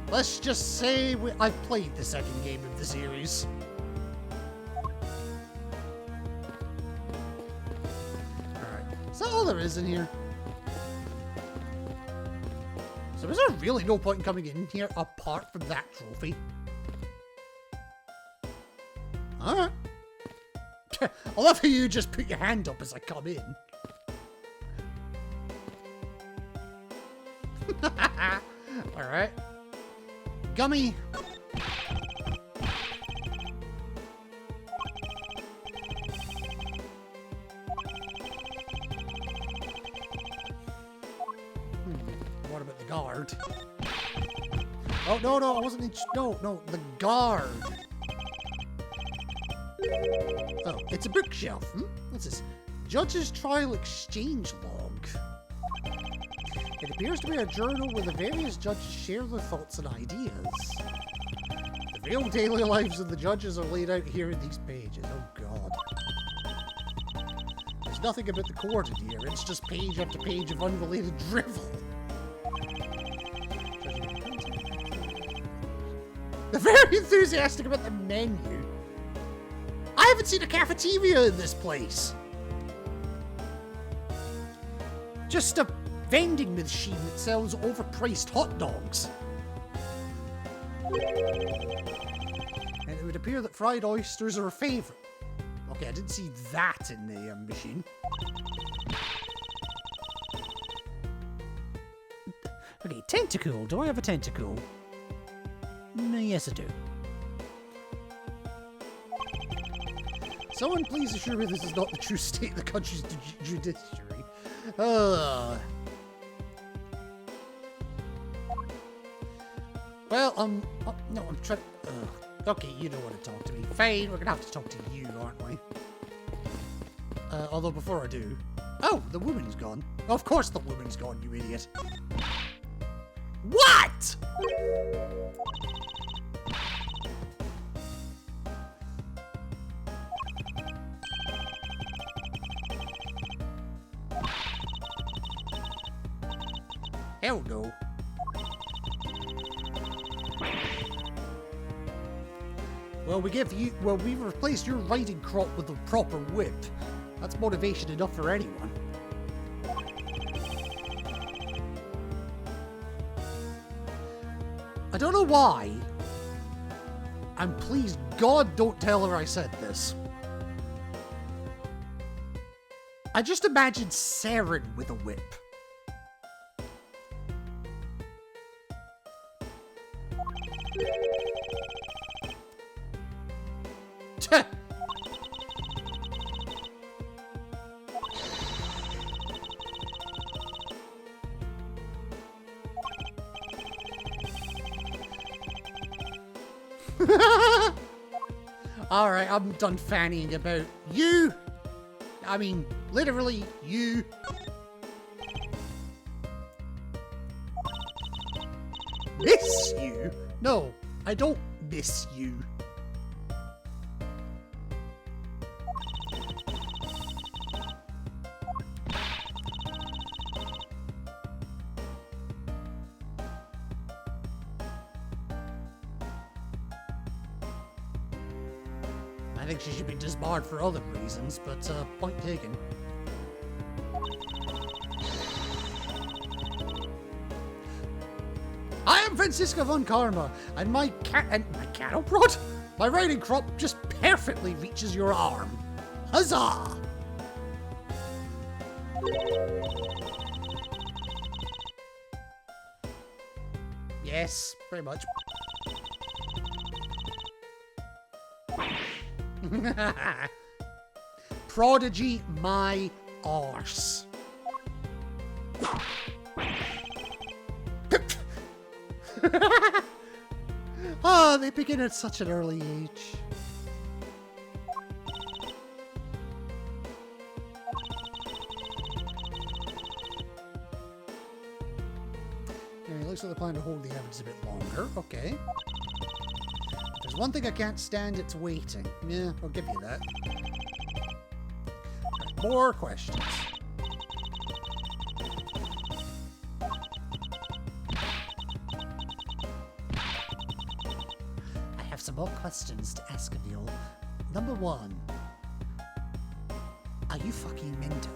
Let's just say I've played the second game of the series. Alright, is that all there is in here? So is there really no point in coming in here apart from that trophy? Alright. I love how you just put your hand up as I come in. Alright. Gummy. What about the guard? Oh, no, I wasn't in... No, the guard. Oh, it's a bookshelf. What's this? Judge's Trial Exchange Log. It appears to be a journal where the various judges share their thoughts and ideas. The real daily lives of the judges are laid out here in these pages. Oh god. There's nothing about the court in here, it's just page after page of unrelated drivel. They're very enthusiastic about the menu. I haven't seen a cafeteria in this place. Just a vending machine that sells overpriced hot dogs. And it would appear that fried oysters are a favourite. Okay, I didn't see that in the machine. Okay, tentacle. Do I have a tentacle? Yes, I do. Someone please assure me this is not the true state of the country's judiciary. Well, no, I'm trying. Okay, you don't want to talk to me. Fine, we're gonna have to talk to you, aren't we? Although before I do, oh, the woman's gone. Of course, the woman's gone, you idiot. What? Hell no. Well, we've replaced your riding crop with a proper whip. That's motivation enough for anyone. I don't know why. And please, God, don't tell her I said this. I just imagined Saren with a whip. Alright, I'm done fannying about you. I mean, literally, you. Miss you? No, I don't miss you. I think she should be disbarred for other reasons, but point taken. I am Francisca von Karma, and my cattle prod? My riding crop just perfectly reaches your arm. Huzzah! Yes, pretty much. Prodigy my arse. Oh, they begin at such an early age. It looks like they plan to hold the evidence a bit longer. Okay. If there's one thing I can't stand, it's waiting. Yeah, I'll give you that. Right, more questions. I have some more questions to ask of you. Number one. Are you fucking Mentos?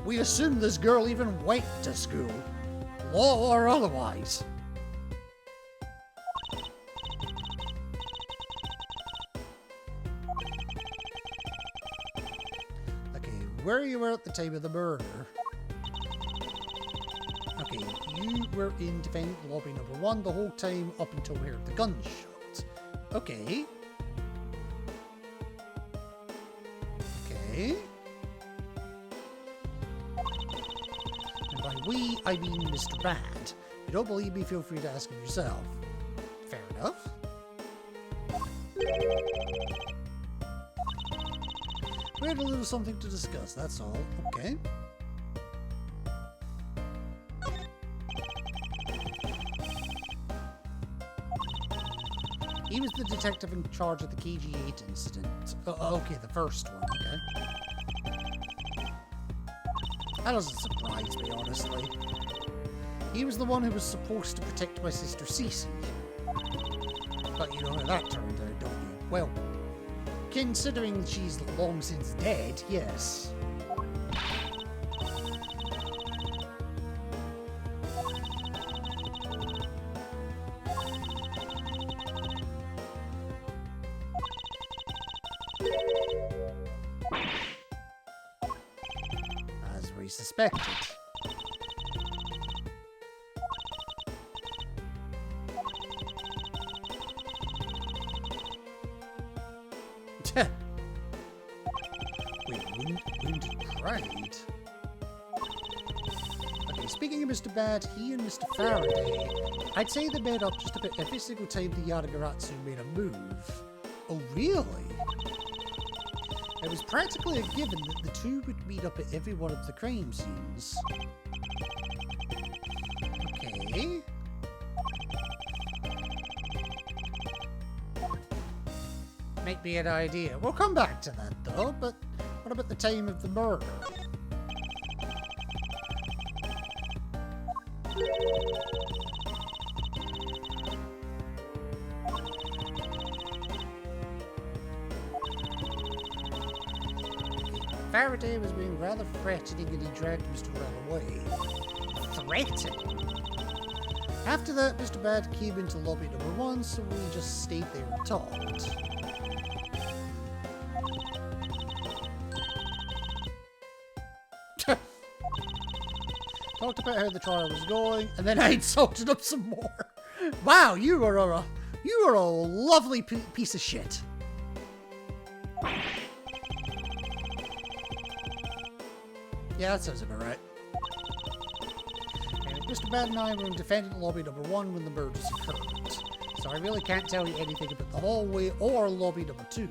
We assume this girl even went to school, law or otherwise. Okay, where you were at the time of the murder? Okay, you were in defendant lobby number 1 the whole time up until we heard the gunshot. Okay. Okay. And by we, I mean Mr. Bad. If you don't believe me, feel free to ask him yourself. Fair enough. We had a little something to discuss, that's all. Okay. He was the detective in charge of the KG-8 incident. Okay, the first one, okay. That doesn't surprise me, honestly. He was the one who was supposed to protect my sister Cece. But you know how that turned out, don't you? Well, considering she's long since dead, yes. As we suspected. Wait, wounded pride? Okay, speaking of Mr. Bad, he and Mr. Faraday, I'd say they made up just about every single time the Yatagarasu made a move. Oh, really? It was practically a given that the two would meet up at every one of the crime scenes. Okay. Might be an idea. We'll come back to that though, but what about the time of the murder? Faraday was being rather threatening and he dragged Mr. Rell away. Threatening? After that, Mr. Bad came into lobby number 1, so we just stayed there and talked. Talked about how the trial was going, and then I insulted him some more. Wow, you are a lovely piece of shit. Yeah, that sounds about right. Anyway, Mr. Bad and I were in defendant lobby number 1 when the murders occurred, so I really can't tell you anything about the hallway or lobby number 2.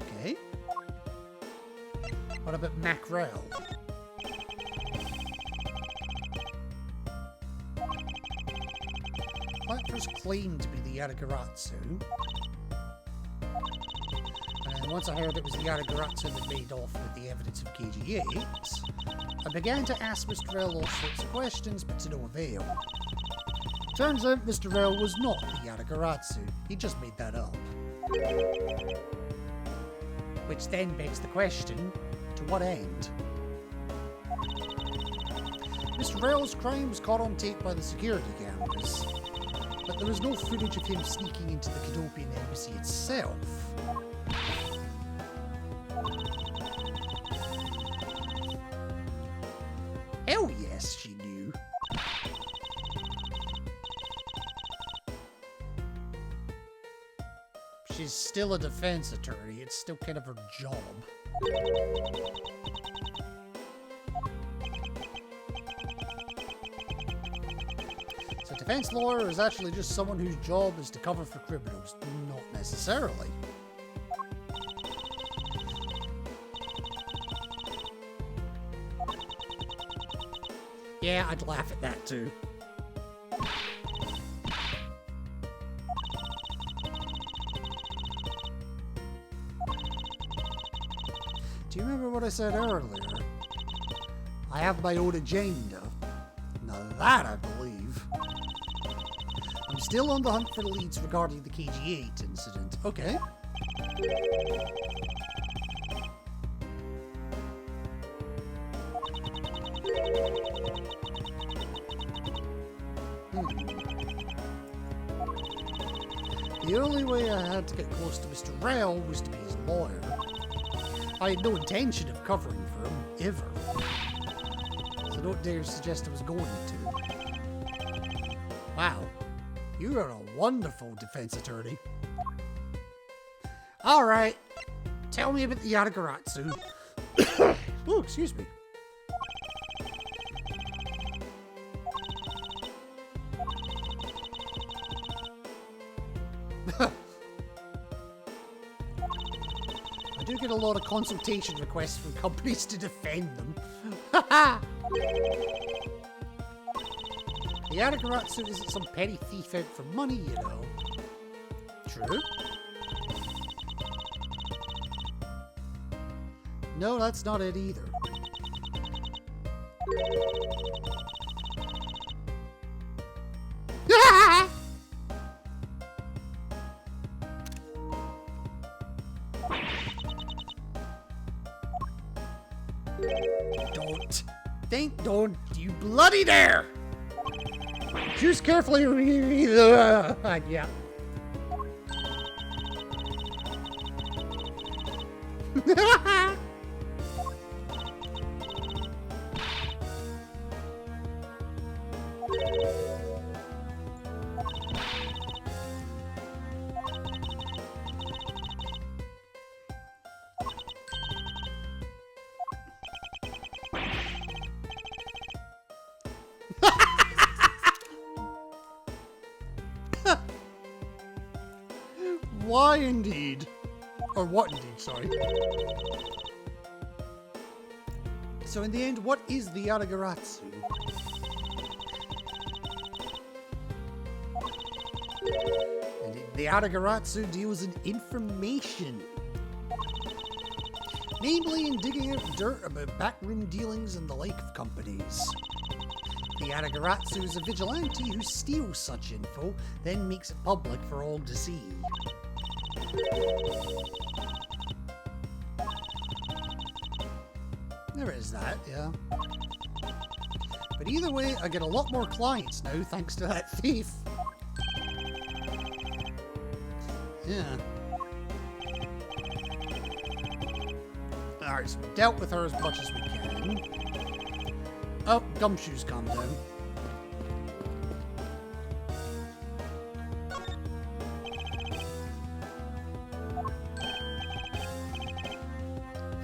Okay. What about Macrel? Plant first claimed to be the Yatagarasu. And once I heard it was the Yatagarasu that made off with the evidence of KG-8, I began to ask Mr. Rell all sorts of questions, but to no avail. Turns out Mr. Rell was not the Yatagarasu. He just made that up. Which then begs the question, to what end? Mr. Rell's crime was caught on tape by the security cameras, but there was no footage of him sneaking into the Cadopian embassy itself. Hell yes, she knew. She's still a defense attorney. It's still kind of her job. So a defense lawyer is actually just someone whose job is to cover for criminals. Not necessarily. Yeah, I'd laugh at that too. Do you remember what I said earlier? I have my own agenda. Now that I believe. I'm still on the hunt for leads regarding the KG-8 incident. Okay. The only way I had to get close to Mr. Rell was to be his lawyer. I had no intention of covering for him, ever. So don't dare suggest I was going to. Wow, you are a wonderful defense attorney. Alright, tell me about the Yatagarasu. Oh, excuse me. do get a lot of consultation requests from companies to defend them. Haha! The Aragaratsu isn't some petty thief out for money, you know. True. No, that's not it either. Don't you bloody dare! Choose carefully. Yeah. Why indeed? Or what indeed, sorry. So in the end, what is the Aragaratsu? And the Aragaratsu deals in information. Namely in digging out dirt about backroom dealings and the like of companies. The Aragaratsu is a vigilante who steals such info, then makes it public for all to see. There is that, yeah. But either way, I get a lot more clients now thanks to that thief. Yeah. Alright, so we dealt with her as much as we can. Oh, Gumshoe's calm down.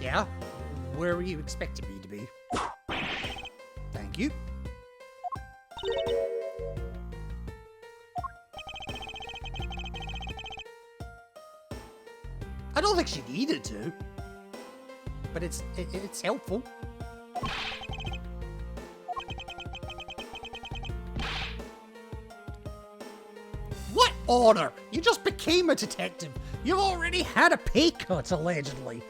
Yeah? Where were you expecting me to be? Thank you. I don't think she needed to. But it's helpful. What honor? You just became a detective. You've already had a pay cut, allegedly.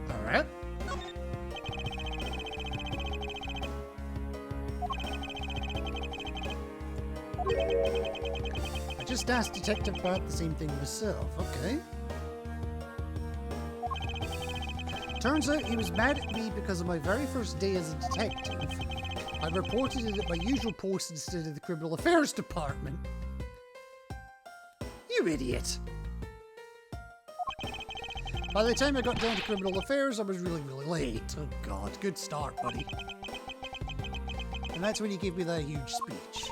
Alright. I just asked Detective Bart the same thing myself. Okay. Turns out he was mad at me because of my very first day as a detective. I reported it at my usual post instead of the Criminal Affairs Department. You idiot. By the time I got down to Criminal Affairs, I was really late. Oh god, good start, buddy. And that's when you gave me that huge speech.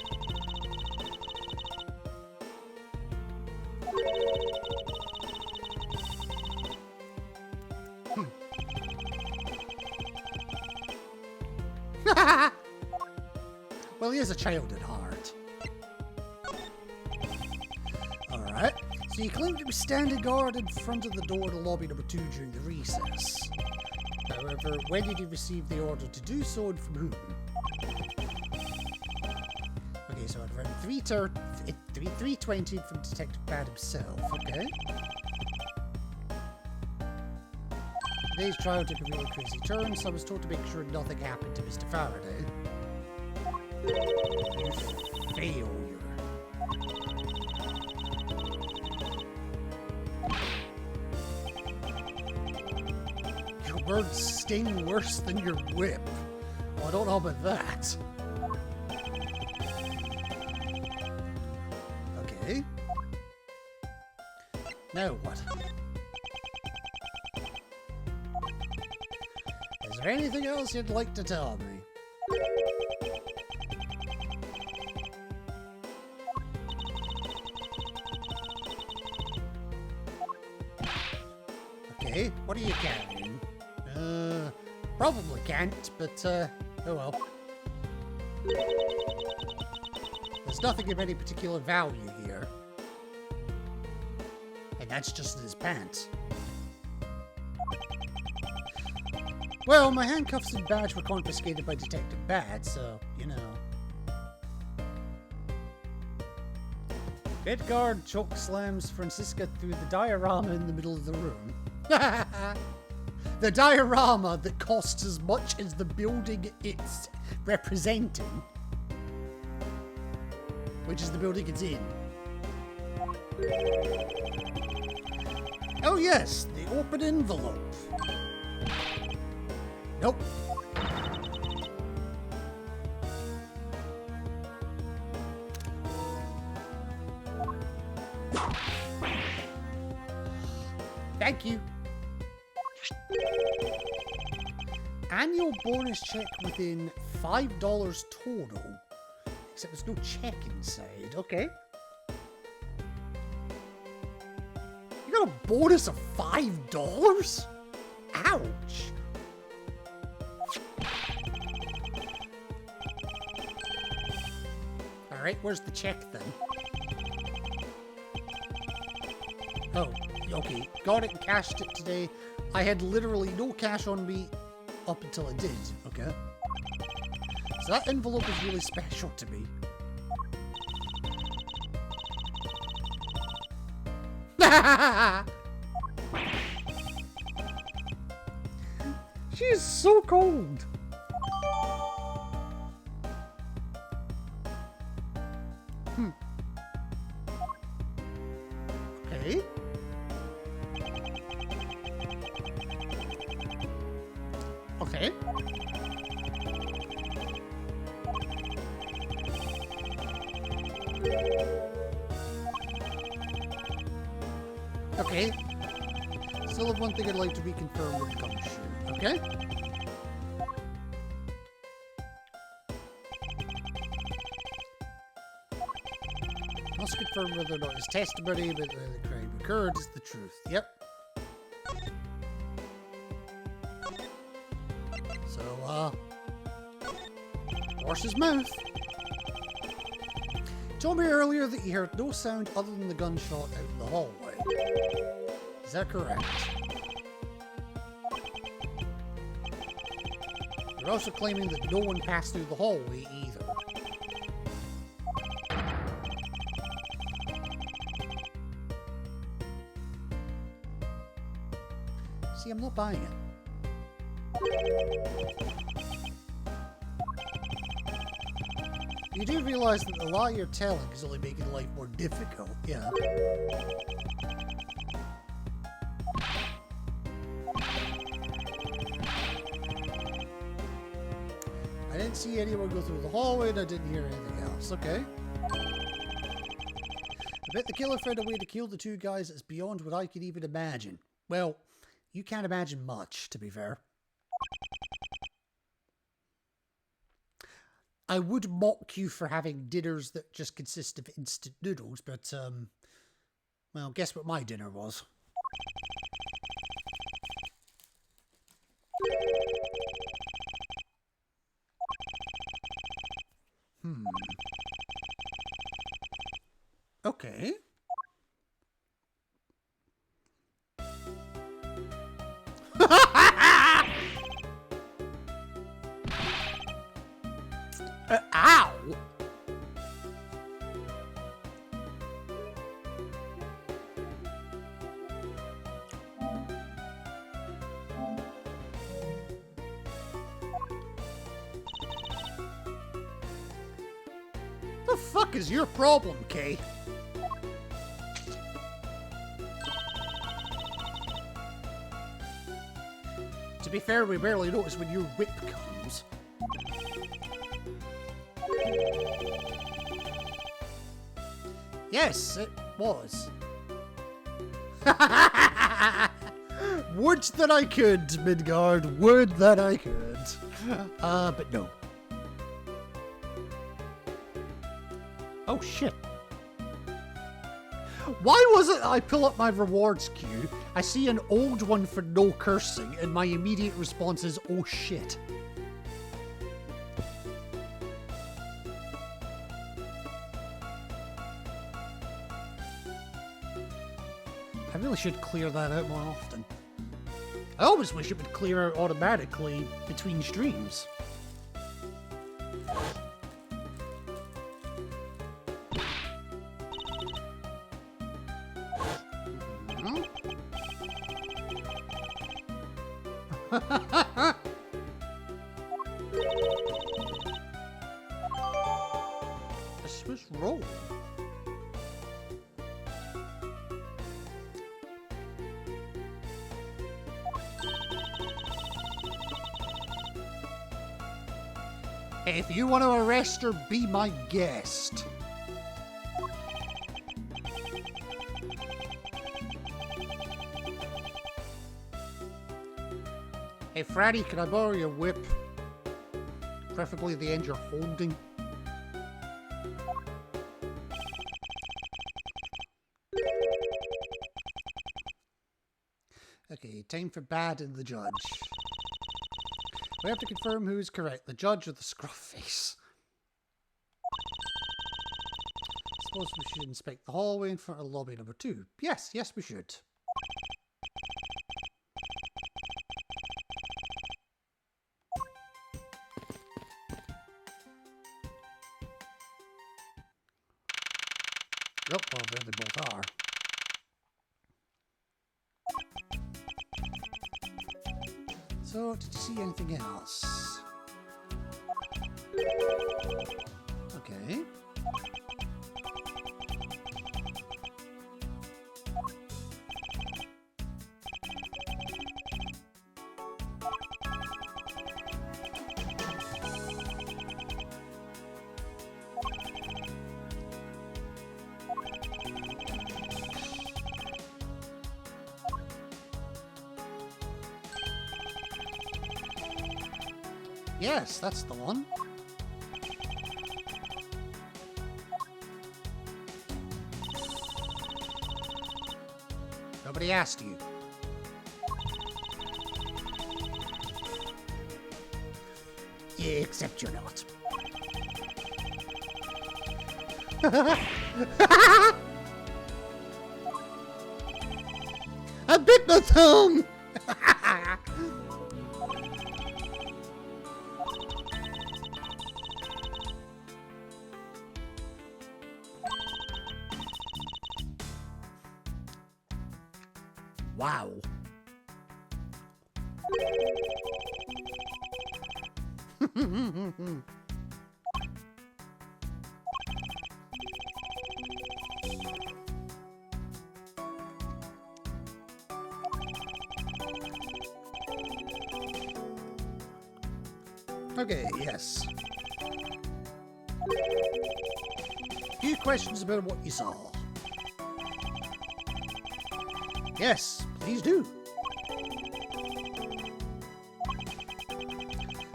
Well, he is a child at heart. Alright, so you claimed he was standing guard in front of the door to lobby number 2 during the recess. However, when did you receive the order to do so and from whom? Okay, so at around 3:20 from Detective Bad himself, okay? Today's trial took a really crazy turn, so I was told to make sure nothing happened to Mr. Faraday. You failure. Your words sting worse than your whip. Well, I don't know about that. Okay. Now what? there anything else you'd like to tell me? Okay, what are you carrying? Probably can't, but, oh well. There's nothing of any particular value here. And that's just in his pants. Well, my handcuffs and badge were confiscated by Detective Bat, so, you know. Edgard choke slams Francisca through the diorama in the middle of the room. The diorama that costs as much as the building it's representing. Which is the building it's in. Oh yes, the open envelope. Nope. Thank you. Annual bonus check within $5 total. Except there's no check inside. Okay. You got a bonus of $5? Ouch. Alright, where's the check then? Oh, okay. Got it and cashed it today. I had literally no cash on me up until I did. Okay. So that envelope is really special to me. She's so cold. Okay. Okay. Okay. Still have one thing I'd like to be confirmed with the gumshoe. Okay? Must confirm whether or not his testimony about the crime occurred is the truth. Yep. So, horse's mouth. You told me earlier that you heard no sound other than the gunshot out in the hallway. Is that correct? You're also claiming that no one passed through the hallway either. See, I'm not buying it. You do realize that the lie you're telling is only making life more difficult, yeah. I didn't see anyone go through the hallway and I didn't hear anything else. Okay. I bet the killer found a way to kill the two guys that's beyond what I could even imagine. Well, you can't imagine much, to be fair. I would mock you for having dinners that just consist of instant noodles, but, well, guess what my dinner was? Okay. Ow! The fuck is your problem, Kay? To be fair, we barely notice when your whip comes. Yes, it was. Would that I could, Midgard. Would that I could. But no. Oh, shit. Why was it I pull up my rewards queue, I see an old one for no cursing, and my immediate response is, oh shit. I really should clear that out more often. I always wish it would clear out automatically between streams. A Swiss roll. If you want to arrest her, be my guest. Hey, Freddy, can I borrow your whip? Preferably the end you're holding. Okay, time for Bad and the judge. We have to confirm who is correct, the judge or the scruff face. Suppose we should inspect the hallway in front of lobby number 2. Yes, we should. Oh, well, there they both are. So, did you see anything else? Okay. Yes, that's the one. Nobody asked you. Yeah, except you're not. I bit my thumb! Wow. Okay, yes. Few questions about what you saw. Yes, please do.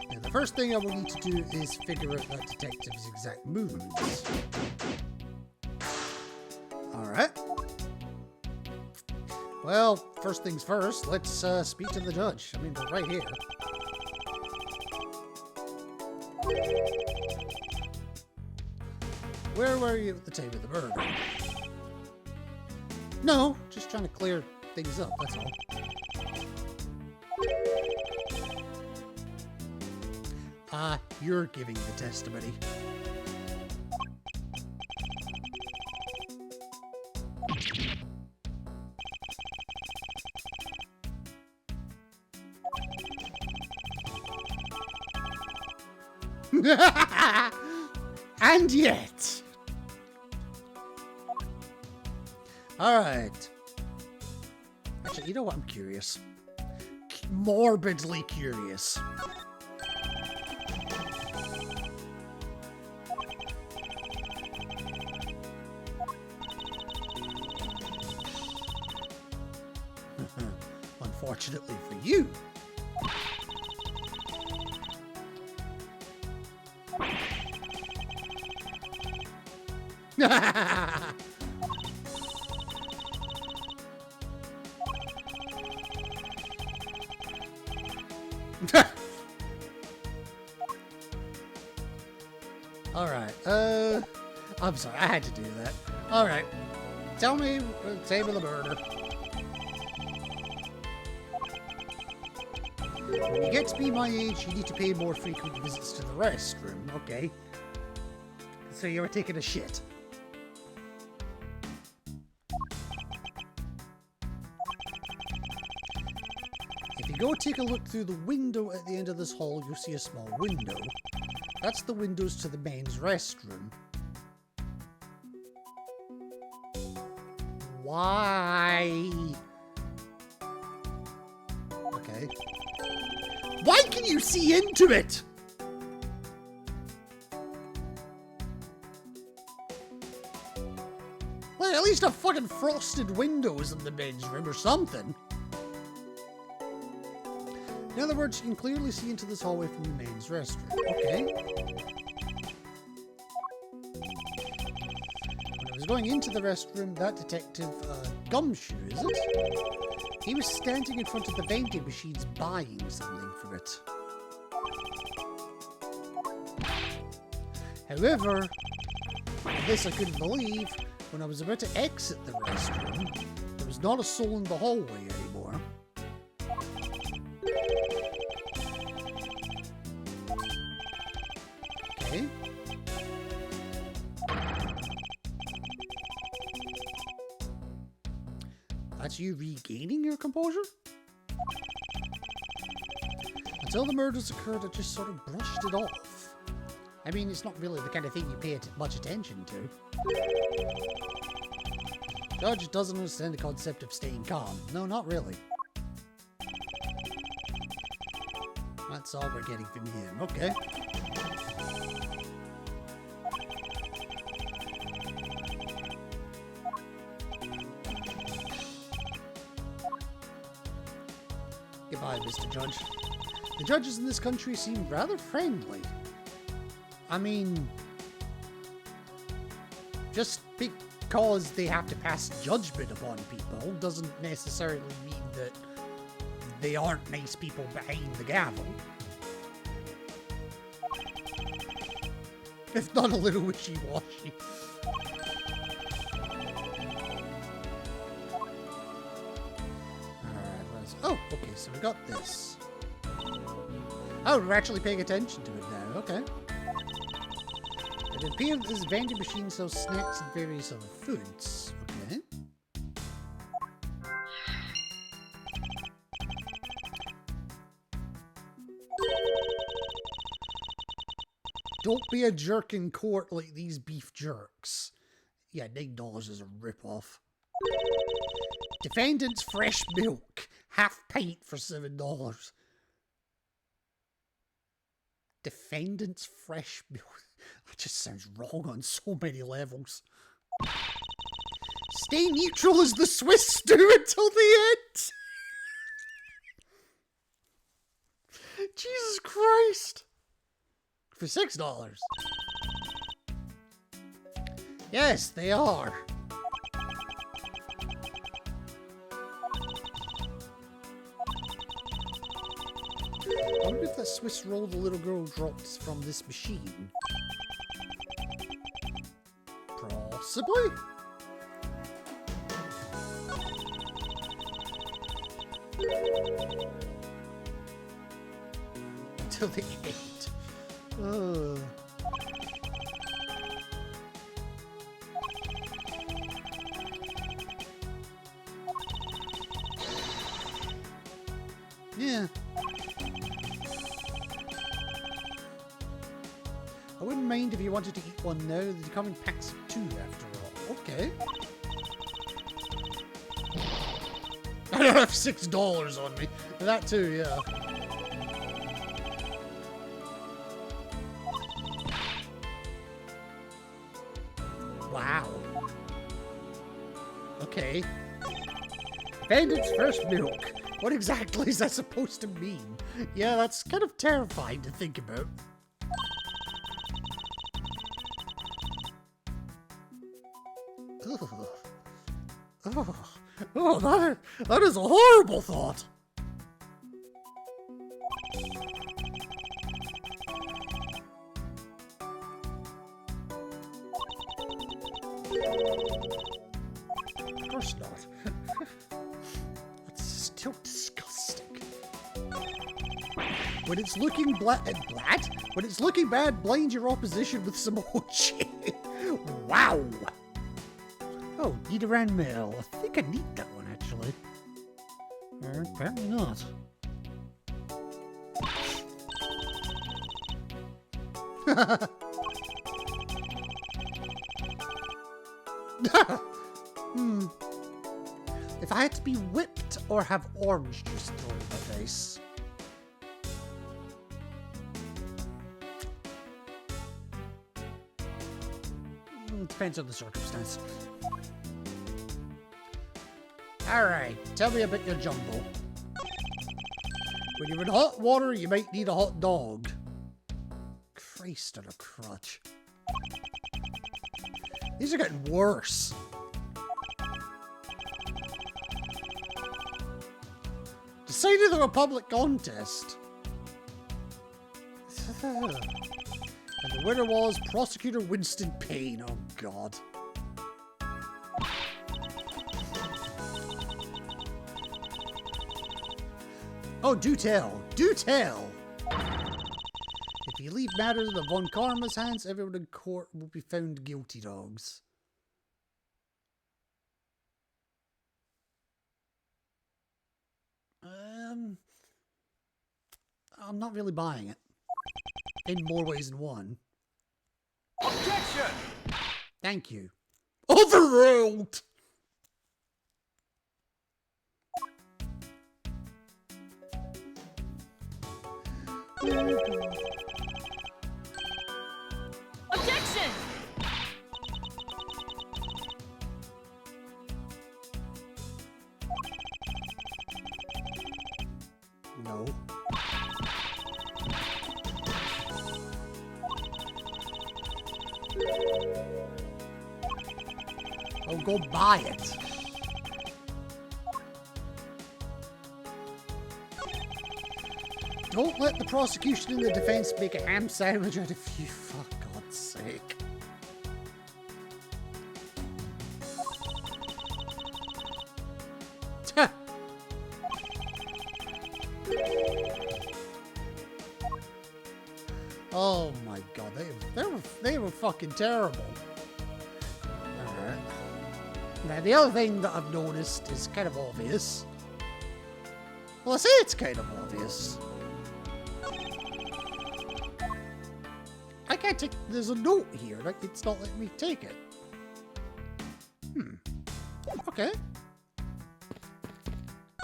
Now, the first thing I will need to do is figure out that detective's exact movements. Alright. Well, first things first, let's speak to the judge. I mean, they're right here. Where were you at the time of the murder? No, just trying to clear things up, that's all. You're giving the testimony. And yet. Alright. Actually, you know what? I'm curious. Morbidly curious. unfortunately for you. Alright, I'm sorry, I had to do that. Alright, tell me, table the murder. When you get to be my age, you need to pay more frequent visits to the restroom, okay? So you were taking a shit. If you go take a look through the window at the end of this hall, you'll see a small window. That's the windows to the men's restroom. Why? Okay. Why can you see into it? Well, at least have fucking frosted windows in the men's room or something. In other words, you can clearly see into this hallway from the men's restroom. Okay. When I was going into the restroom, that detective, Gumshoe, is it? He was standing in front of the vending machines buying something for it. However, this I couldn't believe, when I was about to exit the restroom, there was not a soul in the hallway anymore. Okay. That's you regaining your composure? Until the murders occurred, I just sort of brushed it off. I mean, it's not really the kind of thing you pay much attention to. Judge doesn't understand the concept of staying calm. No, not really. That's all we're getting from him. Okay. Goodbye, Mr. Judge. The judges in this country seem rather friendly. I mean, just because they have to pass judgment upon people doesn't necessarily mean that they aren't nice people behind the gavel. If not a little wishy-washy. Oh, okay, so we got this. Oh, we're actually paying attention to it now, okay. It appears this vending machine sells snacks and various other foods, okay. Don't be a jerk in court like these beef jerks. Yeah, $9 is a rip-off. Defendant's fresh milk. Half pint for $7. Defendant's fresh milk. That just sounds wrong on so many levels. Stay neutral as the Swiss stew until the end. Jesus Christ. For $6. Yes, they are. I wonder if that Swiss roll the little girl dropped from this machine. Possibly? Until the end. Yeah. I wouldn't mind if you wanted to eat one now. They come in packs of 2 after all. Okay. I don't have $6 on me. That too, yeah. Wow. Okay. Bandit's first milk. What exactly is that supposed to mean? Yeah, that's kind of terrifying to think about. Ugh. Oh, that is a horrible thought. Of course not. It's still disgusting. When it's looking when it's looking bad, blind your opposition with some emoji. Wow. Oh, Nidoran Mail. I think I need that one actually. Or apparently not. If I had to be whipped or have orange juice thrown in my face. It depends on the circumstance. Alright, tell me about your jumble. When you're in hot water, you might need a hot dog. Christ on a crutch. These are getting worse. Decided on a public contest. And the winner was Prosecutor Winston Payne. Oh, God. Oh, do tell. Do tell. If you leave matters in the Von Karma's hands, everyone in court will be found guilty, dogs. I'm not really buying it. In more ways than one. Objection! Thank you. Overruled! Objection! No. Oh, go buy it. Don't let the prosecution and the defense make a ham sandwich out of you, for God's sake. Oh my God, they were fucking terrible. Alright. Now the other thing that I've noticed is kind of obvious. Well, I say it's kind of obvious. I can't take. There's a note here. Like, it's not letting me take it. Okay.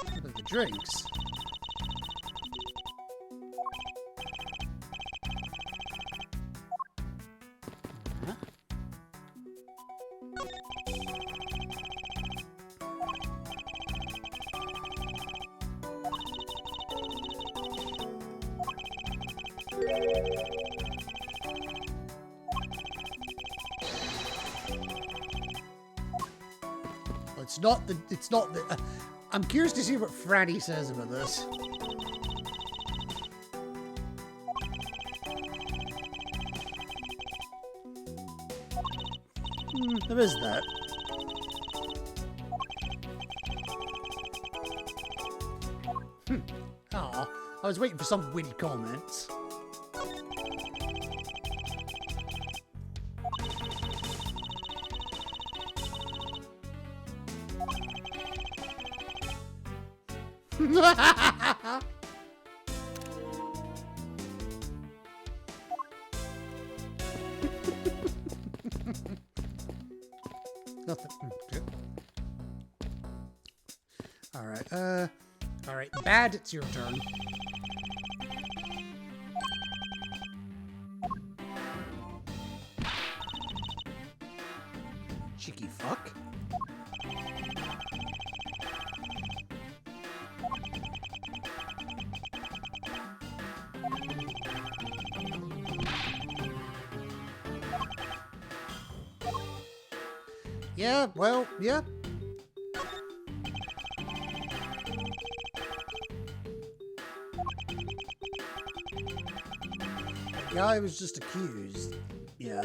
What about the drinks? Huh? It's not the, I'm curious to see what Franny says about this. There is that. Aw, I was waiting for some witty comments. Nothing. Alright, Bad, it's your turn. Cheeky fuck. Yeah, well, yeah. The guy was just accused. Yeah.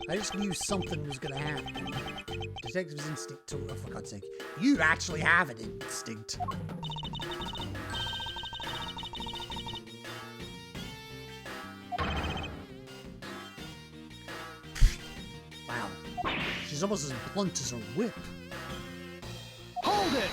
I just knew something was gonna happen. Detective's instinct to... Oh, for God's sake. You actually have an instinct. Wow. She's almost as blunt as a whip. Hold it!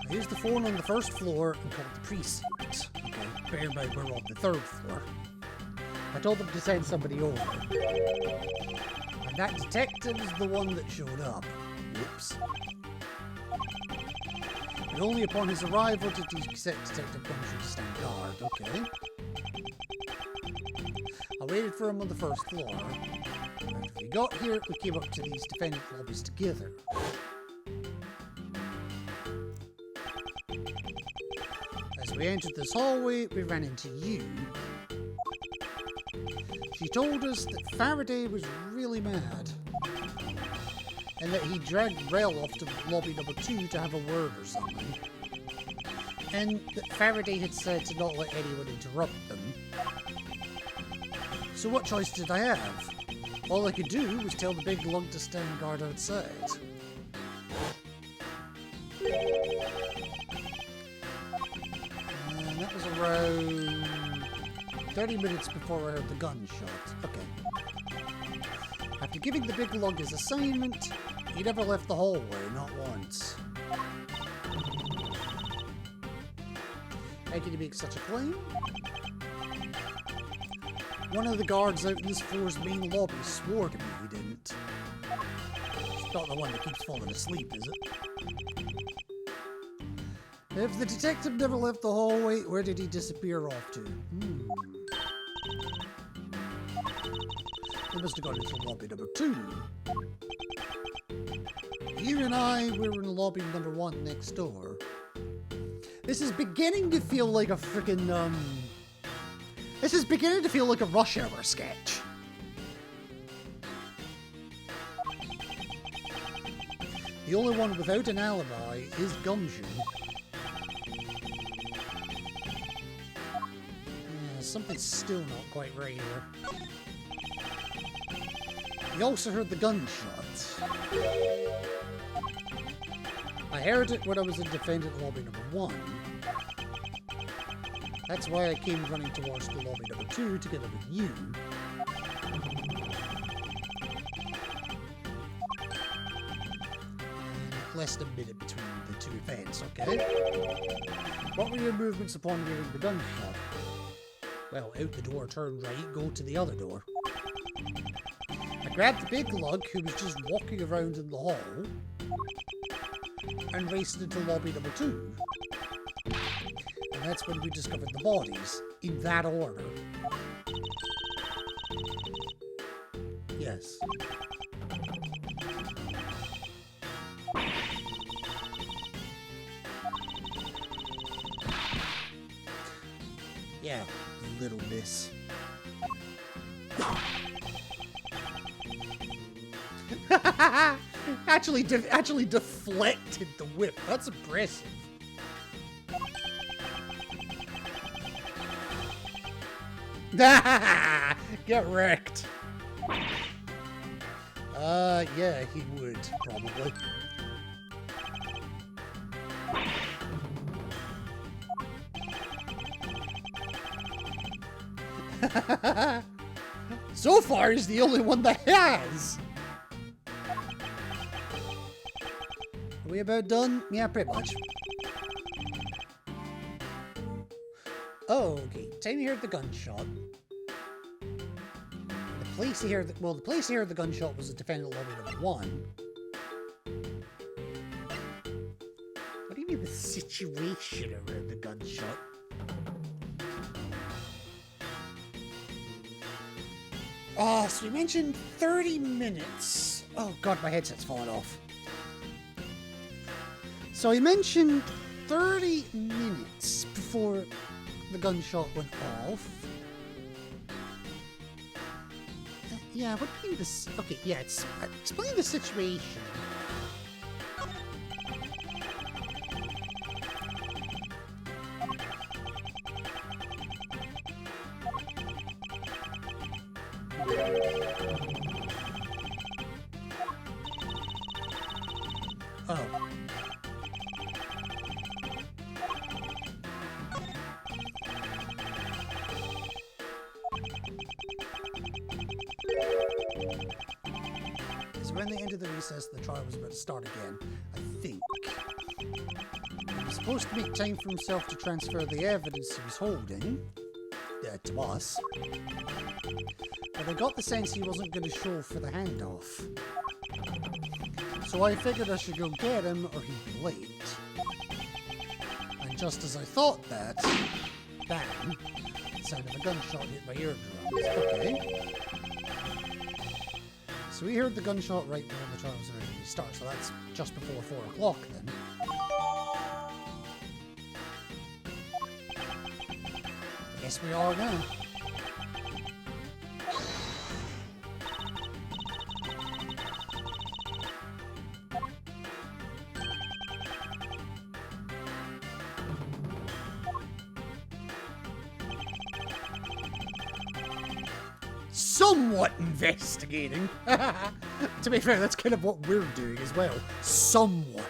Here's the phone on the first floor and called the precinct. Okay, bear in mind we're on the third floor. I told them to send somebody over. And that detective's the one that showed up. Whoops. And only upon his arrival did he set Detective Gumshoe to stand guard. Okay. I waited for him on the first floor. After we got here, we came up to these defendant lobbies together. As we entered this hallway, we ran into you. She told us that Faraday was really mad, and that he dragged Rel off to lobby number 2 to have a word or something, and that Faraday had said to not let anyone interrupt them. So what choice did I have? All I could do was tell the big lug to stand guard outside. And that was around 30 minutes before I heard the gunshot. Okay. After giving the big lug his assignment, he never left the hallway, not once. How can he make such a claim? One of the guards out in this floor's main lobby swore to me he didn't. It's not the one that keeps falling asleep, is it? If the detective never left the hallway, where did he disappear off to? He must have gone into lobby number 2. You and I were in lobby number 1 next door. This is beginning to feel like a freaking, This is beginning to feel like a Rush Hour sketch. The only one without an alibi is Gumshoe. Yeah, something's still not quite right here. We also heard the gunshots. I heard it when I was in defendant lobby number 1. That's why I came running towards the lobby number 2 together with you. And less than a minute between the two events, okay? What were your movements upon hearing the gunshot? Well, out the door, turn right, go to the other door. I grabbed the big lug, who was just walking around in the hall, and raced into lobby number 2. And that's when we discovered the bodies, in that order. Yes. Yeah, little miss. actually deflected the whip. That's impressive. Get wrecked. Yeah, he would, probably. So far, he's the only one that has. Are we about done? Yeah, pretty much. Oh, okay. Time you heard the gunshot. The place you heard the gunshot was at defendant lobby number 1. What do you mean the situation around the gunshot? So we mentioned 30 minutes Oh god, my headset's falling off. So he mentioned 30 minutes before the gunshot went off. Yeah, what do you mean this? Okay, yeah, explain the situation. Oh. So when they ended the recess, the trial was about to start again, I think. He was supposed to make time for himself to transfer the evidence he was holding to us. But I got the sense he wasn't going to show for the handoff. So I figured I should go get him or he'd be late. And just as I thought that, bang, the sound of a gunshot hit my eardrums. Okay. So we heard the gunshot right before the trial was ready to start, so that's just before 4 o'clock then. I guess we are now. Somewhat investigating. To be fair, that's kind of what we're doing as well. Somewhat.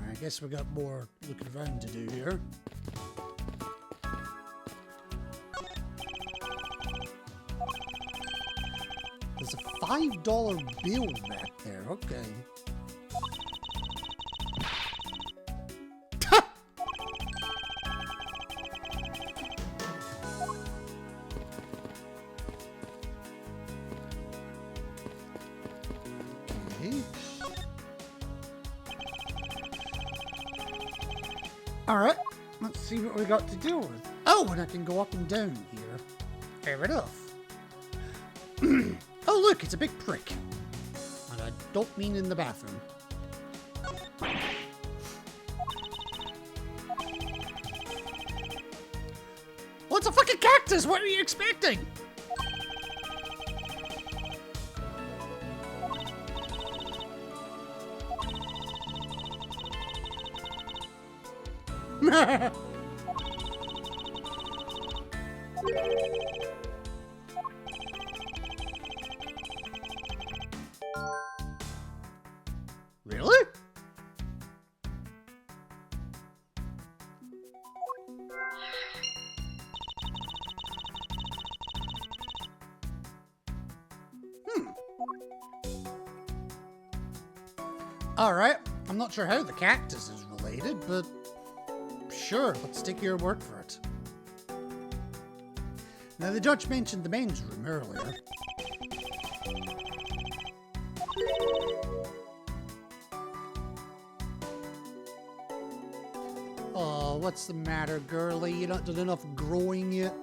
I guess we got more looking around to do here. There's a $5 bill back there, okay. Okay. Alright, let's see what we got to deal with. Oh, and I can go up and down here. Fair enough. Oh look, it's a big prick. And I don't mean in the bathroom. Well, it's a fucking cactus! What are you expecting? Really? Alright, I'm not sure how the cactus is related, but sure, let's take your word for it. Now, the judge mentioned the men's room earlier. Oh, what's the matter, girlie? You not done enough growing yet?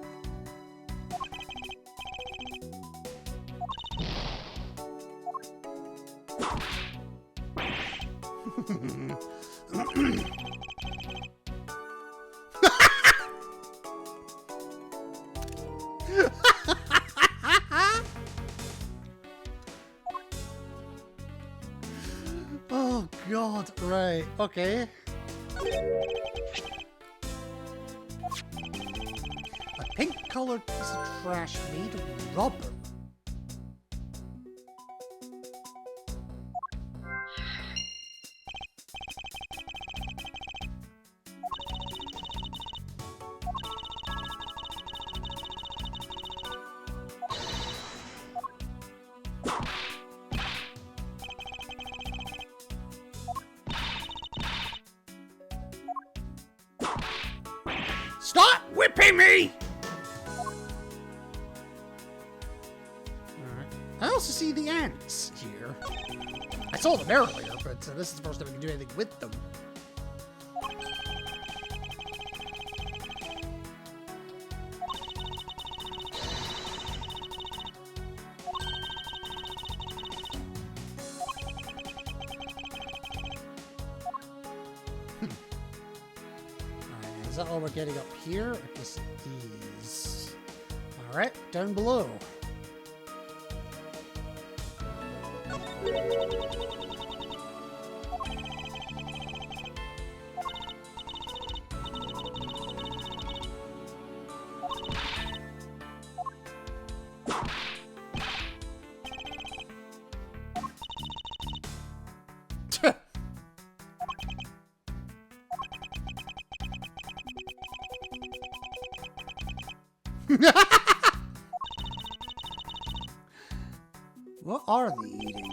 Oh god, right, okay. A pink colored piece of trash made of rubber. Stop whipping me! Alright. I also see the ants here. I saw them earlier, but this is the first time we can do anything with them. Alright, is that all we're getting up here? I guess it is. Alright, down below. What are they eating?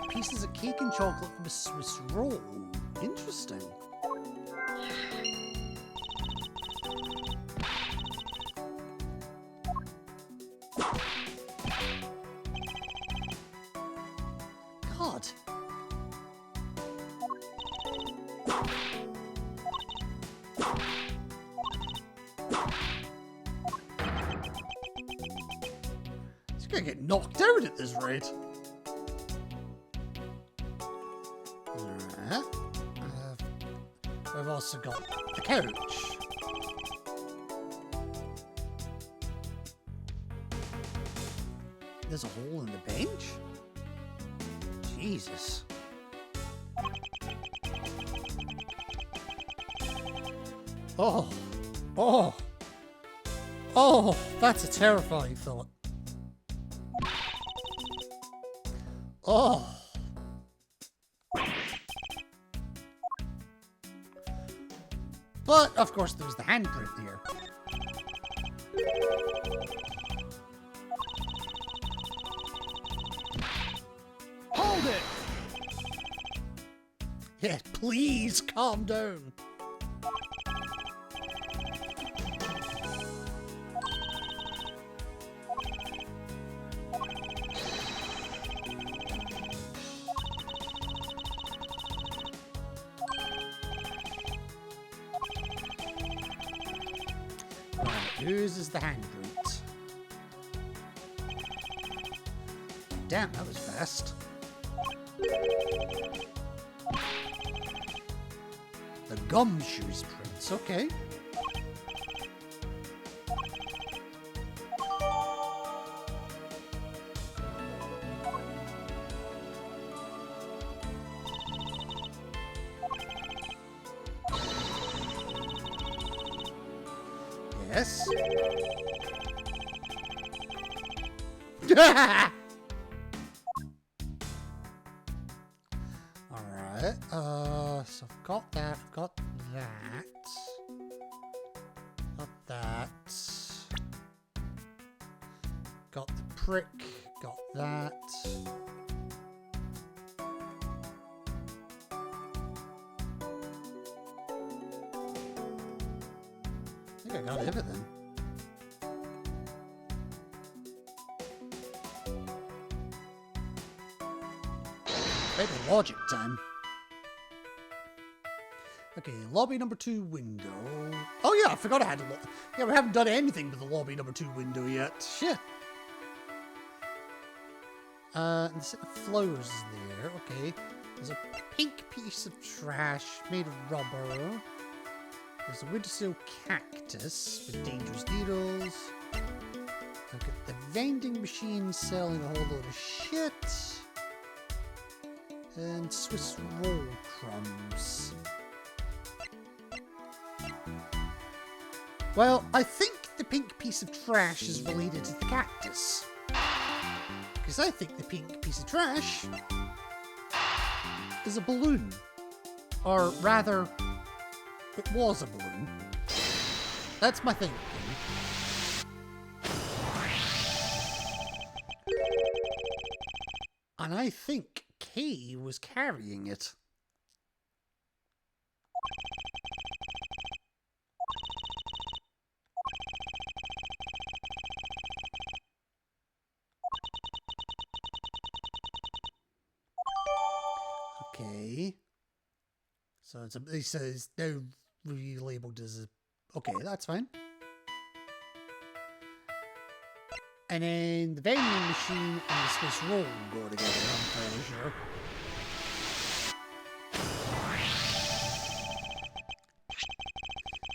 Pieces of cake and chocolate from a Swiss roll. Interesting. God. He's gonna get knocked out at this rate. Alright. We've also got the couch. There's a hole in the bench? Jesus. Oh. Oh. Oh, that's a terrifying thought. Oh. But, of course, there was the handprint here. Hold it! Yeah, please calm down. Uses the handprint. Damn, that was fast. The gumshoes prints, okay. Yes. Alright, so I've got that, I've got that. Got that. Got the prick, got that. I think I got everything. Maybe logic time. Okay, lobby number 2 window. Oh yeah, I forgot I had a yeah, we haven't done anything with the lobby number 2 window yet. Shit. And the set of flowers is there. Okay. There's a pink piece of trash made of rubber. There's a windowsill cactus with dangerous needles. Look at the vending machine selling a whole load of shit. And Swiss roll crumbs. Well, I think the pink piece of trash is related to the cactus. Because I think the pink piece of trash is a balloon. Or rather, it was a balloon. That's my thinking. And I think Kay was carrying it. So he says now relabeled as a... Okay, that's fine. And then the vending machine and the Swiss roll go together, I'm fairly sure.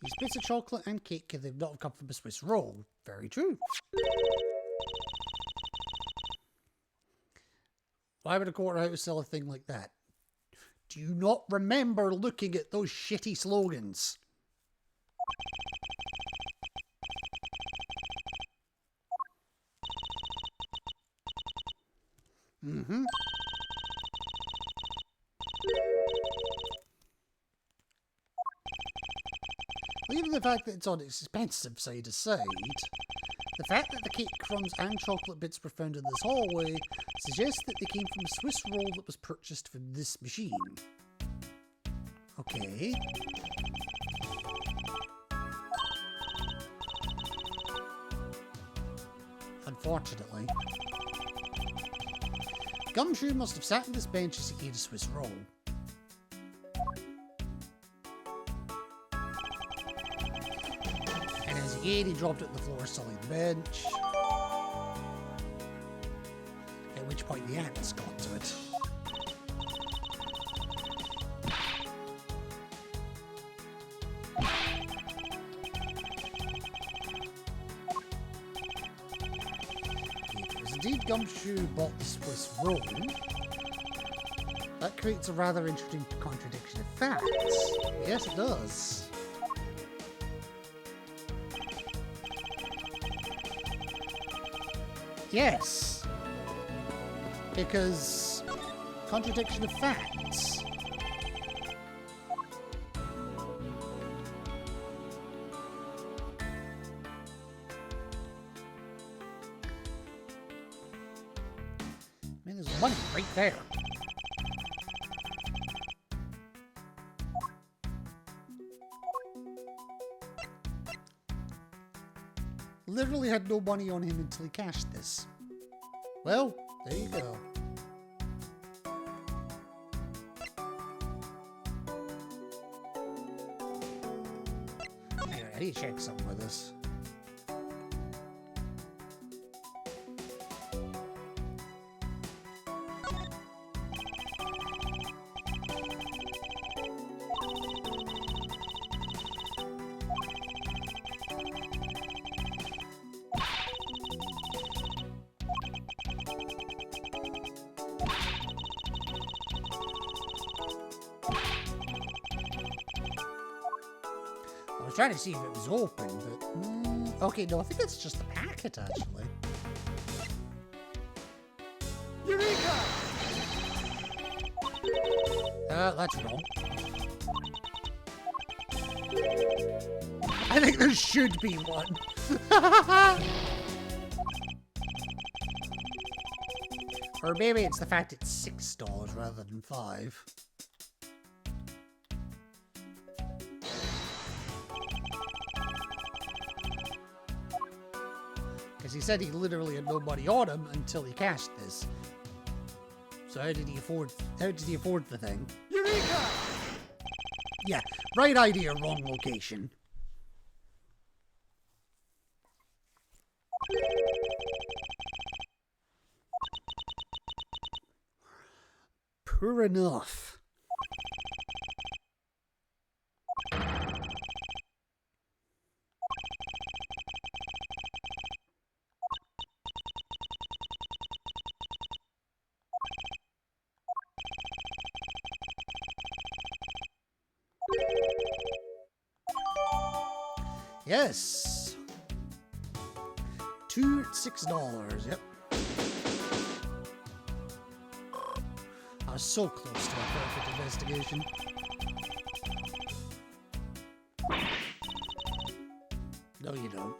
These bits of chocolate and cake could not have come from a Swiss roll. Very true. Why would a quarter house sell a thing like that? Do you not remember looking at those shitty slogans? Mm-hmm. Leaving the fact that it's on its expensive side aside, the fact that the cake crumbs and chocolate bits were found in this hallway suggests that they came from a Swiss roll that was purchased from this machine. Okay. Unfortunately. Gumshoe must have sat on this bench as he ate a Swiss roll. And as he ate, he dropped it on the floor, sullying the bench. At which point the ants got to it. If it was indeed Gumshoe bought the Swiss roll, that creates a rather interesting contradiction of facts. Yes, it does. Yes. Because contradiction of facts. I mean, there's money right there. Literally had no money on him until he cashed this. Well, there you go. Anyway, I need to check something with this. I was trying to see if it was open, but... okay, no, I think that's just the packet, actually. Eureka! That's wrong. I think there should be one. Or maybe it's the fact it's $6 rather than $5. Because he said he literally had no money on him until he cashed this. So how did he afford the thing? Eureka! Yeah, right idea, wrong location. Poor enough. Yes. $6. Yep. I was so close to a perfect investigation. No, you don't.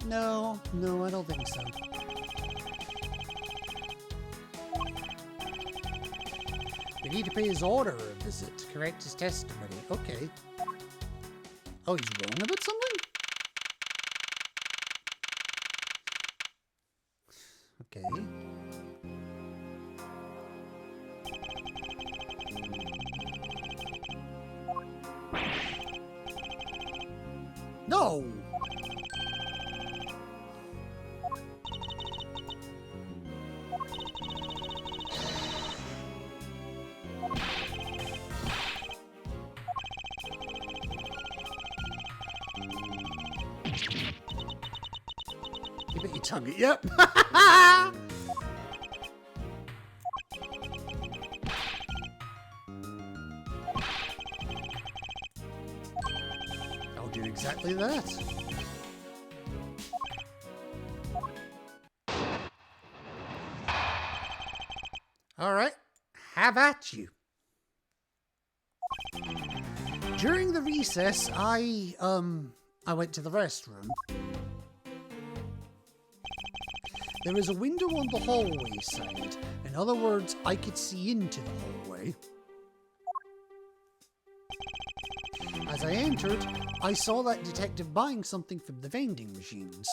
No, I don't think so. We need to pay his order a visit to correct his testimony. Okay. Oh, he's wrong about something? Okay. No! You bet your tongue it, yep. I'll do exactly that. Alright, have at you. During the recess, I went to the restroom. There was a window on the hallway side. In other words, I could see into the hallway. As I entered, I saw that detective buying something from the vending machines.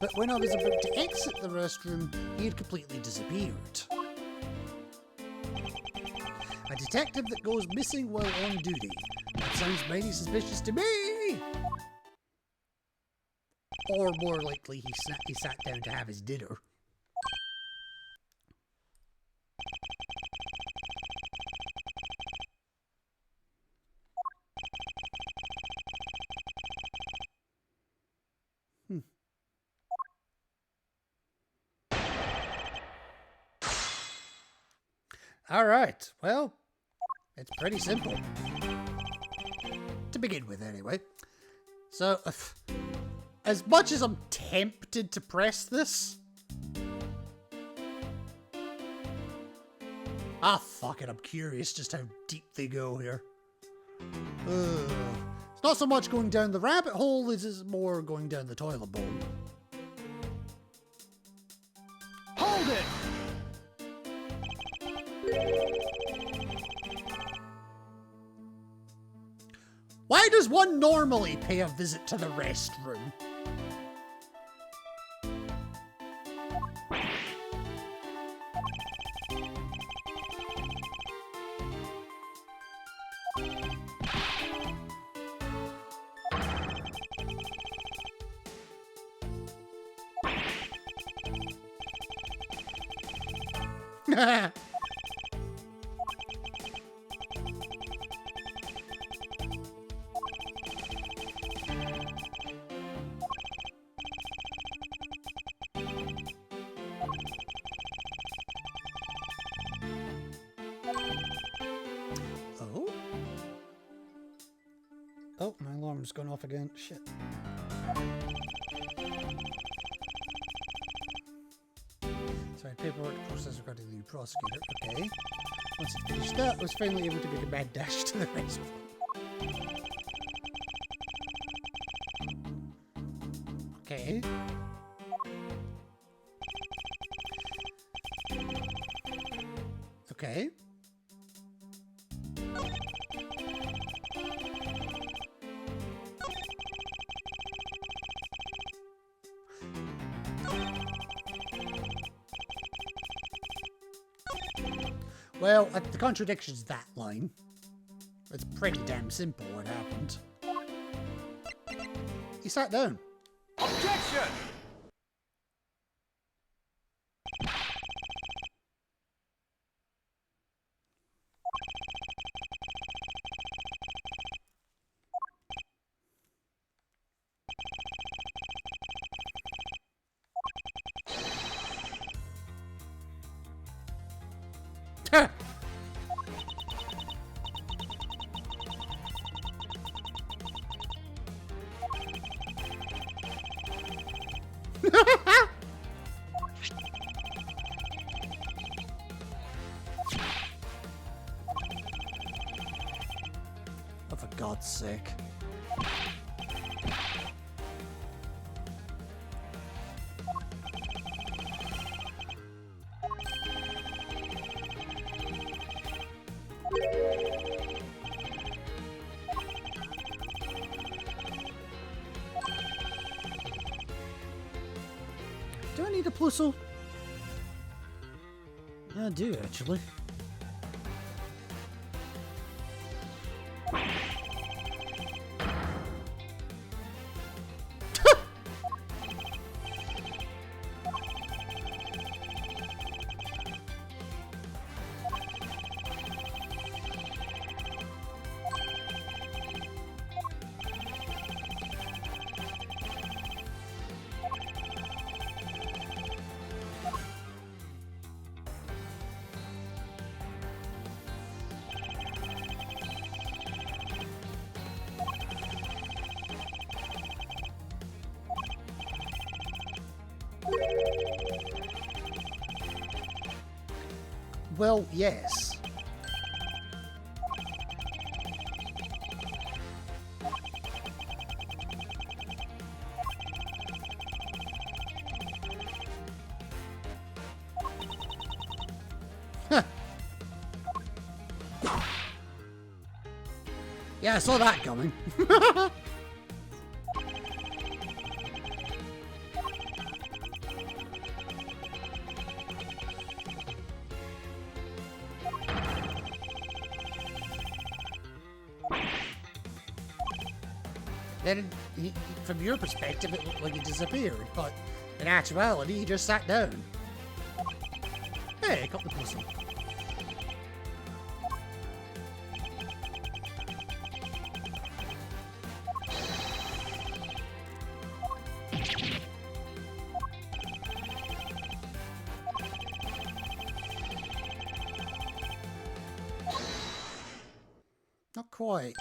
But when I was about to exit the restroom, he had completely disappeared. A detective that goes missing while on duty. That sounds mighty suspicious to me! Or more likely, he sat down to have his dinner. Alright, well, it's pretty simple. To begin with, anyway. So, as much as I'm tempted to press this... Ah, fuck it, I'm curious just how deep they go here. It's not so much going down the rabbit hole as it's more going down the toilet bowl. Hold it! Why does one normally pay a visit to the restroom? Oh? Oh, my alarm's gone off again. Shit. Sorry, paperwork process regarding the new prosecutor. Okay. Once it finished that, I was finally able to make a mad dash to the restroom. Okay. Okay. Well, the contradiction's that line. It's pretty damn simple what happened. He sat down. Objection! Oh, for God's sake. puzzle? I do, actually. Well, yes. Huh. Yeah, I saw that coming. Then, from your perspective, it looked like he disappeared, but in actuality, he just sat down. Hey, I got the puzzle. Not quite.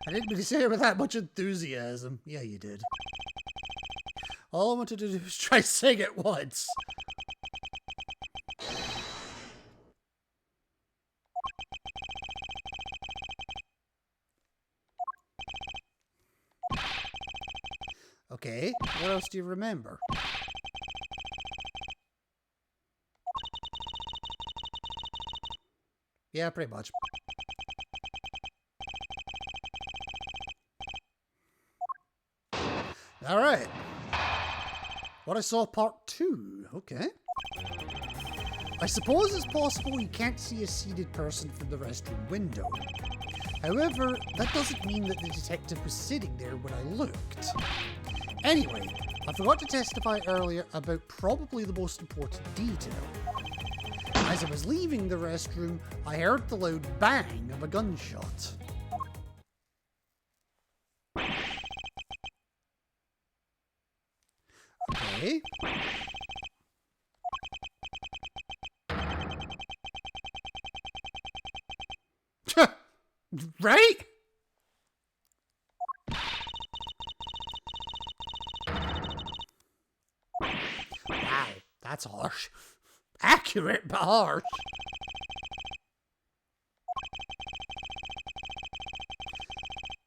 I didn't really say it with that much enthusiasm. Yeah, you did. All I wanted to do was try saying it once. Okay, what else do you remember? Yeah, pretty much. Alright. What I saw part 2. Okay. I suppose it's possible you can't see a seated person from the restroom window. However, that doesn't mean that the detective was sitting there when I looked. Anyway, I forgot to testify earlier about probably the most important detail. As I was leaving the restroom, I heard the loud bang of a gunshot. Okay. Right? Wow, that's harsh. Accurate, but harsh.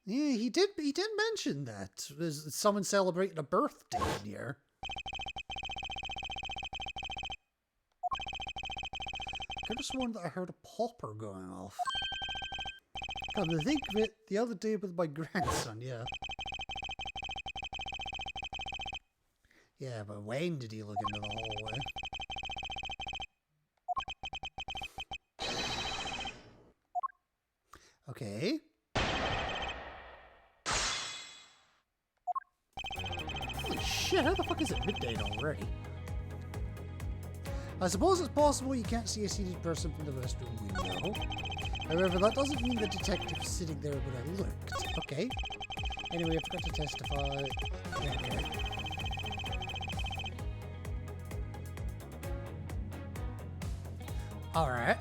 Yeah, he did mention that. There's someone celebrating a birthday in here. I could have sworn that I heard a popper going off. Come to think of it, the other day with my grandson, yeah. Yeah, but when did he look into the hallway? Okay. Holy shit, how the fuck is it midnight already? I suppose it's possible you can't see a seated person from the restroom window. However, that doesn't mean the detective was sitting there when I looked. Okay. Anyway, I forgot to testify. Okay. Alright.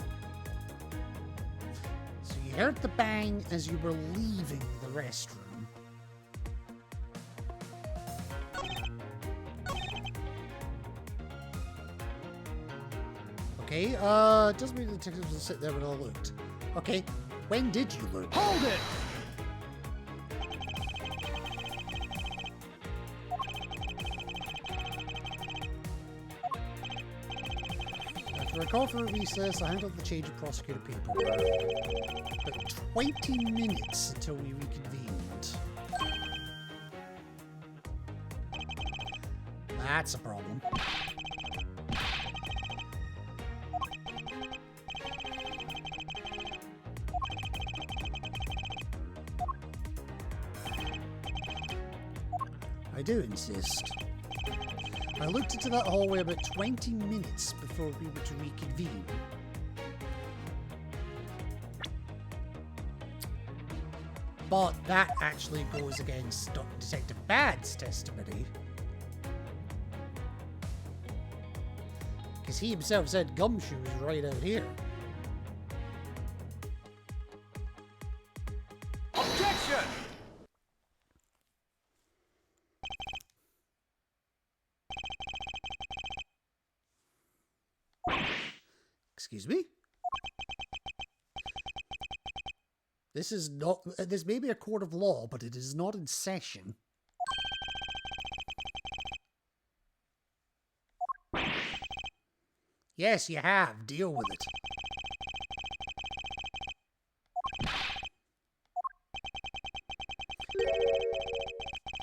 So you heard the bang as you were leaving the restroom. Okay, it doesn't mean the detective was sitting there when I looked. Okay, when did you look? Hold it! After a call for a recess, I handled the change of prosecutor paperwork. About 20 minutes until we reconvened. That's a problem. I do insist. I looked into that hallway about 20 minutes before we were to reconvene. But that actually goes against Detective Bad's testimony. Because he himself said Gumshoe was right out here. Objection! Excuse me? This is not... This may be a court of law, but it is not in session. Yes, you have. Deal with it.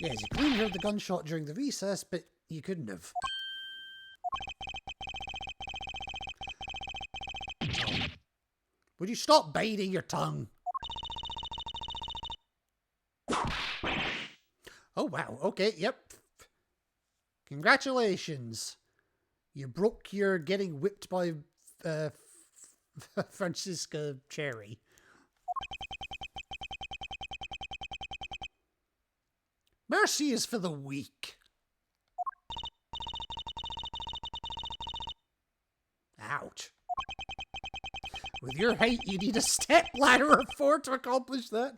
Yes, you clearly heard the gunshot during the recess, but you couldn't have. Would you stop biting your tongue? Oh, wow. Okay, yep. Congratulations. You broke your getting whipped by Francisca Cherry. Mercy is for the weak. Ouch. With your height, you need a step ladder of 4 to accomplish that.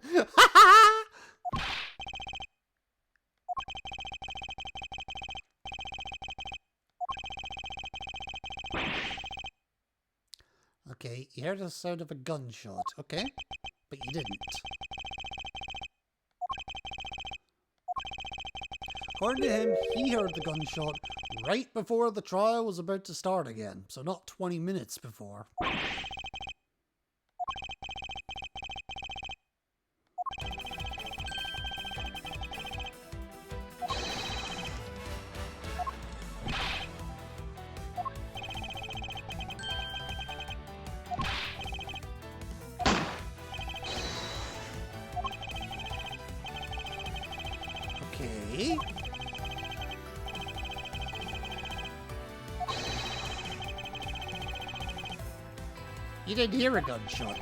Okay, you heard the sound of a gunshot, okay? But you didn't. According to him, he heard the gunshot right before the trial was about to start again, so not 20 minutes before. Okay. You didn't hear a gunshot.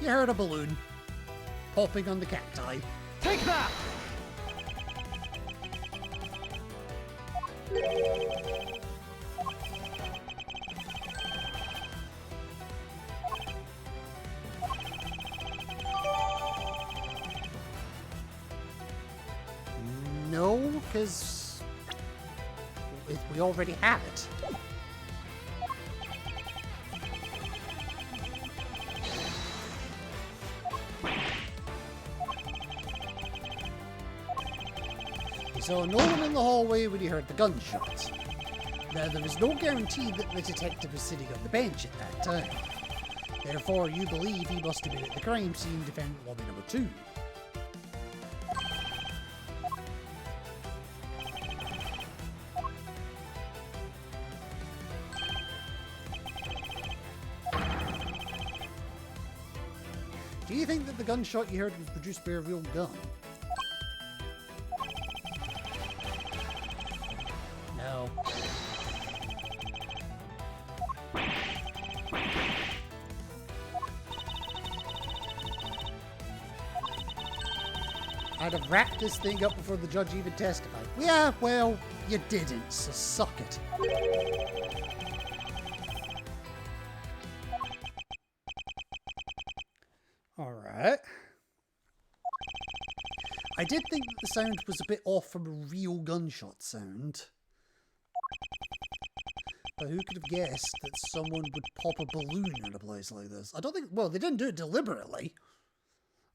You heard a balloon popping on the cacti. Take that! No, because we already have it. We saw no one in the hallway when he heard the gunshots. Now, there is no guarantee that the detective was sitting on the bench at that time. Therefore, you believe he must have been at the crime scene, defendant lobby number 2. Do you think that the gunshot you heard was produced by a real gun? No. I'd have wrapped this thing up before the judge even testified. Yeah, well, you didn't, so suck it. Alright. I did think that the sound was a bit off from a real gunshot sound. But who could have guessed that someone would pop a balloon in a place like this? I don't think... Well, they didn't do it deliberately.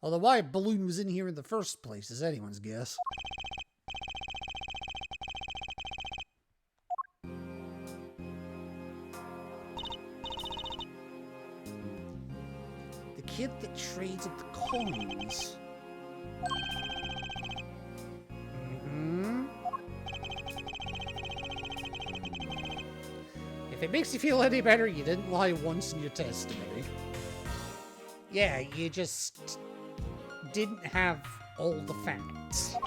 Although why a balloon was in here in the first place is anyone's guess. The kid that trades at the coins. If it makes you feel any better, you didn't lie once in your testimony. Yeah, you just didn't have all the facts.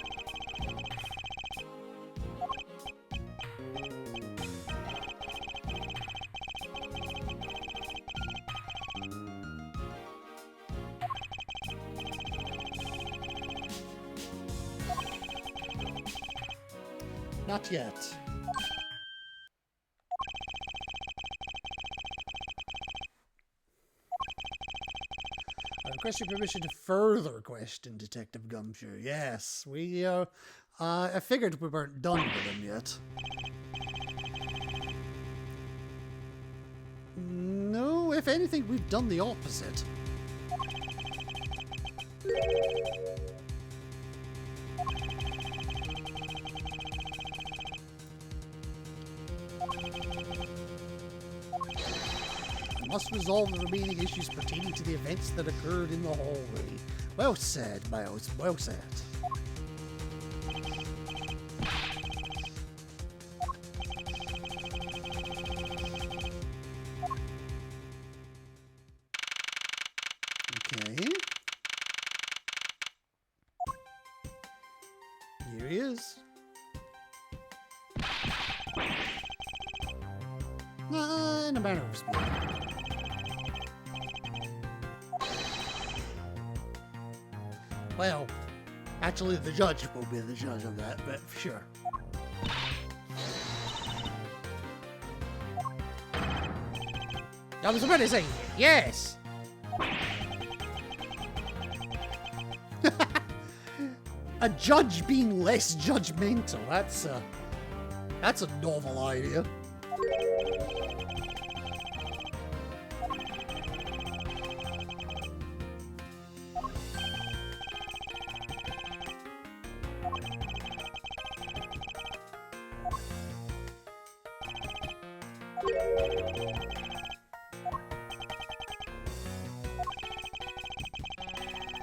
Not yet. I request your permission to further question Detective Gumshoe. Yes, I figured we weren't done with him yet. No, if anything, we've done the opposite. Must resolve the remaining issues pertaining to the events that occurred in the hallway. Well said, Miles. Well said. Okay. Here he is. In a manner of speaking. Well, actually the judge will be the judge of that, but sure. I was about to say, yes! A judge being less judgmental, that's a novel idea.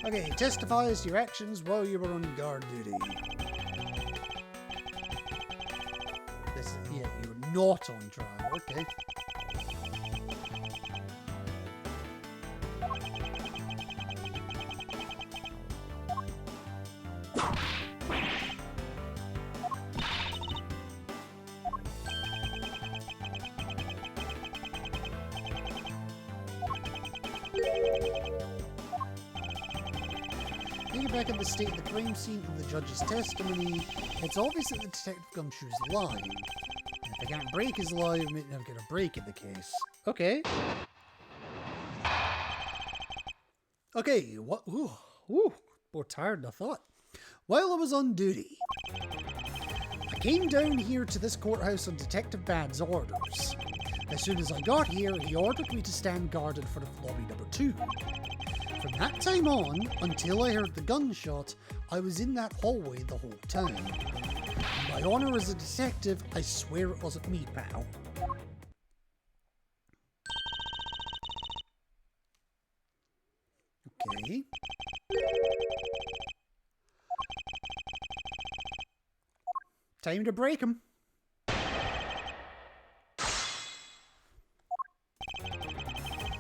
Okay, testify as to your actions while you were on guard duty. Yeah, you were not on trial, okay. Thinking back at the state of the crime scene and the judge's testimony, it's obvious that the Detective Gumshoe's lying. And if they can't break his lie, we might never get a break in the case. Okay. Okay, what? Ooh, more tired than I thought. While I was on duty, I came down here to this courthouse on Detective Bad's orders. As soon as I got here, he ordered me to stand guard in front of lobby number 2. From that time on, until I heard the gunshot, I was in that hallway the whole time. In my honor as a detective, I swear it wasn't me, pal. Okay. Time to break him.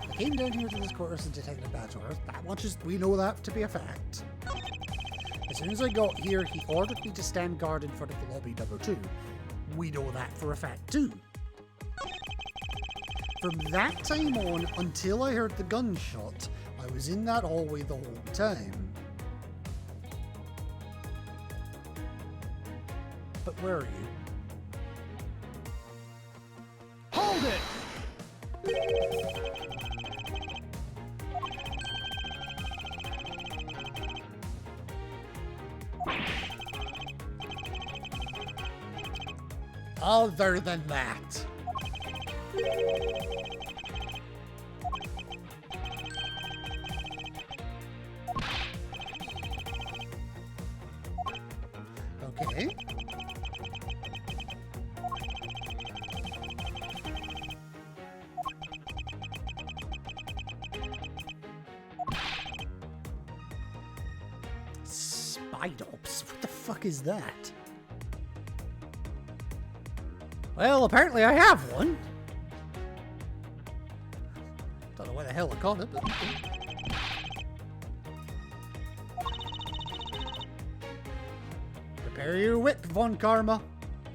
I came down here to this courthouse and Detective Bad's orders. That much is, we know that to be a fact. As soon as I got here, he ordered me to stand guard in front of the lobby number 2. We know that for a fact too. From that time on, until I heard the gunshot, I was in that hallway the whole time. But where are you? Hold it! Other than that. Okay. Spidops? What the fuck is that? Well, apparently I have one. the hell I caught it, but... Prepare your whip, Von Karma.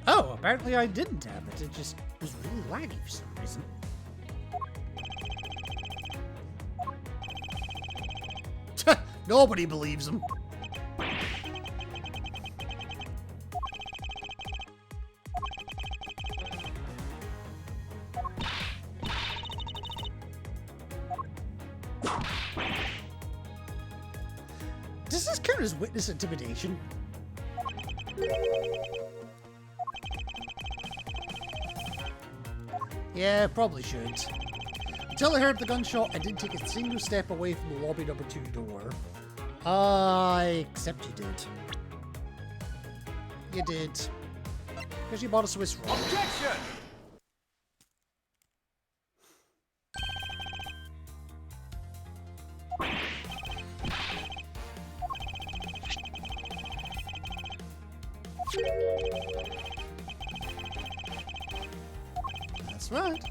Oh, apparently I didn't have it. It just was really laggy for some reason. Nobody believes him. Does this count as witness intimidation? Yeah, probably should. Until I heard the gunshot, I didn't take a single step away from the lobby number 2 door. Except you did. You did. Because you bought a Swiss roll. Objection! That's right.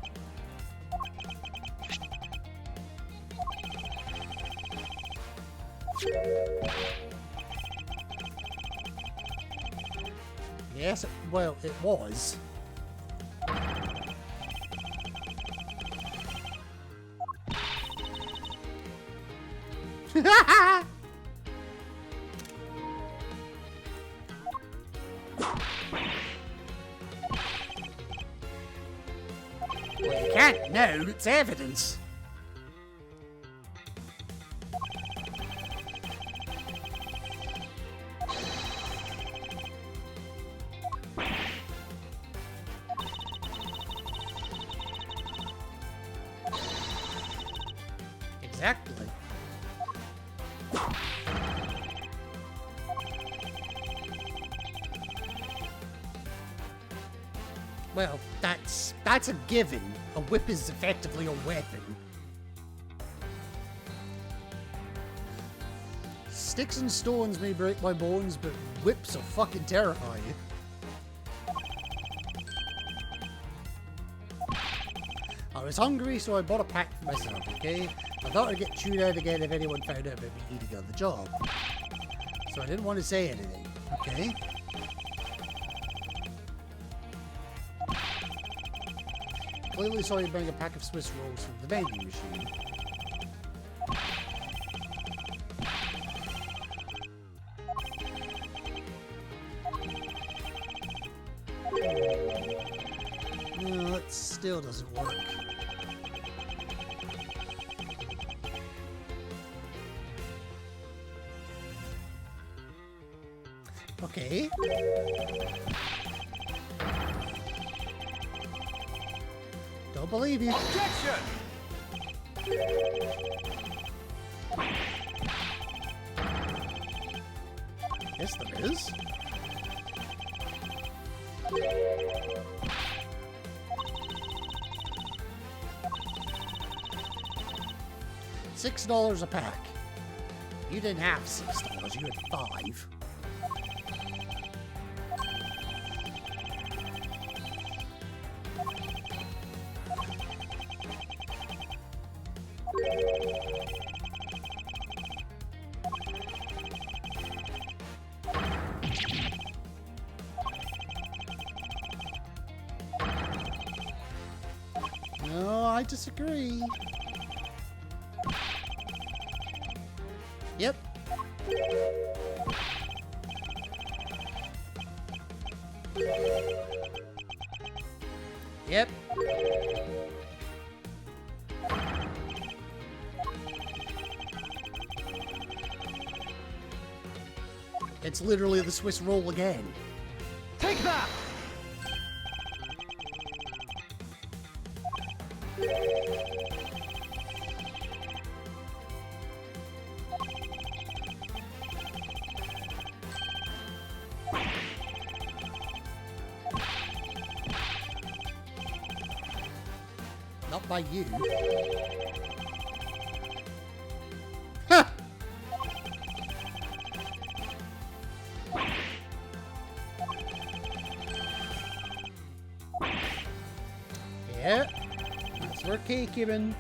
Yes, well, it was. Well, you can't know, it's evidence. Exactly. Well, that's a given. A whip is effectively a weapon. Sticks and stones may break my bones, but whips will fucking terrify you. I was hungry, so I bought a pack for myself, okay? I thought I'd get chewed out again if anyone found out about me eating on the job. So I didn't want to say anything, okay? Clearly saw you bring a pack of Swiss rolls from the vending machine. No, it still doesn't work. Okay. Don't believe you. Objection! Yes, there is. $6 a pack. You didn't have $6, you had 5. No, I disagree. Yep. Yep. It's literally the Swiss roll again. Take that! Not by you. Ha! Yeah. That's where cake even.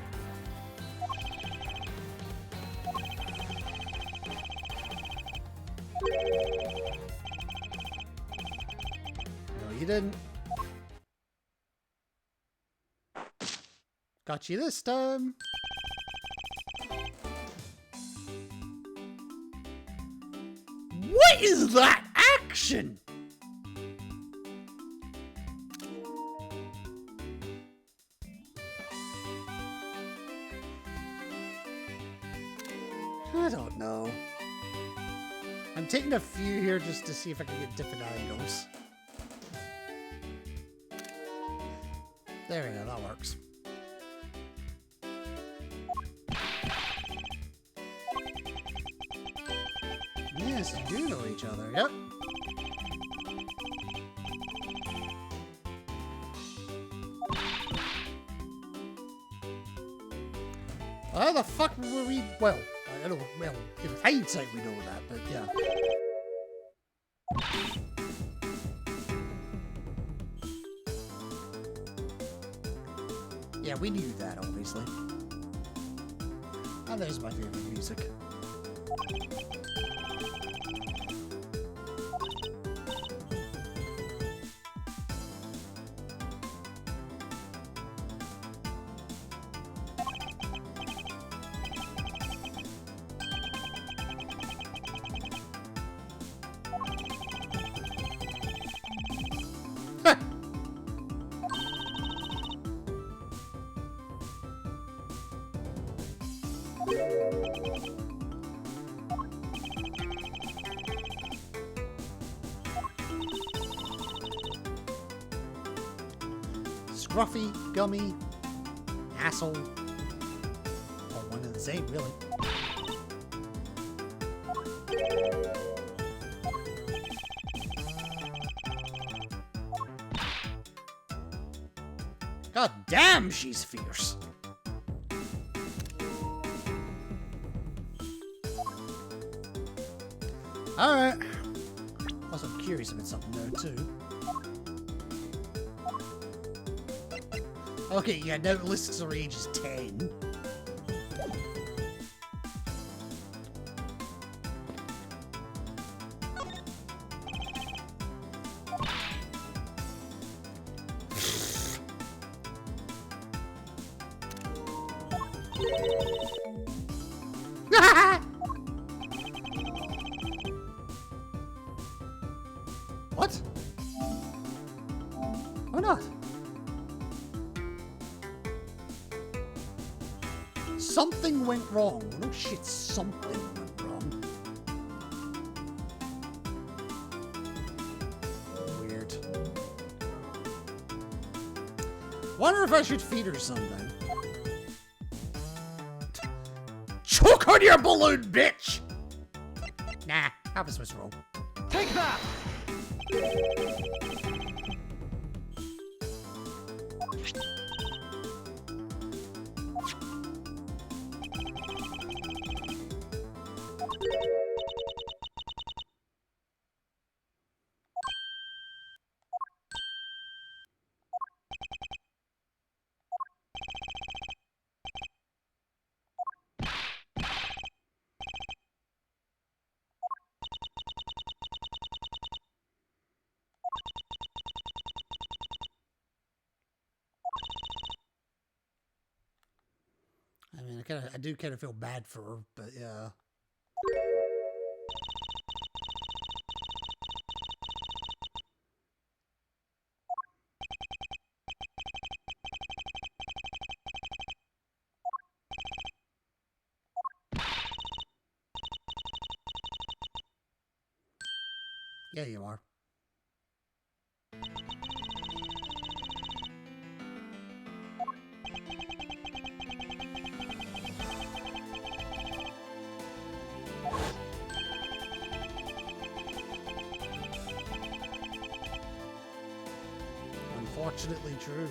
No, you didn't. Got you this time. What is that action? I don't know. I'm taking a few here just to see if I can get different angles. There we go, that works. Yes, you do know each other, yep. How the fuck were we... Well, I don't know, well, in hindsight we know that, but yeah. Yeah, we knew that, obviously. And there's my favorite music. Scruffy, gummy, asshole. All one and the same, really. God damn, she's fierce. Alright. Also, I'm curious about something though, too. Okay, yeah, no, it lists her age is 10. What? Why not? Something went wrong. No shit, something went wrong. Weird. Wonder if I should feed her something. Choke on your balloon, bitch! Nah, have a Swiss roll. Take that! I mean, I do kind of feel bad for her, but yeah. Yeah, you are. Unfortunately true.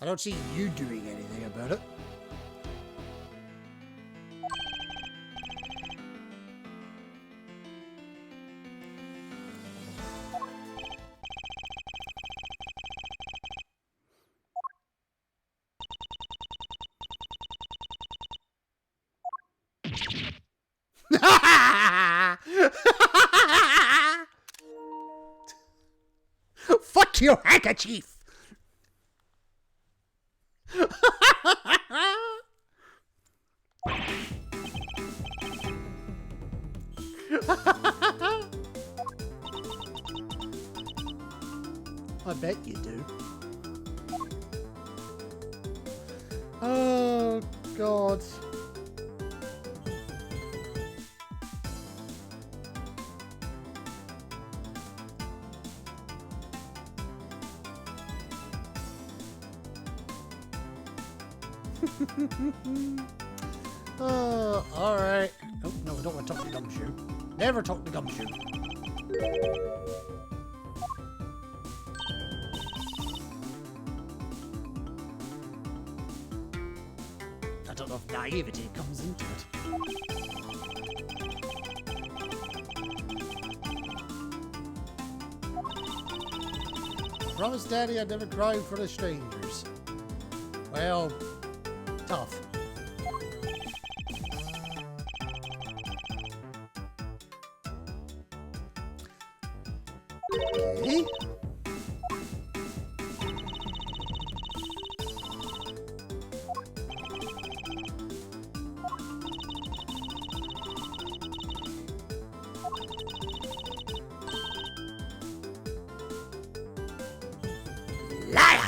I don't see you doing anything about it. Fuck your handkerchief! I bet you do. Oh, God. Alright. Oh, no, I don't want to talk to Gumshoe. Never talk to Gumshoe. I don't know if naivety comes into it. Promise Daddy I'd never cry for the strangers. Well, tough. Okay. Liar!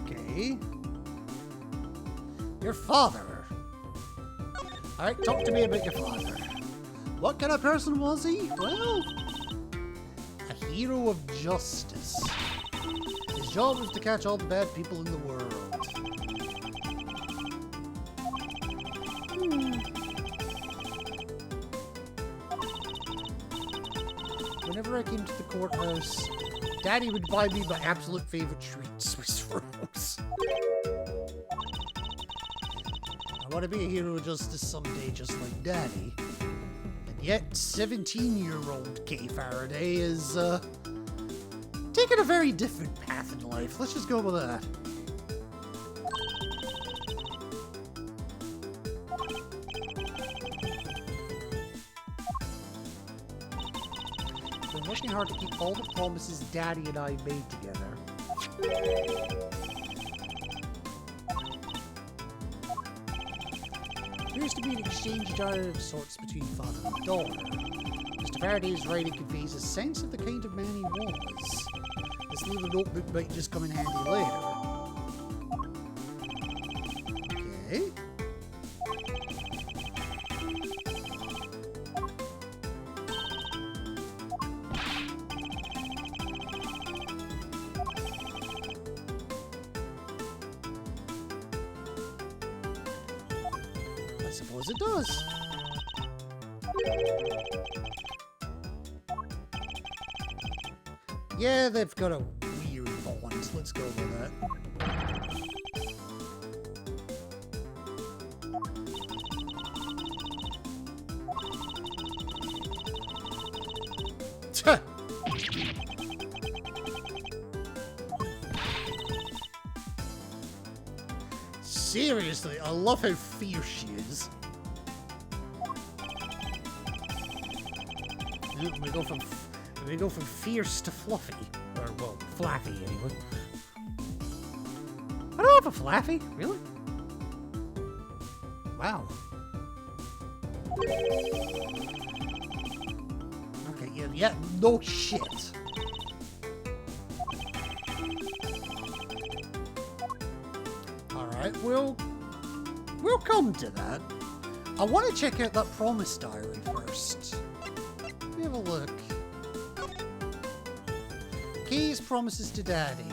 Okay. Your father. Alright, talk to me about your father. What kind of person was he? Well, a hero of justice. His job was to catch all the bad people in the world. Whenever I came to the courthouse, Daddy would buy me my absolute favorite treat, Swiss rolls. I want to be a hero of justice someday, just like Daddy. And yet, 17-year-old Kay Faraday is, taking a very different path in life. Let's just go with that. Been working hard to keep all the promises Daddy and I made together. Appears to be an exchange diary of sorts between father and daughter. Mr. Faraday's writing conveys a sense of the kind of man he was. This little notebook might just come in handy later. Okay. I suppose it does. Yeah, they've got a weird bond. Let's go with that. Tuh. Seriously, I love how fierce she is. We go from fierce to fluffy. Or, well, flaffy, anyway. I don't have a flaffy, really? Wow. Okay, yeah, no shit. Alright, we'll come to that. I want to check out that promise diary first. a look. Kay's promises to Daddy.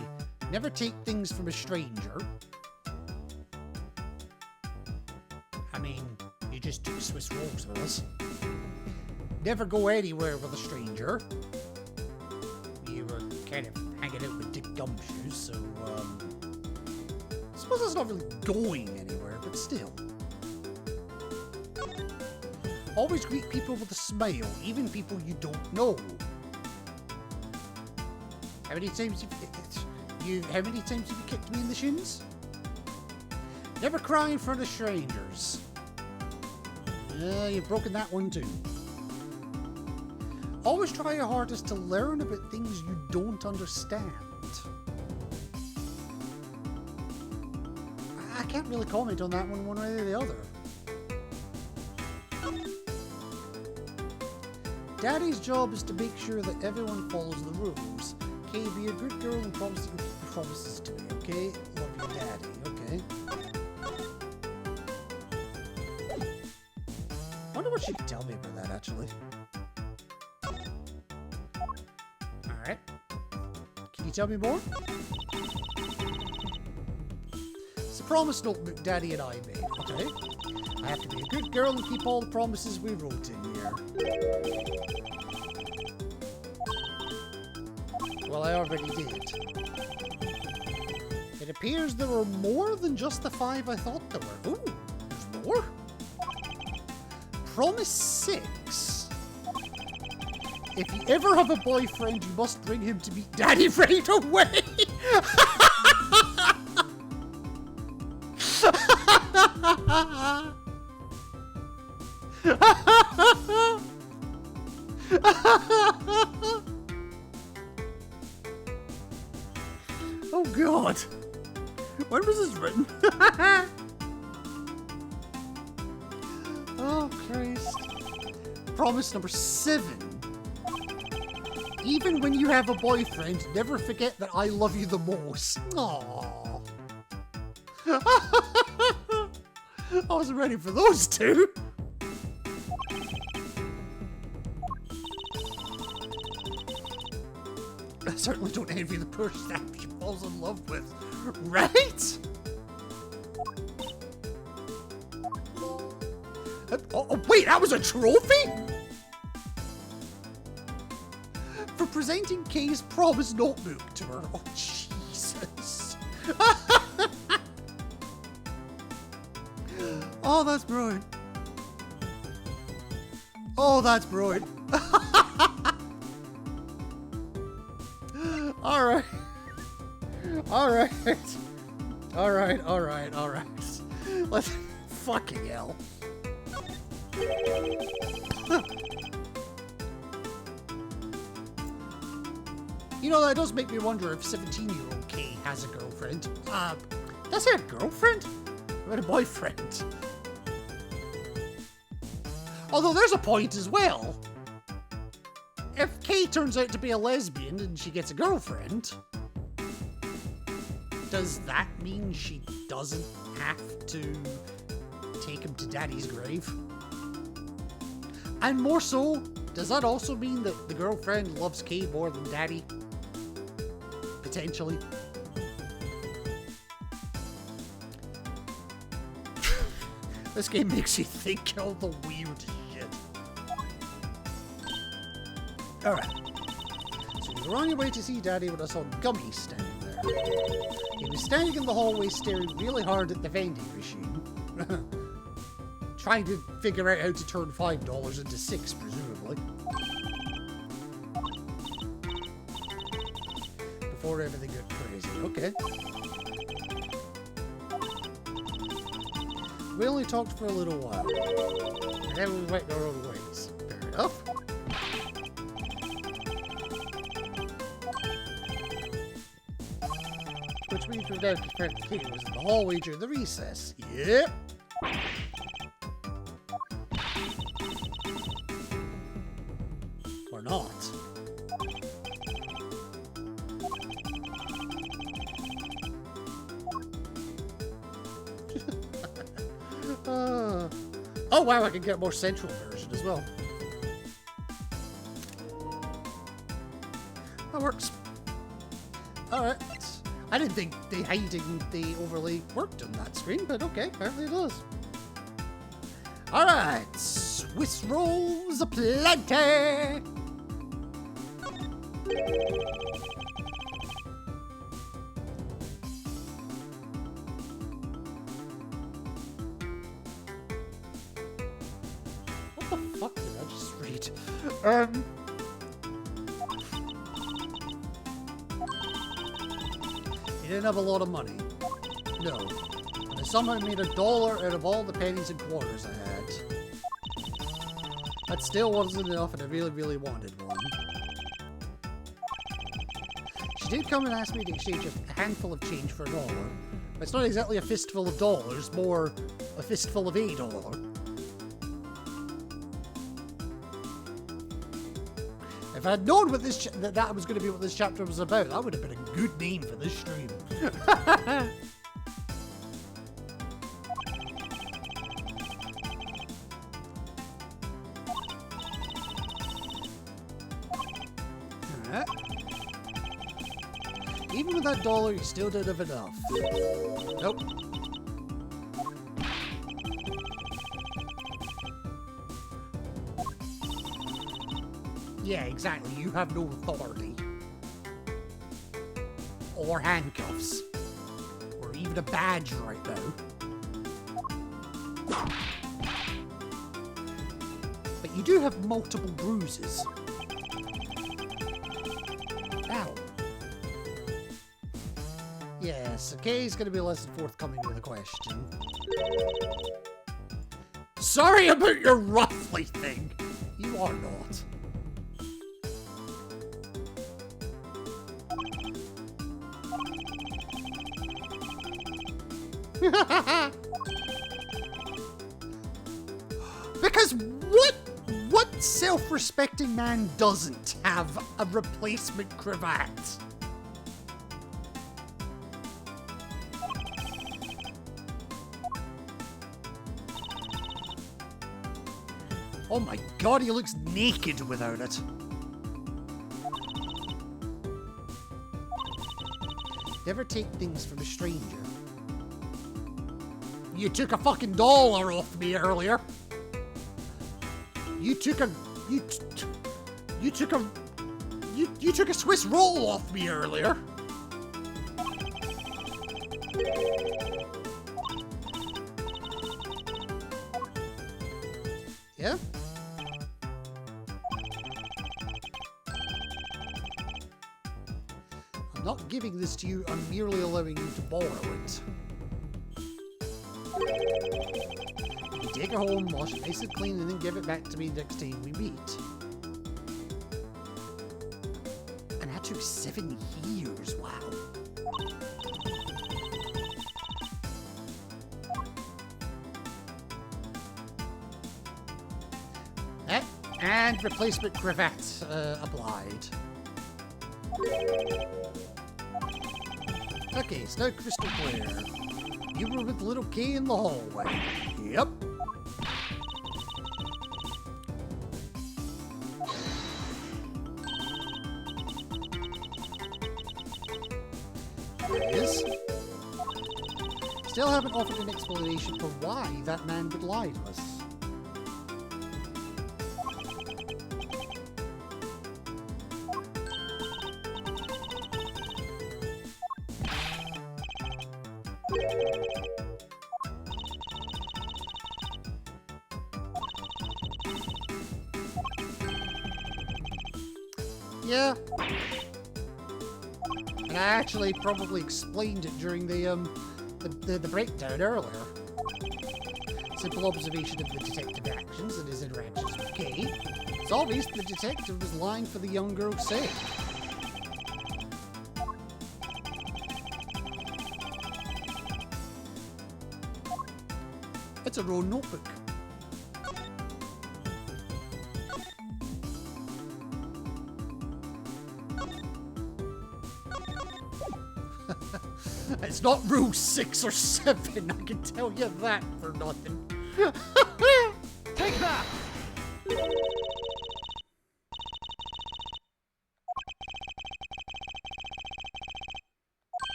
Never take things from a stranger. I mean, you just took Swiss rolls with us. Never go anywhere with a stranger. You were kind of hanging out with Dick Gumshoes, so, I suppose it's not really going anywhere, but still. Always greet people with a smile, even people you don't know. How many times have you kicked me in the shins? Never cry in front of strangers. Yeah, you've broken that one too. Always try your hardest to learn about things you don't understand. I can't really comment on that one way or the other. Daddy's job is to make sure that everyone follows the rules. Okay, be a good girl and promise to keep your promises to me, okay? Love your daddy, okay? Wonder what she could tell me about that, actually. Alright. Can you tell me more? It's a promise notebook Daddy and I made, okay? I have to be a good girl and keep all the promises we wrote in here. Well, I already did. It appears there were more than just the 5 I thought there were. Ooh, there's more? Promise 6. If you ever have a boyfriend, you must bring him to meet Daddy right away. Oh God! When was this written? Oh Christ! Promise number 7. Even when you have a boyfriend, never forget that I love you the most. Aww. I wasn't ready for those two. I certainly don't envy the person she falls in love with, right? Oh, wait, that was a trophy? For presenting Kay's promise notebook to her. Oh, Jesus. Oh, that's brilliant. Oh, that's brilliant. Alright. Alright. Alright. Let's... Fucking hell. You know, that does make me wonder if 17-year-old Kay has a girlfriend. Does he have a girlfriend? Or a boyfriend? Although there's a point as well. If Kay turns out to be a lesbian and she gets a girlfriend, does that mean she doesn't have to take him to Daddy's grave? And more so, does that also mean that the girlfriend loves Kay more than Daddy? Potentially. This game makes you think all the weird shit. Alright. So you were on your way to see Daddy when I saw Gummy standing there. He was standing in the hallway staring really hard at the vending machine. Trying to figure out how to turn $5 into 6, presumably. Before everything got crazy. Okay. We only talked for a little while. And then we went our own ways. Fair enough. Which means we're now confronting Kay was in the hallway during the recess. Yep. Or not. Oh wow, I can get more central version as well. That works. Alright. I didn't think the hiding the overlay worked on that screen, but okay, apparently it does. Alright. Swiss rolls aplenty! What the fuck did I just read? He didn't have a lot of money. No. And I somehow made $1 out of all the pennies and quarters I had. That still wasn't enough and I really, really wanted one. She did come and ask me to exchange a handful of change for $1. But it's not exactly a fistful of dollars, more a fistful of $1. If I had known what this that was going to be what this chapter was about, that would have been a good name for this stream. Alright. Even with that $1, you still didn't have enough. Nope. Yeah, exactly. You have no authority. Or handcuffs. Or even a badge right now. But you do have multiple bruises. Ow. Yes, okay, he's going to be less than forthcoming with a question. Sorry about your roughly thing. You are not. Because what self-respecting man doesn't have a replacement cravat? Oh my god, he looks naked without it. Never take things from a stranger. You took a fucking $1 off me earlier. You took a Swiss roll off me earlier. Yeah? I'm not giving this to you, I'm merely allowing you to borrow it. You take it home, wash it nice and clean, and then give it back to me next time we meet. And that took 7 years, wow. And replacement cravat applied. Okay, it's now crystal clear. You were with little K in the hallway. Yep. There it is. Still haven't offered an explanation for why that man would lie to us. Yeah. And I actually probably explained it during the breakdown earlier. Simple observation of the detective actions and his interactions with Kay. It's obvious the detective was lying for the young girl's sake. It's a raw notebook. It's not rule 6 or 7, I can tell you that for nothing. Take that!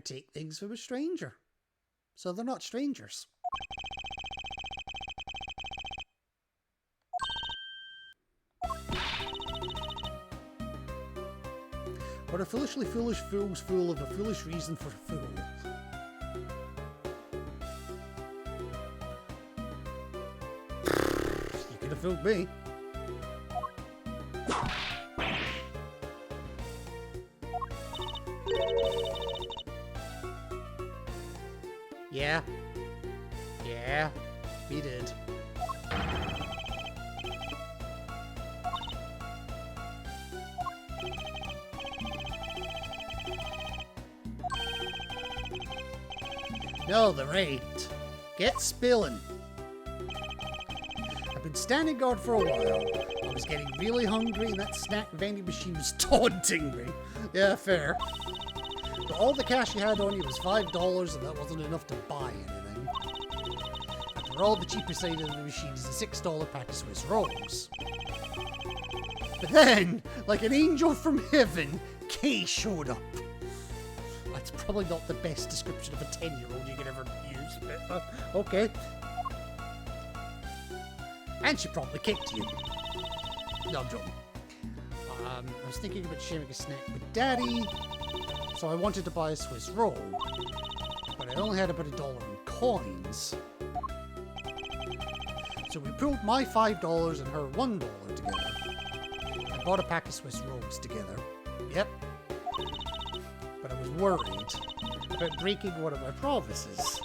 take things from a stranger. So they're not strangers. But a foolishly foolish fool's fool of a foolish reason for a fool. You could have fooled me. Yeah. Yeah, we did. No, there ain't. Get spilling. I've been standing guard for a while. I was getting really hungry and that snack vending machine was taunting me. Yeah, fair. But all the cash you had on you was $5 and that wasn't enough to buy anything. After all, the cheaper side of the machine is a $6 pack of Swiss rolls. But then, like an angel from heaven, Kay showed up. That's probably not the best description of a 10-year-old you could ever use, but okay. And she probably kicked you. No, I'm joking. I was thinking about sharing a snack with Daddy, so I wanted to buy a Swiss roll, but I only had about $1 in coins. So we pooled my $5 and her $1 together, and bought a pack of Swiss rolls together. Yep. But I was worried about breaking one of my promises.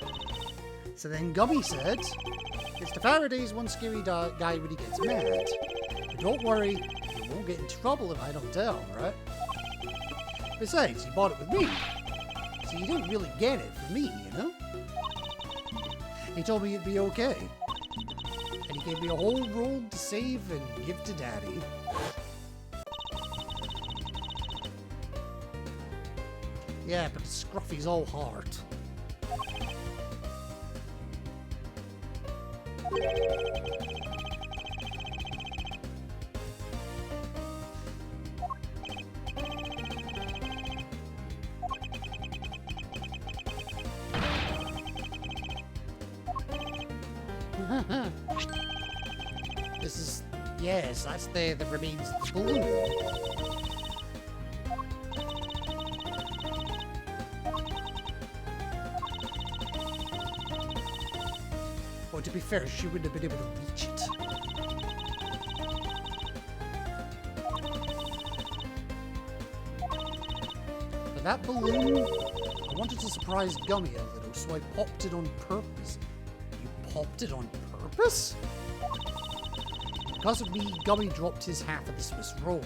So then Gummy said, "It's the Faraday's one scary guy when he gets mad. But don't worry, you won't get in trouble if I don't tell, right? Besides, you bought it with me, so you didn't really get it from me, you know? He told me it'd be okay. And he gave me a whole roll to save and give to Daddy." Yeah, but Scruffy's all heart. This is... yes, that's the remains of the balloon. To be fair, she wouldn't have been able to reach it. But that balloon, I wanted to surprise Gummy a little, so I popped it on purpose. You popped it on purpose? Because of me, Gummy dropped his half of the Swiss roll.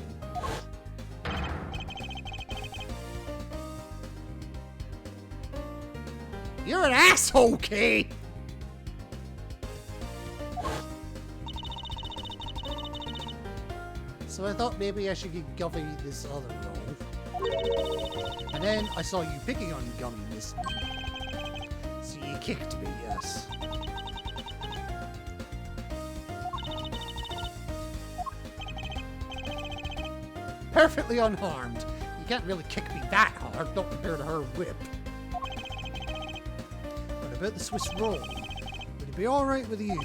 You're an asshole, Kay! So I thought maybe I should give Gummy this other roll. And then I saw you picking on Gummy this time. So you kicked me, yes. Perfectly unharmed. You can't really kick me that hard, not compared to her whip. But about the Swiss roll, would it be alright with you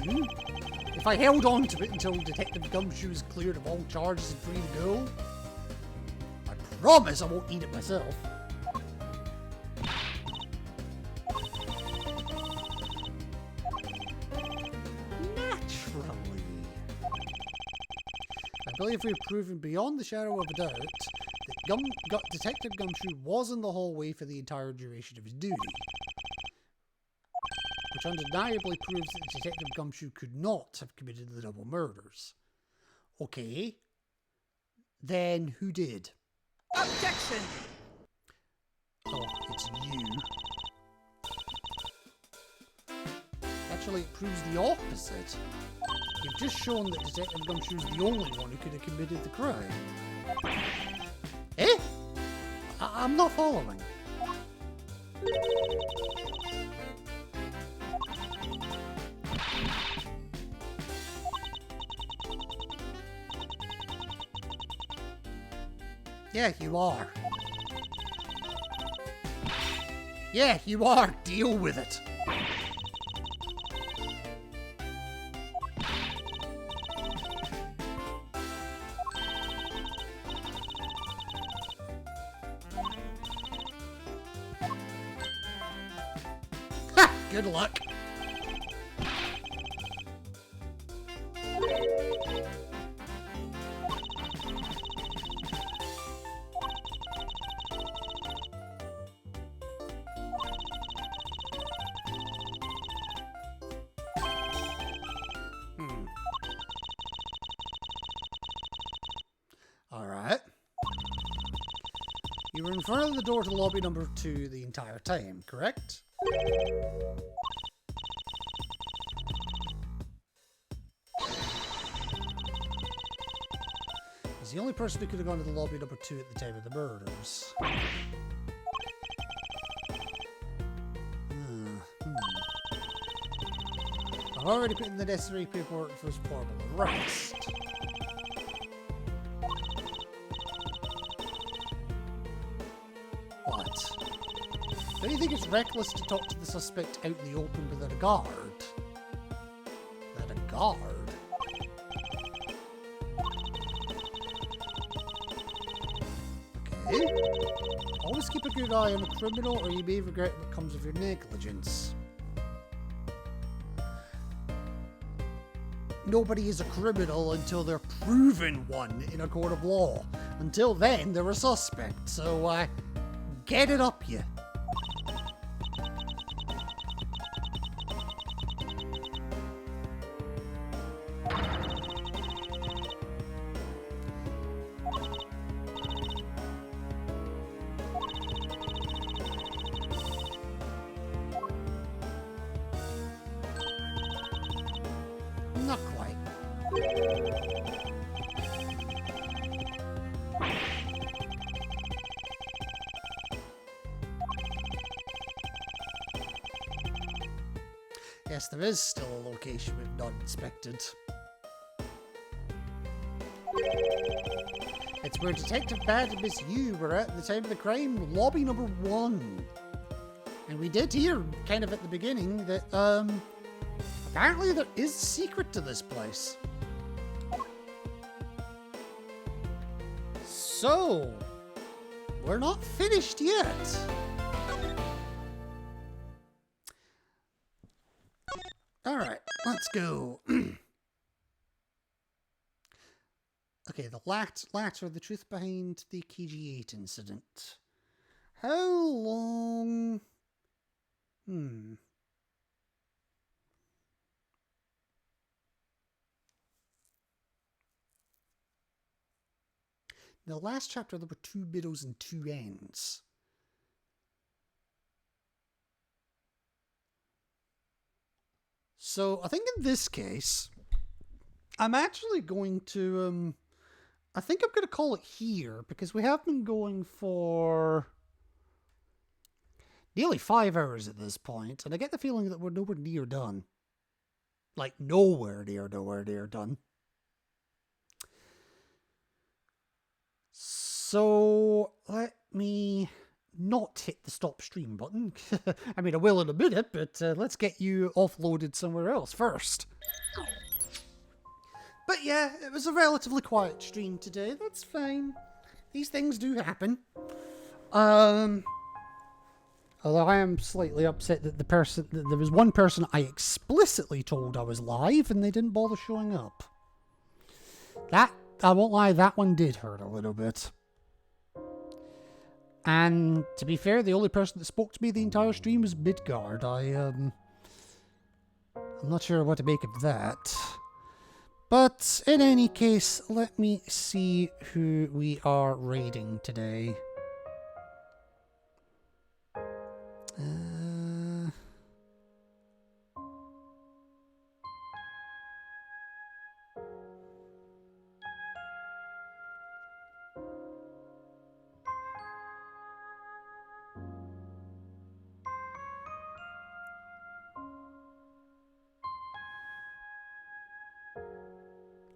if I held on to it until Detective Gumshoe is cleared of all charges and free to go? I promise I won't eat it myself. Naturally. I believe we've proven beyond the shadow of a doubt that Detective Gumshoe was in the hallway for the entire duration of his duty. Which undeniably proves that Detective Gumshoe could not have committed the double murders. Okay. Then who did? Objection! Oh, it's you. Actually, it proves the opposite. You've just shown that Detective Gumshoe's the only one who could have committed the crime. Eh? I'm not following. Yeah, you are. Yeah, you are. Deal with it. Ha! Good luck. Alright. You were in front of the door to lobby number 2 the entire time, correct? He's the only person who could have gone to the lobby number 2 at the time of the murders. I've already put in the necessary paperwork for his portable arrest. What? Don't you think it's reckless to talk to the suspect out in the open without a guard? Without a guard? Okay. Always keep a good eye on a criminal or you may regret what comes of your negligence. Nobody is a criminal until they're proven one in a court of law. Until then, they're a suspect. So, get it up, you. Not quite. Yes, there is still a location we've not inspected. It's where Detective Bad and Miss Yu were at the time of the crime, lobby number 1. And we did hear, kind of at the beginning, that, apparently there is a secret to this place. So, we're not finished yet. Alright, let's go. Okay, the latter, the truth behind the KG8 incident. How long... The last chapter, there were 2 middles and 2 ends. So, I think in this case, I'm actually going to, I think I'm going to call it here, because we have been going for nearly 5 hours at this point, and I get the feeling that we're nowhere near done. Like, nowhere near done. So, let me not hit the stop stream button. I mean, I will in a minute, but let's get you offloaded somewhere else first. But yeah, it was a relatively quiet stream today. That's fine. These things do happen. Although I am slightly upset that there was one person I explicitly told I was live and they didn't bother showing up. That, I won't lie, that one did hurt a little bit. And to be fair, the only person that spoke to me the entire stream was Midgard. I'm not sure what to make of that. But in any case, let me see who we are raiding today.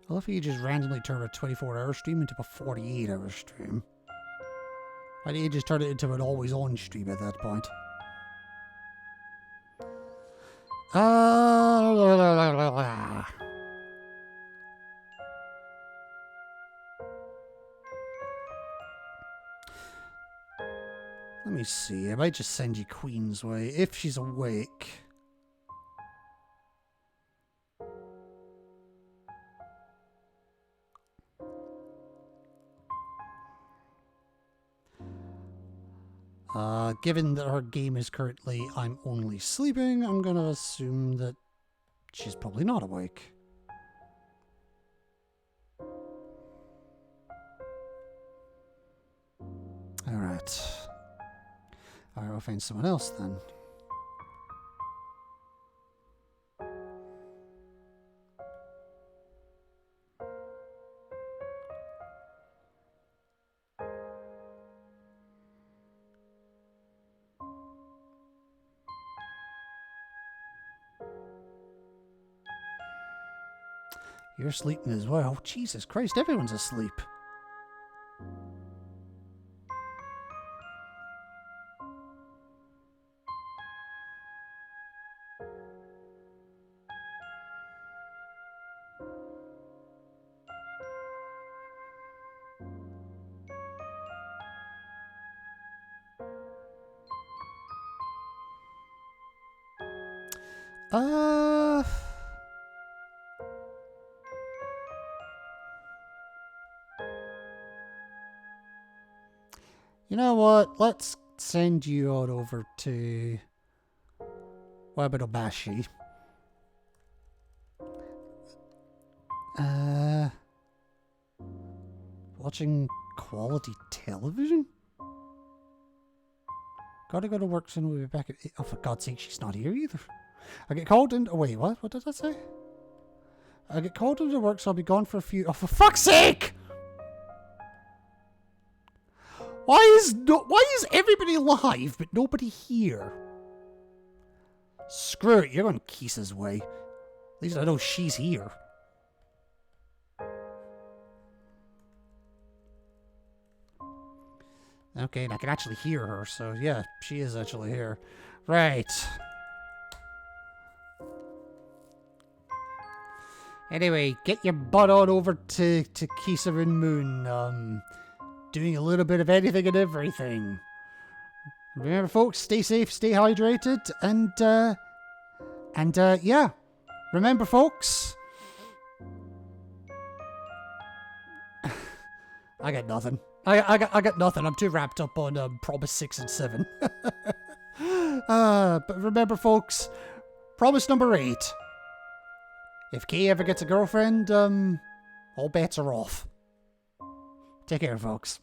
I love how you just randomly turn a 24-hour stream into a 48-hour stream. Why didn't you just turn it into an always-on stream at that point? Uh, Let me see. I might just send you Queen's Way if she's awake. Given that her game is currently I'm only sleeping, I'm gonna assume that she's probably not awake. Alright. Alright, I'll find someone else then. You're sleeping as well. Jesus Christ, everyone's asleep. You know what? Let's send you out over to Wabitobashi. Watching quality television? Gotta go to work soon, we'll be back at... Oh, for God's sake, she's not here either. I get called into... Oh, wait, what? What did that say? I get called into work, so I'll be gone for a few... Oh, for fuck's sake! Why is everybody live, but nobody here? Screw it, you're going Kisa's way. At least I know she's here. Okay, and I can actually hear her, so yeah, she is actually here. Right. Anyway, get your butt on over to Kisarin Moon. Doing a little bit of anything and everything. Remember, folks, stay safe, stay hydrated, and yeah. Remember, folks. I got nothing. I got nothing. I'm too wrapped up on Promise 6 and 7. But remember, folks, promise number 8. If Kay ever gets a girlfriend, all bets are off. Take care, folks.